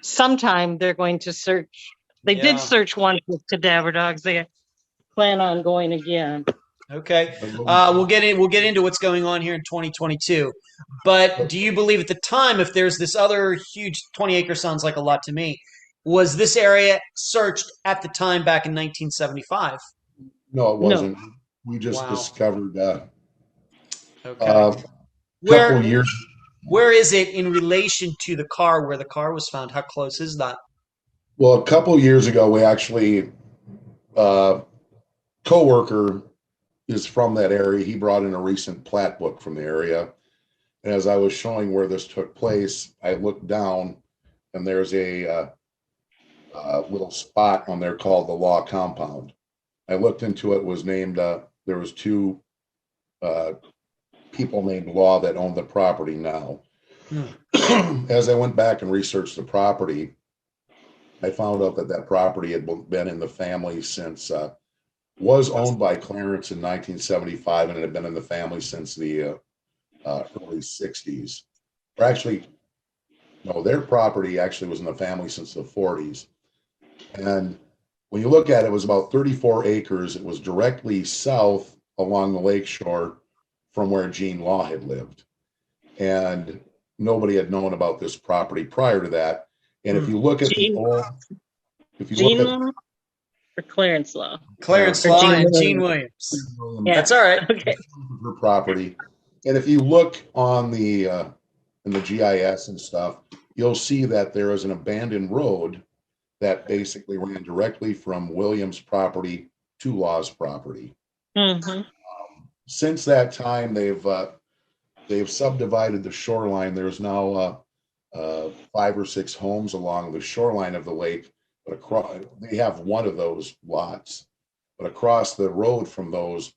Sometime they're going to search. They Yeah. did search once with cadaver dogs. They plan on going again. Okay. We'll get into what's going on here in 2022. But do you believe at the time, if there's this other huge 20 acre sounds like a lot to me, was this area searched at the time back in 1975? No, it wasn't. No. We just Wow. discovered Okay. couple years. Where is it in relation to the car where the car was found? How close is that? Well, a couple years ago, we actually coworker is from that area. He brought in a recent plat book from the area. And as I was showing where this took place, I looked down and there's a little spot on there called the Law Compound. I looked into it, was named, there was two people named Law that owned the property now. As I went back and researched the property, I found out that that property had been in the family since, was owned by Clarence in 1975, and it had been in the family since the early 60s. Or actually, no, their property actually was in the family since the 40s. And when you look at it, it was about 34 acres. It was directly south along the lakeshore from where Gene Law had lived. And nobody had known about this property prior to that. And if you look at Gene- the old, if you Gene look at Law or Clarence Law? Clarence Or Law Gene and Williams. Gene Williams. Yeah. That's all right. Okay. her property, and if you look on the in the GIS and stuff, you'll see that there is an abandoned road that basically ran directly from Williams' property to Law's property. Mm-hmm. Since that time, they've subdivided the shoreline. There's now 5 or 6 homes along the shoreline of the lake, but across they have one of those lots, but across the road from those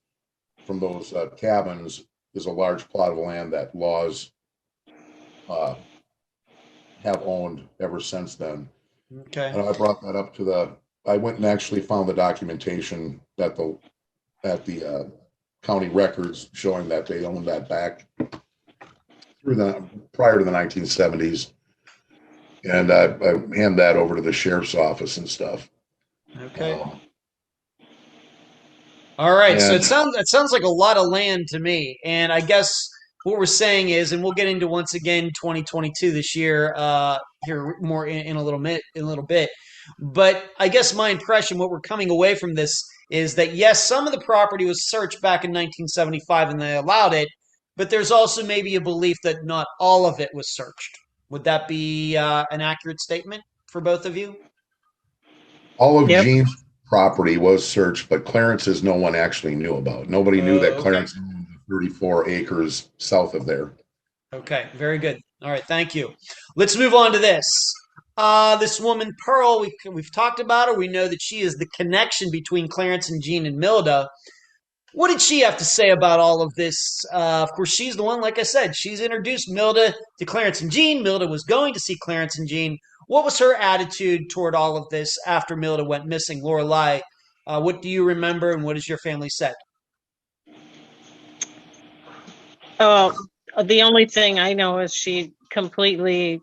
cabins is a large plot of land that Laws have owned ever since then. Okay. And I brought that up to I went and actually found the documentation at the county records showing that they owned that back through prior to the 1970s. and I hand that over to the sheriff's office and stuff. Okay. All right. So and it sounds like a lot of land to me. And I guess what we're saying is, and we'll get into once again 2022 this year here more in a little bit. But I guess my impression, what we're coming away from this is that yes, some of the property was searched back in 1975 and they allowed it, but there's also maybe a belief that not all of it was searched. Would that be an accurate statement for both of you? all of Yep. Jean's property was searched, but Clarence's no one actually knew about. Nobody knew that Okay. Clarence owned 34 acres south of there. Okay, very good. All right, thank you. Let's move on to this. This woman, Pearl, we've talked about her. We know that she is the connection between Clarence and Jean and Milda. What did she have to say about all of this? Of course, she's the one, like I said, she's introduced Milda to Clarence and Jean. Milda was going to see Clarence and Jean. What was her attitude toward all of this after Milda went missing? Lorelai, what do you remember and what has your family said? The only thing I know is she completely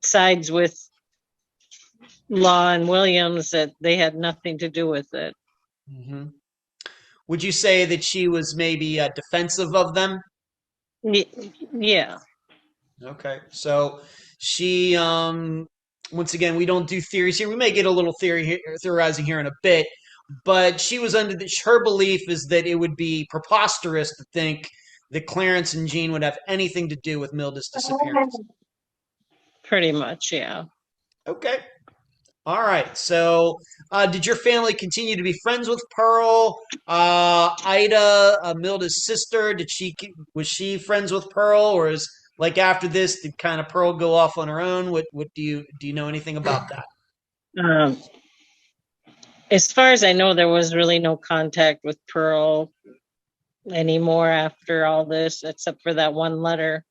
sides with Law and Williams, that they had nothing to do with it. Mm-hmm. Would you say that she was maybe defensive of them? Yeah. Okay, so she, once again, we don't do theories here. We may get a little theorizing here in a bit, but she was under her belief is that it would be preposterous to think that Clarence and Jean would have anything to do with Milda's disappearance. Pretty much, yeah. Okay. All right. So, did your family continue to be friends with Pearl? Ida, Milda's sister, was she friends with Pearl, or is like after this, did kind of Pearl go off on her own? What do you know anything about that? As far as I know, there was really no contact with Pearl anymore after all this, except for that one letter.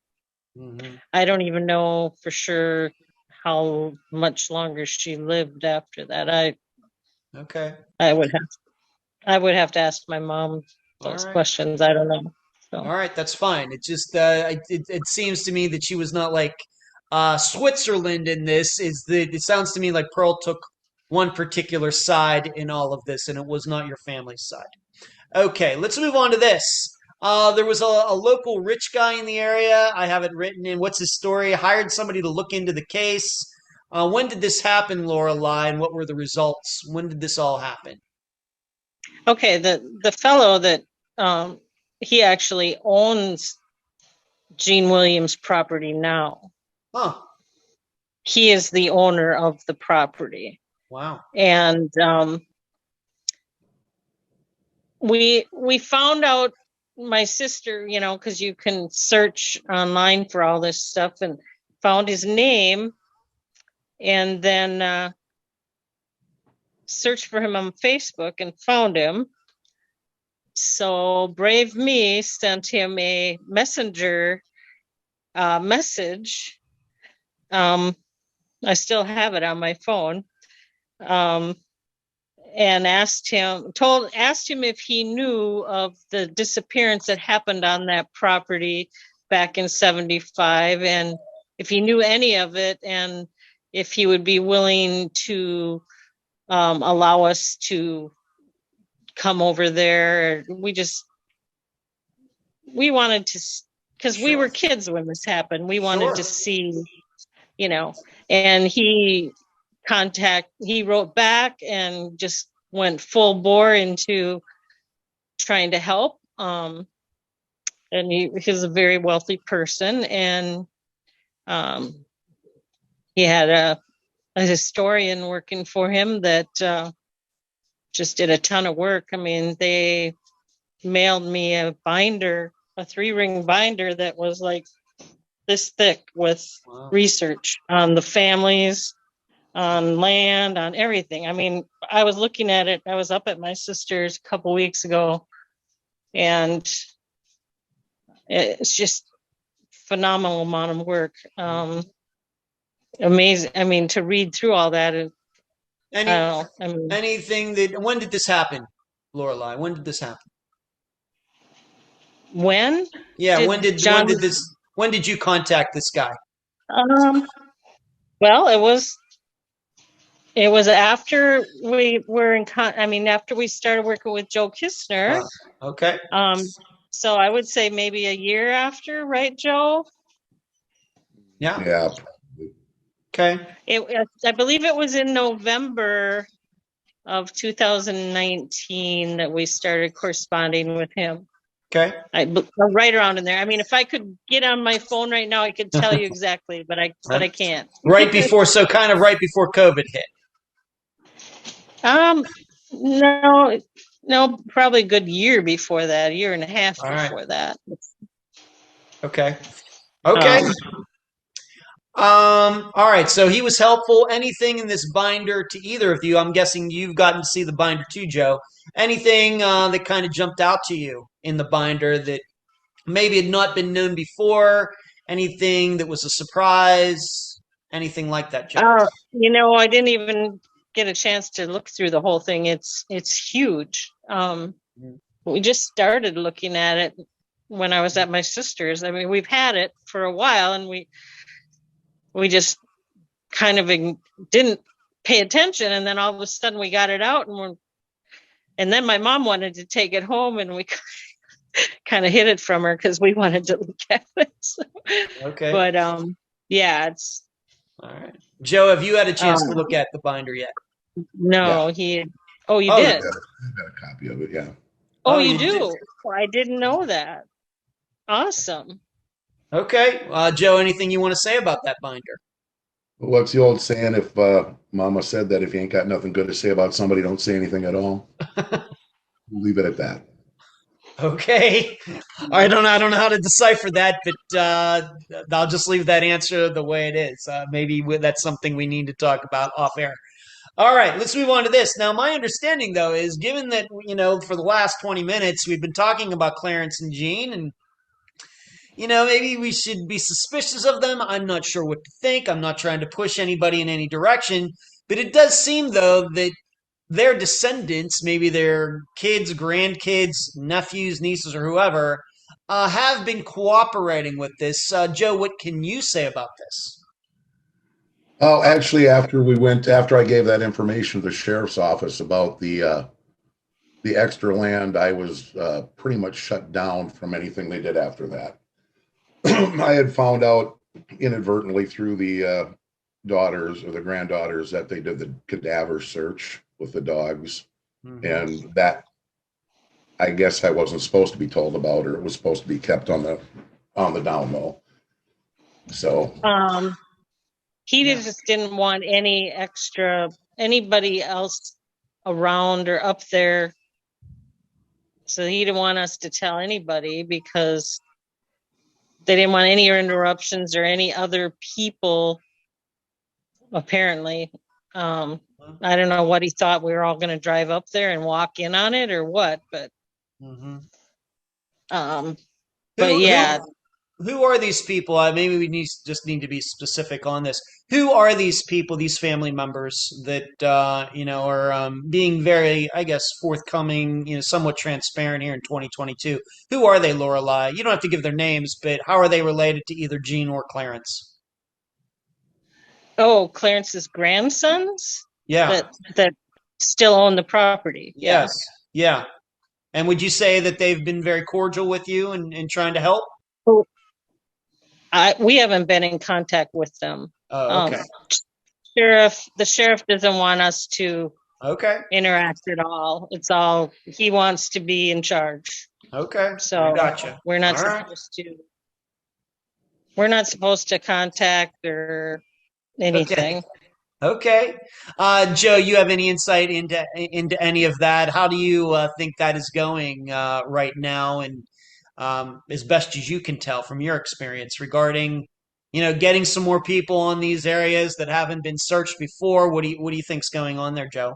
Mm-hmm. I don't even know for sure how much longer she lived after that. Okay. I would have to ask my mom those questions. I don't know. So. All right, that's fine. It just it seems to me that she was not like Switzerland in this. It sounds to me like Pearl took one particular side in all of this, and it was not your family's side. Okay, let's move on to this. There was a local rich guy in the area. I have it written in. What's his story? Hired somebody to look into the case. When did this happen, Lorelai, and what were the results? When did this all happen? Okay, the fellow that he actually owns Gene Williams' property now. Huh. He is the owner of the property. Wow. And we found out, my sister, because you can search online for all this stuff, and found his name, and then searched for him on Facebook and found him. So brave me sent him a messenger message. I still have it on my phone. And asked him if he knew of the disappearance that happened on that property back in 75, and if he knew any of it, and if he would be willing to allow us to come over there. We wanted to, because we were kids when this happened. We wanted to see, and he wrote back and just went full bore into trying to help. And he's a very wealthy person, and he had a historian working for him that just did a ton of work. I mean, they mailed me a binder, a 3-ring binder that was like this thick with research on the families, on land, on everything. I mean, I was looking at it. I was up at my sister's a couple weeks ago, and it's just phenomenal amount of work. Amazing. I mean, to read through all that. When did this happen, Lorelai? When did this happen? When? Yeah, when did this? When did you contact this guy? Well, it was after we were after we started working with Joe Kistner. Okay. So I would say maybe a year after, right, Joe? Yeah. Yeah. Okay. I believe it was in November of 2019 that we started corresponding with him. Okay. Right around in there. I mean, if I could get on my phone right now, I could tell you exactly, but I can't. Right before COVID hit. No, probably a good year before that, a year and a half before that. Okay. Okay. All right. So he was helpful. Anything in this binder to either of you? I'm guessing you've gotten to see the binder too, Joe. Anything that kind of jumped out to you in the binder that maybe had not been known before? Anything that was a surprise? Anything like that, Joe? I didn't even get a chance to look through the whole thing. It's huge. We just started looking at it when I was at my sister's. I mean, we've had it for a while, and we just kind of didn't pay attention, and then all of a sudden we got it out, and then my mom wanted to take it home, and we kind of hid it from her because we wanted to look at it. So, okay. But yeah, it's all right. Joe, have you had a chance to look at the binder yet? No, yeah. You did? I've got a copy of it, yeah. Oh, you do? Well, I didn't know that. Awesome. Okay. Joe, anything you want to say about that binder? What's the old saying? If Mama said that if you ain't got nothing good to say about somebody, don't say anything at all. We'll leave it at that. Okay. I don't know how to decipher that, but I'll just leave that answer the way it is. Maybe that's something we need to talk about off air. All right, let's move on to this. Now, my understanding, though, is given that, for the last 20 minutes, we've been talking about Clarence and Jean, and, maybe we should be suspicious of them. I'm not sure what to think. I'm not trying to push anybody in any direction. But it does seem, though, that their descendants, maybe their kids, grandkids, nephews, nieces, or whoever, have been cooperating with this. Joe, what can you say about this? Oh, actually, after I gave that information to the sheriff's office about the extra land, I was pretty much shut down from anything they did after that. I had found out inadvertently through the daughters or the granddaughters that they did the cadaver search with the dogs, and that I guess I wasn't supposed to be told about, or it was supposed to be kept on the down low. So he just didn't want anybody else around or up there. So he didn't want us to tell anybody because they didn't want any interruptions or any other people, apparently. I don't know what he thought, we were all going to drive up there and walk in on it or what, but yeah. Who are these people? Maybe we just need to be specific on this. Who are these people, these family members that are being very, I guess, forthcoming, somewhat transparent here in 2022? Who are they, Lorelei? You don't have to give their names, but how are they related to either Jean or Clarence? Oh, Clarence's grandsons? Yeah. That still own the property. Yes. Yeah. And would you say that they've been very cordial with you and trying to help? We haven't been in contact with them. Oh, okay. The sheriff doesn't want us to interact at all. It's all, he wants to be in charge. Okay. So gotcha. We're not supposed to contact or anything. Okay. Joe, you have any insight into any of that? How do you think that is going right now, and as best as you can tell from your experience regarding, getting some more people on these areas that haven't been searched before? What do you think's going on there, Joe?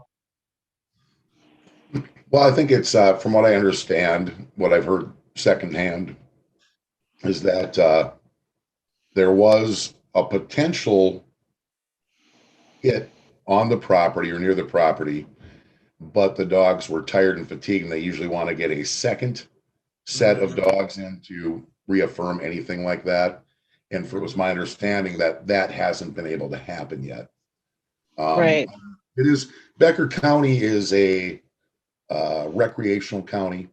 Well, I think it's from what I understand, what I've heard secondhand, is that there was a potential hit on the property or near the property, but the dogs were tired and fatigued, and they usually want to get a second set of dogs in to reaffirm anything like that. And it was my understanding that that hasn't been able to happen yet. Right. It is, Becker County is a recreational county.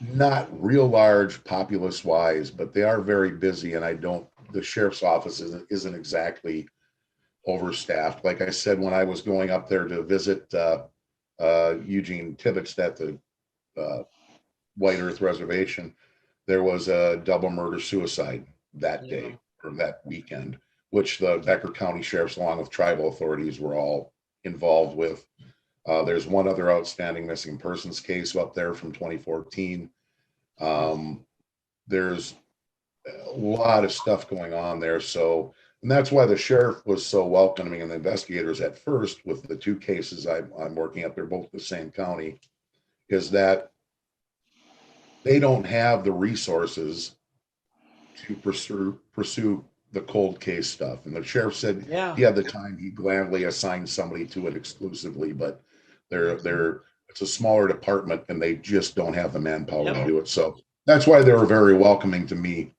Not real large populace wise, but they are very busy, and the sheriff's office isn't exactly overstaffed. Like I said, when I was going up there to visit Eugene Tibbetts at the White Earth Reservation, there was a double murder suicide that day or that weekend, which the Becker County sheriffs, along with tribal authorities, were all involved with. There's one other outstanding missing persons case up there from 2014. There's a lot of stuff going on there. So, and that's why the sheriff was so welcoming, and the investigators at first with the two cases I'm working up, they're both the same county, is that they don't have the resources to pursue the cold case stuff. And the sheriff said he had the time, he gladly assigned somebody to it exclusively, but it's a smaller department and they just don't have the manpower to do it. So that's why they were very welcoming to me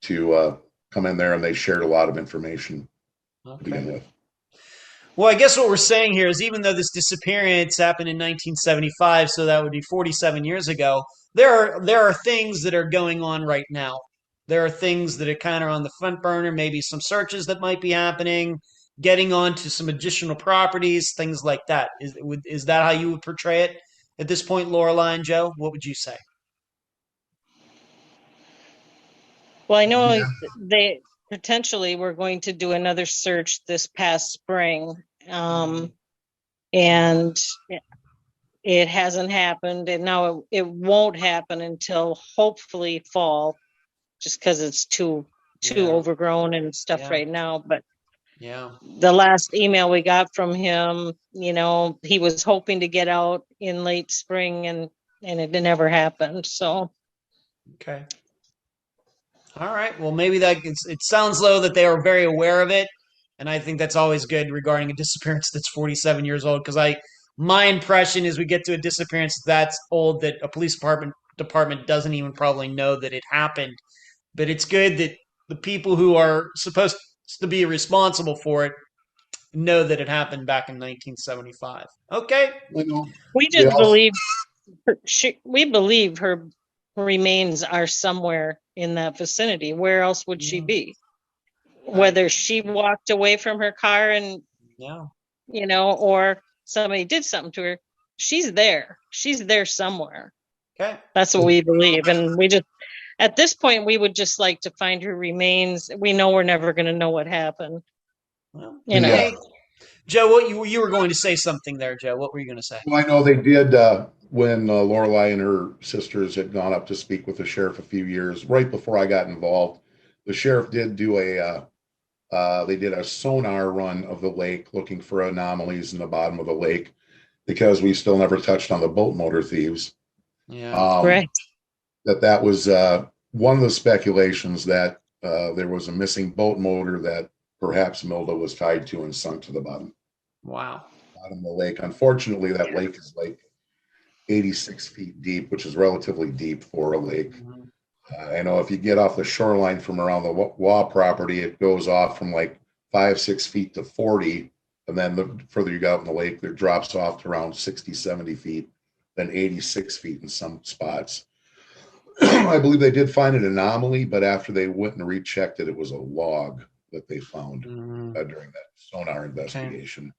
to come in there, and they shared a lot of information to begin with. Well, I guess what we're saying here is, even though this disappearance happened in 1975, so that would be 47 years ago, there are things that are going on right now. There are things that are kind of on the front burner, maybe some searches that might be happening, getting onto some additional properties, things like that. Is that how you would portray it at this point, Lorelei and Joe? What would you say? Well, I know they potentially were going to do another search this past spring, and it hasn't happened, and now it won't happen until hopefully fall, just because it's too overgrown and stuff right now. But the last email we got from him, he was hoping to get out in late spring, and it never happened. So okay. All right. Well, maybe it sounds though that they are very aware of it, and I think that's always good regarding a disappearance that's 47 years old. Because my impression is we get to a disappearance that's old that a police department doesn't even probably know that it happened. But it's good that the people who are supposed to be responsible for it know that it happened back in 1975. Okay. We just believe we believe her remains are somewhere in that vicinity. Where else would she be? Whether she walked away from her car and or somebody did something to her, she's there somewhere. Okay, that's what we believe. And we just, at this point, we would just like to find her remains. We know we're never going to know what happened. Well, Joe, what you were going to say something there, Joe. What were you going to say? Well, I know they did when Lorelei and her sisters had gone up to speak with the sheriff a few years right before I got involved. The sheriff did do they did a sonar run of the lake looking for anomalies in the bottom of the lake, because we still never touched on the boat motor thieves. Right. That was one of the speculations, that there was a missing boat motor that perhaps Milda was tied to and sunk to the bottom. Wow. Bottom of the lake. Unfortunately, that lake is like 86 feet deep, which is relatively deep for a lake. I know if you get off the shoreline from around the Waugh property, it goes off from like 5-6 feet to 40. And then the further you go out in the lake, it drops off to around 60-70 feet, then 86 feet in some spots. I believe they did find an anomaly, but after they went and rechecked it, it was a log that they found during that sonar investigation.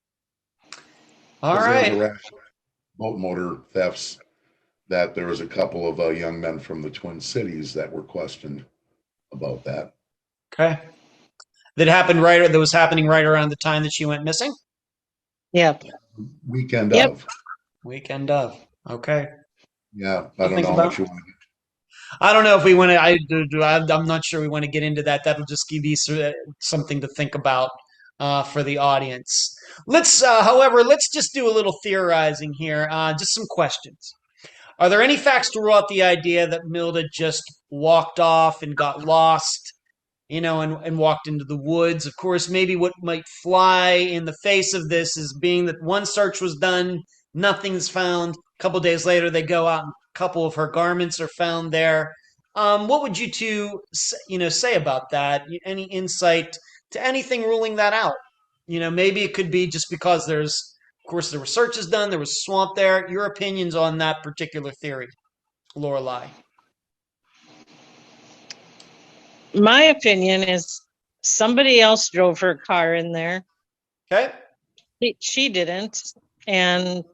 All right. Boat motor thefts, that there was a couple of young men from the Twin Cities that were questioned about that. Okay. That was happening right around the time that she went missing? Yeah. Weekend of. Okay. Yeah. I don't know how much you want to get. I don't know if we want to. I'm not sure we want to get into that. That'll just give you something to think about for the audience. However, let's just do a little theorizing here. Just some questions. Are there any facts to rule out the idea that Milda just walked off and got lost, and walked into the woods? Of course, maybe what might fly in the face of this is being that one search was done, nothing's found. A couple days later, they go out and a couple of her garments are found there. What would you two, say about that? Any insight to anything ruling that out? Maybe it could be just because of course, the research is done. There was a swamp there. Your opinions on that particular theory, Lorelai? My opinion is somebody else drove her car in there. Okay. She didn't. And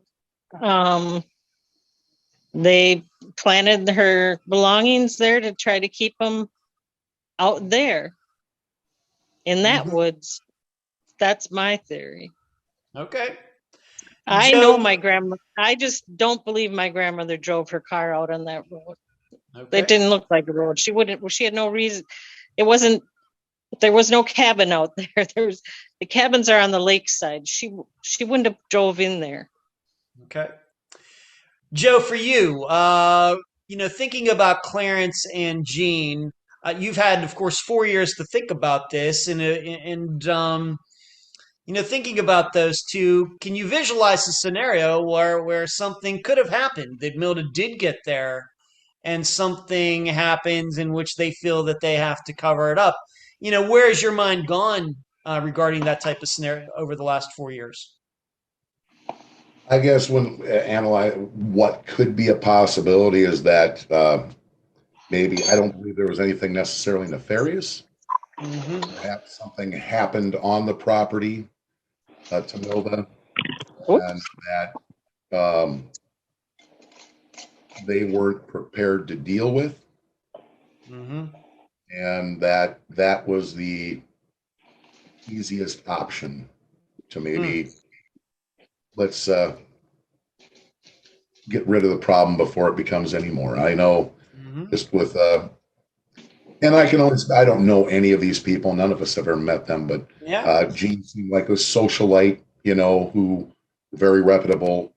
they planted her belongings there to try to keep them out there in that woods. That's my theory. Okay. I Joe? know my grandma. I just don't believe my grandmother drove her car out on that road. Okay. It didn't look like a road. She wouldn't. She had no reason. It wasn't. There was no cabin out there. The cabins are on the lakeside. She wouldn't have drove in there. Okay. Joe, for you, thinking about Clarence and Jean, you've had, of course, 4 years to think about this, and thinking about those two, can you visualize a scenario where something could have happened, that Milda did get there, and something happens in which they feel that they have to cover it up? Where has your mind gone regarding that type of scenario over the last 4 years? I guess when analyze what could be a possibility is that maybe I don't believe there was anything necessarily nefarious. Perhaps something happened on the property to Milda, and that they weren't prepared to deal with, and that was the easiest option to maybe let's get rid of the problem before it becomes any more. I know just with and I don't know any of these people. None of us have ever met them, but Jean seemed like a socialite, who very reputable,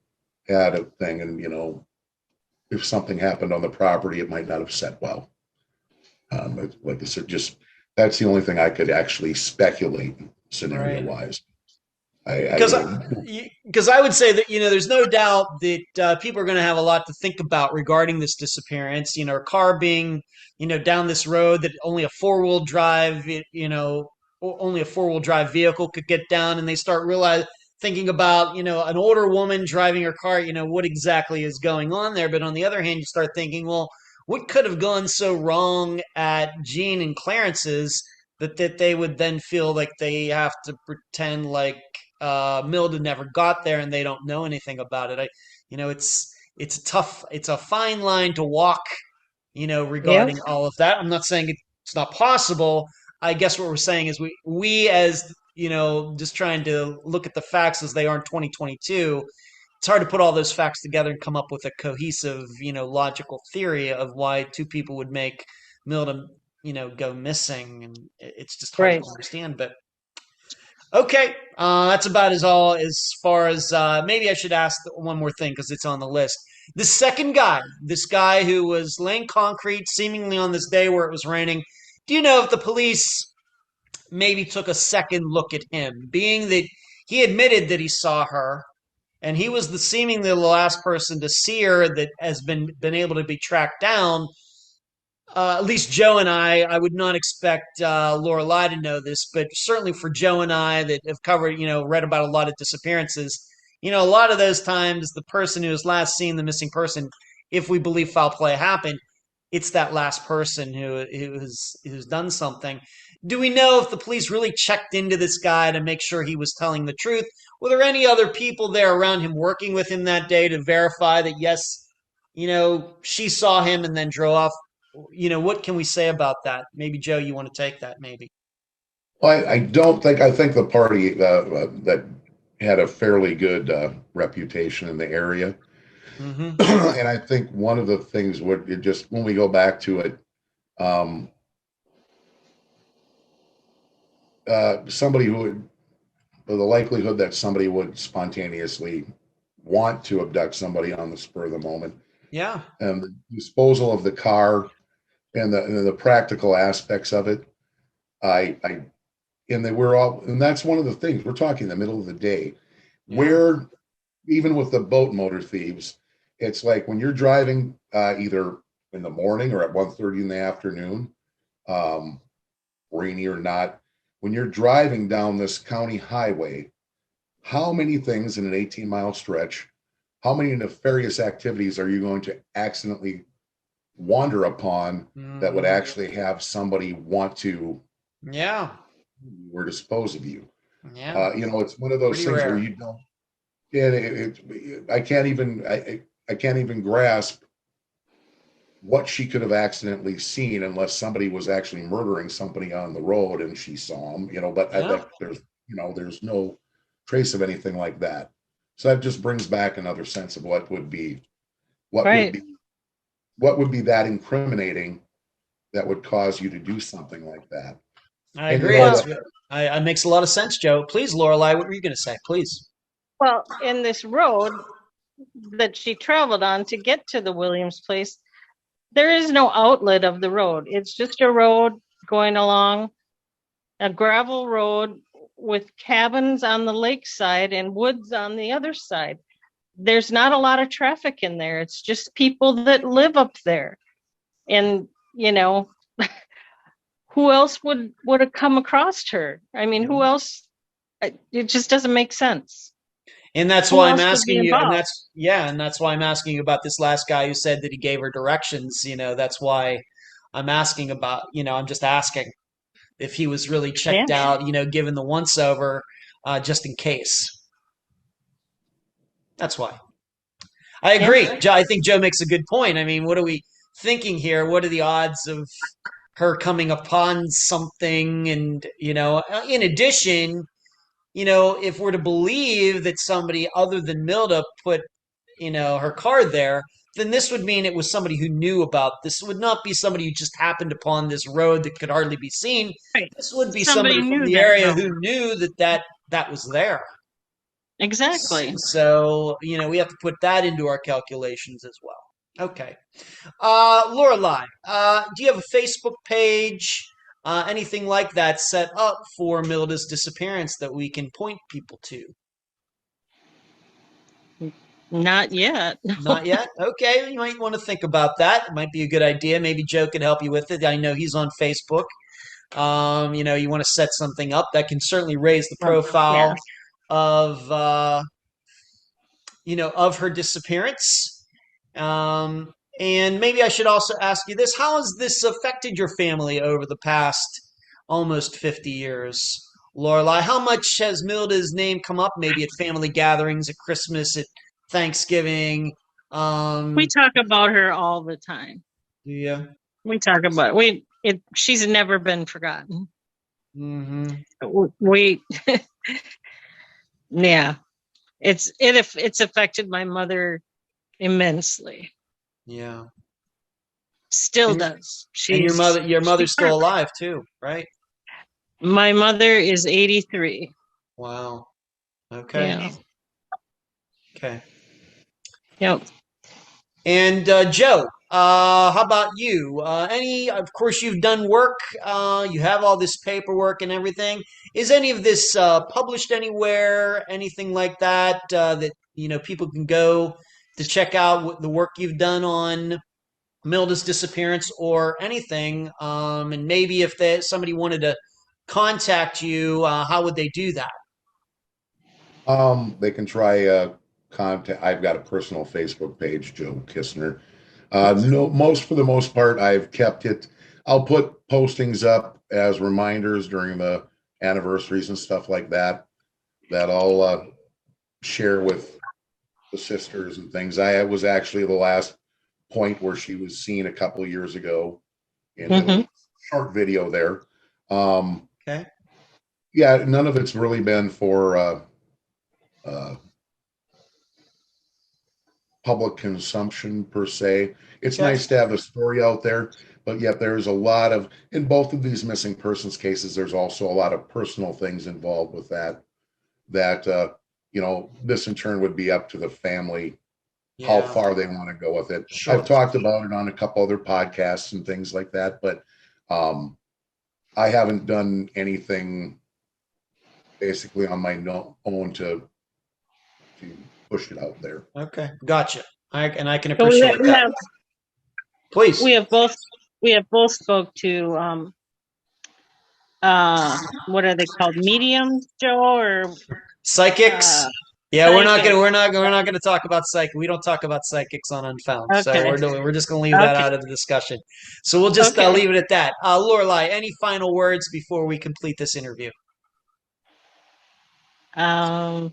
had a thing, and if something happened on the property, it might not have set well. Like I said, just that's the only thing I could actually speculate scenario wise. Because I would say that there's no doubt that people are going to have a lot to think about regarding this disappearance. A car being down this road that only a four-wheel drive vehicle could get down, and they start thinking about an older woman driving her car. What exactly is going on there? But on the other hand, you start thinking, well, what could have gone so wrong at Jean and Clarence's that they would then feel like they have to pretend like Milda never got there and they don't know anything about it. It's a fine line to walk, regarding all of that. I'm not saying it's not possible. I guess what we're saying is we as just trying to look at the facts as they are in 2022. It's hard to put all those facts together and come up with a cohesive, logical theory of why two people would make Milda, go missing, and it's just hard to understand. But okay, that's about as far as maybe I should ask one more thing because it's on the list. The second guy, this guy who was laying concrete seemingly on this day where it was raining, do you know if the police maybe took a second look at him, being that he admitted that he saw her, and he was seemingly the last person to see her that has been able to be tracked down? At least Joe and I would not expect Lorelai to know this, but certainly for Joe and I that have covered, read about a lot of disappearances, a lot of those times the person who has last seen the missing person, if we believe foul play happened, it's that last person who's done something. Do we know if the police really checked into this guy to make sure he was telling the truth? Were there any other people there around him working with him that day to verify that, yes, she saw him and then drove off? What can we say about that? Maybe, Joe, you want to take that, maybe? Well, I think the party that had a fairly good reputation in the area. And I think one of the things when we go back to it, somebody the likelihood that somebody would spontaneously want to abduct somebody on the spur of the moment. Yeah. And the disposal of the car and the practical aspects of it. And that's one of the things we're talking in the middle of the day, where even with the boat motor thieves, it's like when you're driving either in the morning or at 1:30 in the afternoon, rainy or not. When you're driving down this county highway, how many things in an 18-mile stretch, how many nefarious activities are you going to accidentally wander upon that would actually have somebody want to or dispose of you? It's one of those things where you don't, and I can't even grasp what she could have accidentally seen unless somebody was actually murdering somebody on the road and she saw him, but I bet there's no trace of anything like that. So that just brings back another sense of what would be that incriminating that would cause you to do something like that. I agree. It makes a lot of sense, Joe. Please, Lorelai, what were you going to say? Please. Well, in this road that she traveled on to get to the Williams place, there is no outlet of the road. It's just a road going along, a gravel road with cabins on the lakeside and woods on the other side. There's not a lot of traffic in there. It's just people that live up there. And, who else would have come across her? I mean, who else? It just doesn't make sense. And that's why I'm asking you. And that's why I'm asking you about this last guy who said that he gave her directions. That's why I'm asking about. I'm just asking if he was really checked out. Given the once over, just in case. That's why. I agree. Yeah. I think Joe makes a good point. I mean, what are we thinking here? What are the odds of her coming upon something? And in addition, if we're to believe that somebody other than Milda put, her card there, then this would mean it was somebody who knew about this. It would not be somebody who just happened upon this road that could hardly be seen. Right. This would be somebody from the area who knew that was there. Exactly. So, we have to put that into our calculations as well. Okay. Lorelai, do you have a Facebook page? Anything like that set up for Milda's disappearance that we can point people to? Not yet. Not yet? Okay, you might want to think about that. It might be a good idea. Maybe Joe could help you with it. I know he's on Facebook. You want to set something up that can certainly raise the profile of her disappearance. And maybe I should also ask you this. How has this affected your family over the past almost 50 years? Lorelai, how much has Milda's name come up maybe at family gatherings, at Christmas, at Thanksgiving? We talk about her all the time. Yeah. We talk about she's never been forgotten. Mm-hmm. Yeah. It's affected my mother immensely. Yeah. Still does. And your mother's still alive too, right? My mother is 83. Wow. Okay. Yeah. Okay. Yep. And Joe, how about you? Of course, you've done work. You have all this paperwork and everything. Is any of this published anywhere? Anything like that that people can go to check out the work you've done on Milda's disappearance or anything? And maybe if somebody wanted to contact you, how would they do that? They can try contact. I've got a personal Facebook page, Joe Kistner. For the most part, I've kept it. I'll put postings up as reminders during the anniversaries and stuff like that I'll share with the sisters and things. I was actually the last point where she was seen a couple of years ago in a short video there. Okay. Yeah, none of it's really been for public consumption per se. It's nice to have a story out there, but yet there's a lot of, in both of these missing persons cases, there's also a lot of personal things involved with that this in turn would be up to the family how far they want to go with it. Sure. I've talked about it on a couple other podcasts and things like that, but I haven't done anything basically on my own to push it out there. Okay, gotcha. I can appreciate that. Please. We have both spoke to what are they called? Mediums, Joe, or Psychics. Yeah, psychic? we're not gonna talk about psychic. We don't talk about psychics on Unfound, so Okay. we're just gonna leave that Okay. out of the discussion. So we'll just Okay. leave it at that. Lorelai, any final words before we complete this interview? No,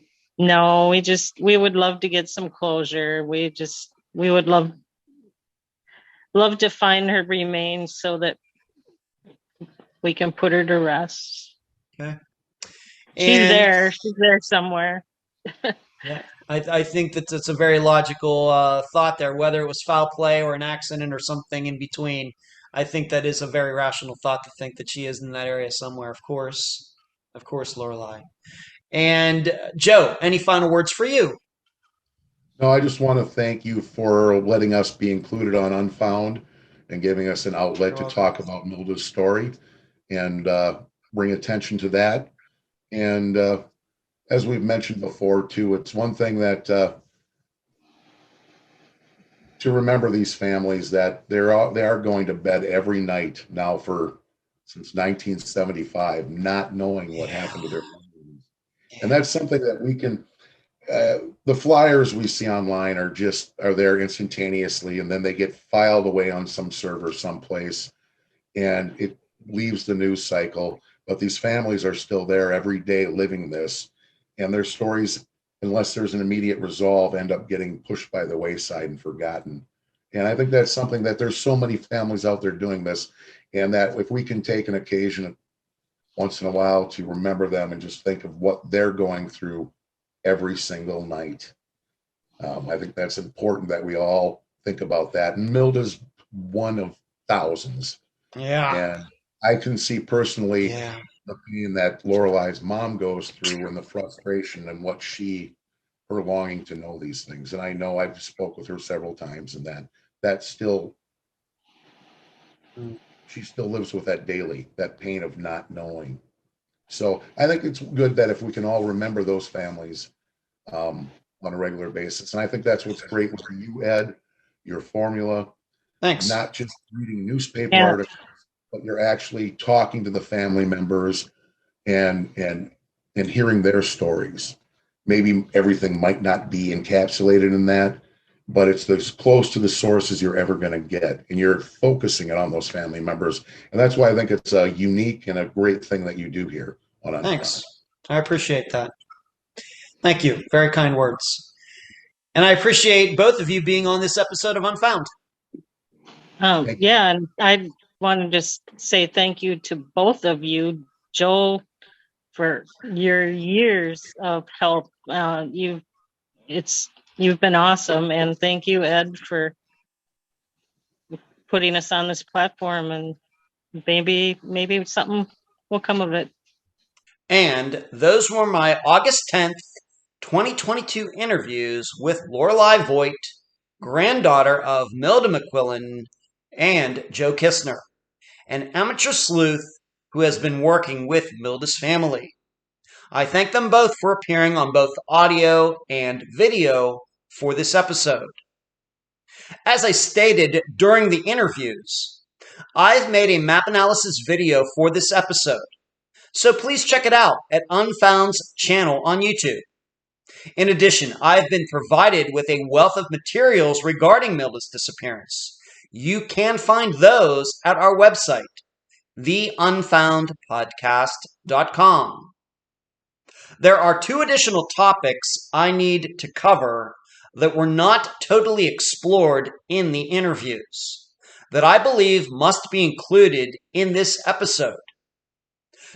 we would love to get some closure. We would love to find her remains so that we can put her to rest. Okay. She's there somewhere. Yeah, I think that it's a very logical thought there, whether it was foul play or an accident or something in between. I think that is a very rational thought to think that she is in that area somewhere. Of course, Lorelai. And Joe, any final words for you? No, I just want to thank you for letting us be included on Unfound and giving us an outlet to talk about Milda's story and bring attention to that. And as we've mentioned before, too, it's one thing that to remember these families that they are going to bed every night now since 1975, not knowing what happened to their families. And that's something that we can. The flyers we see online are there instantaneously, and then they get filed away on some server someplace, and it leaves the news cycle. But these families are still there every day living this, and their stories, unless there's an immediate resolve, end up getting pushed by the wayside and forgotten. And I think that's something that there's so many families out there doing this, and that if we can take an occasion once in a while to remember them and just think of what they're going through every single night. I think that's important that we all think about that. And Milda's one of thousands. Yeah. And I can see personally the pain that Lorelai's mom goes through and the frustration and her longing to know these things. And I know I've spoke with her several times, and she still lives with that daily, that pain of not knowing. So I think it's good that if we can all remember those families on a regular basis. And I think that's what's great with you, Ed, your formula. Thanks. Not just reading newspaper articles, but you're actually talking to the family members and hearing their stories. Maybe everything might not be encapsulated in that, but it's as close to the source as you're ever going to get. And you're focusing it on those family members. And that's why I think it's a unique and a great thing that you do here on Unfound. Thanks. I appreciate that. Thank you. Very kind words. And I appreciate both of you being on this episode of Unfound. Yeah, and I want to just say thank you to both of you, Joel, for your years of help. You've been awesome, and thank you, Ed, for putting us on this platform, and maybe something will come of it. And those were my August 10th, 2022 interviews with Lorelai Voigt, granddaughter of Milda McQuillan, and Joe Kistner, an amateur sleuth who has been working with Milda's family. I thank them both for appearing on both audio and video for this episode. As I stated during the interviews, I've made a map analysis video for this episode, so please check it out at Unfound's channel on YouTube. In addition, I've been provided with a wealth of materials regarding Milda's disappearance. You can find those at our website, theunfoundpodcast.com. There are 2 additional topics I need to cover that were not totally explored in the interviews that I believe must be included in this episode.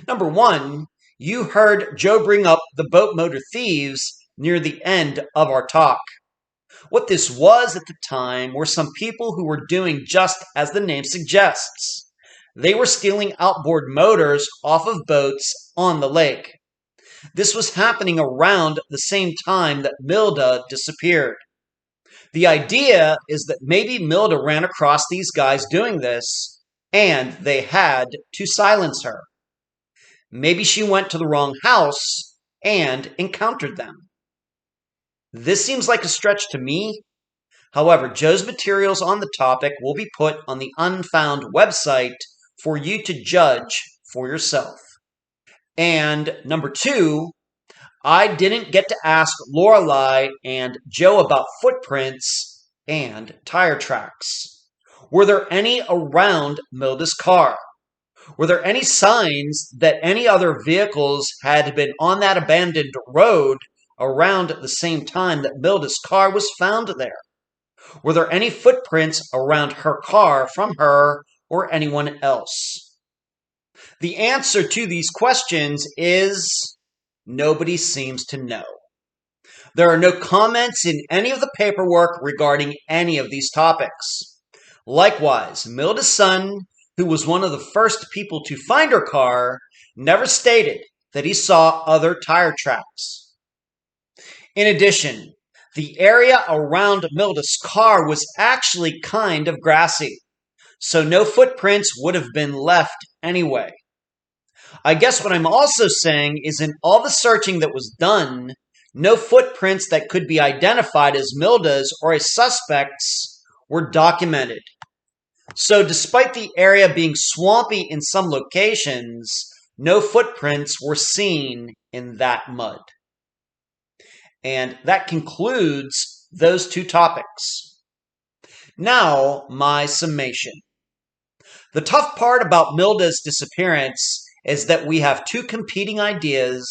Number 1, you heard Joe bring up the boat motor thieves near the end of our talk. What this was at the time were some people who were doing just as the name suggests. They were stealing outboard motors off of boats on the lake. This was happening around the same time that Milda disappeared. The idea is that maybe Milda ran across these guys doing this, and they had to silence her. Maybe she went to the wrong house and encountered them. This seems like a stretch to me, However, Joe's materials on the topic will be put on the Unfound website for you to judge for yourself. And number 2, I didn't get to ask Lorelai and Joe about footprints and tire tracks. Were there any around Milda's car? Were there any signs that any other vehicles had been on that abandoned road around the same time that Milda's car was found there? Were there any footprints around her car from her or anyone else? The answer to these questions is nobody seems to know. There are no comments in any of the paperwork regarding any of these topics. Likewise, Milda's son, who was one of the first people to find her car, never stated that he saw other tire tracks. In addition, the area around Milda's car was actually kind of grassy, so no footprints would have been left anyway. I guess what I'm also saying is in all the searching that was done, no footprints that could be identified as Milda's or a suspect's were documented. So despite the area being swampy in some locations, no footprints were seen in that mud. And that concludes those 2 topics. Now, my summation. The tough part about Milda's disappearance is that we have 2 competing ideas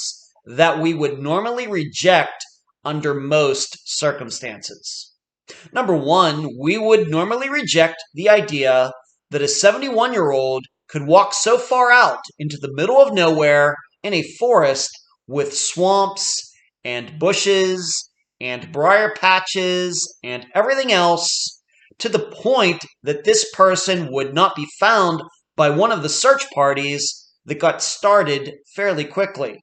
that we would normally reject under most circumstances. Number 1, we would normally reject the idea that a 71-year-old could walk so far out into the middle of nowhere in a forest with swamps and bushes and briar patches and everything else to the point that this person would not be found by one of the search parties that got started fairly quickly.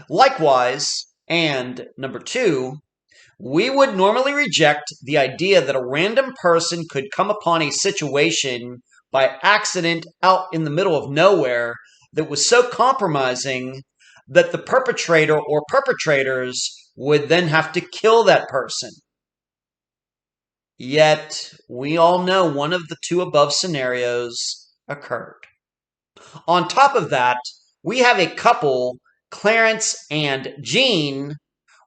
Likewise, and number 2, we would normally reject the idea that a random person could come upon a situation by accident out in the middle of nowhere that was so compromising that the perpetrator or perpetrators would then have to kill that person. Yet, we all know one of the 2 above scenarios occurred. On top of that, we have a couple, Clarence and Jean,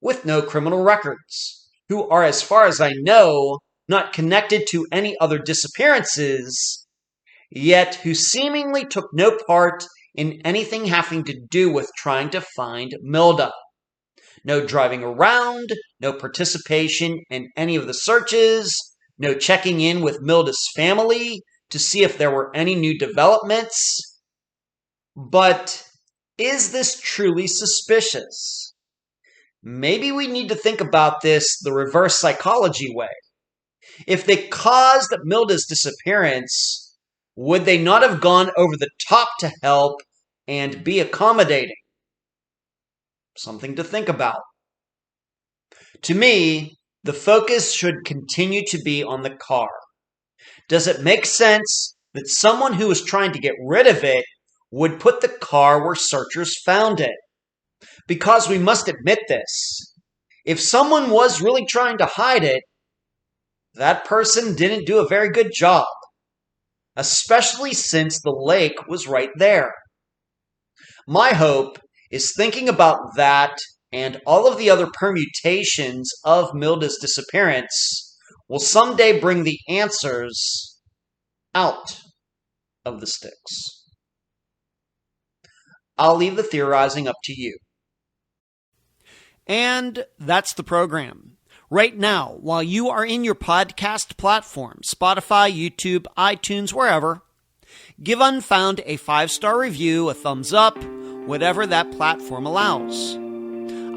with no criminal records, who are, as far as I know, not connected to any other disappearances, yet who seemingly took no part in anything having to do with trying to find Milda. No driving around, no participation in any of the searches, no checking in with Milda's family to see if there were any new developments. But is this truly suspicious? Maybe we need to think about this the reverse psychology way. If they caused Milda's disappearance, would they not have gone over the top to help and be accommodating? Something to think about. To me, the focus should continue to be on the car. Does it make sense that someone who is trying to get rid of it would put the car where searchers found it? Because we must admit this. If someone was really trying to hide it, that person didn't do a very good job, especially since the lake was right there. My hope is thinking about that and all of the other permutations of Milda's disappearance will someday bring the answers out of the sticks. I'll leave the theorizing up to you. And that's the program. Right now, while you are in your podcast platform, Spotify, YouTube, iTunes, wherever, give Unfound a 5-star review, a thumbs up, whatever that platform allows.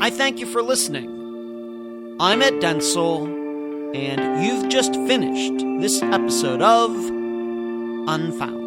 I thank you for listening. I'm Ed Densel, and you've just finished this episode of Unfound.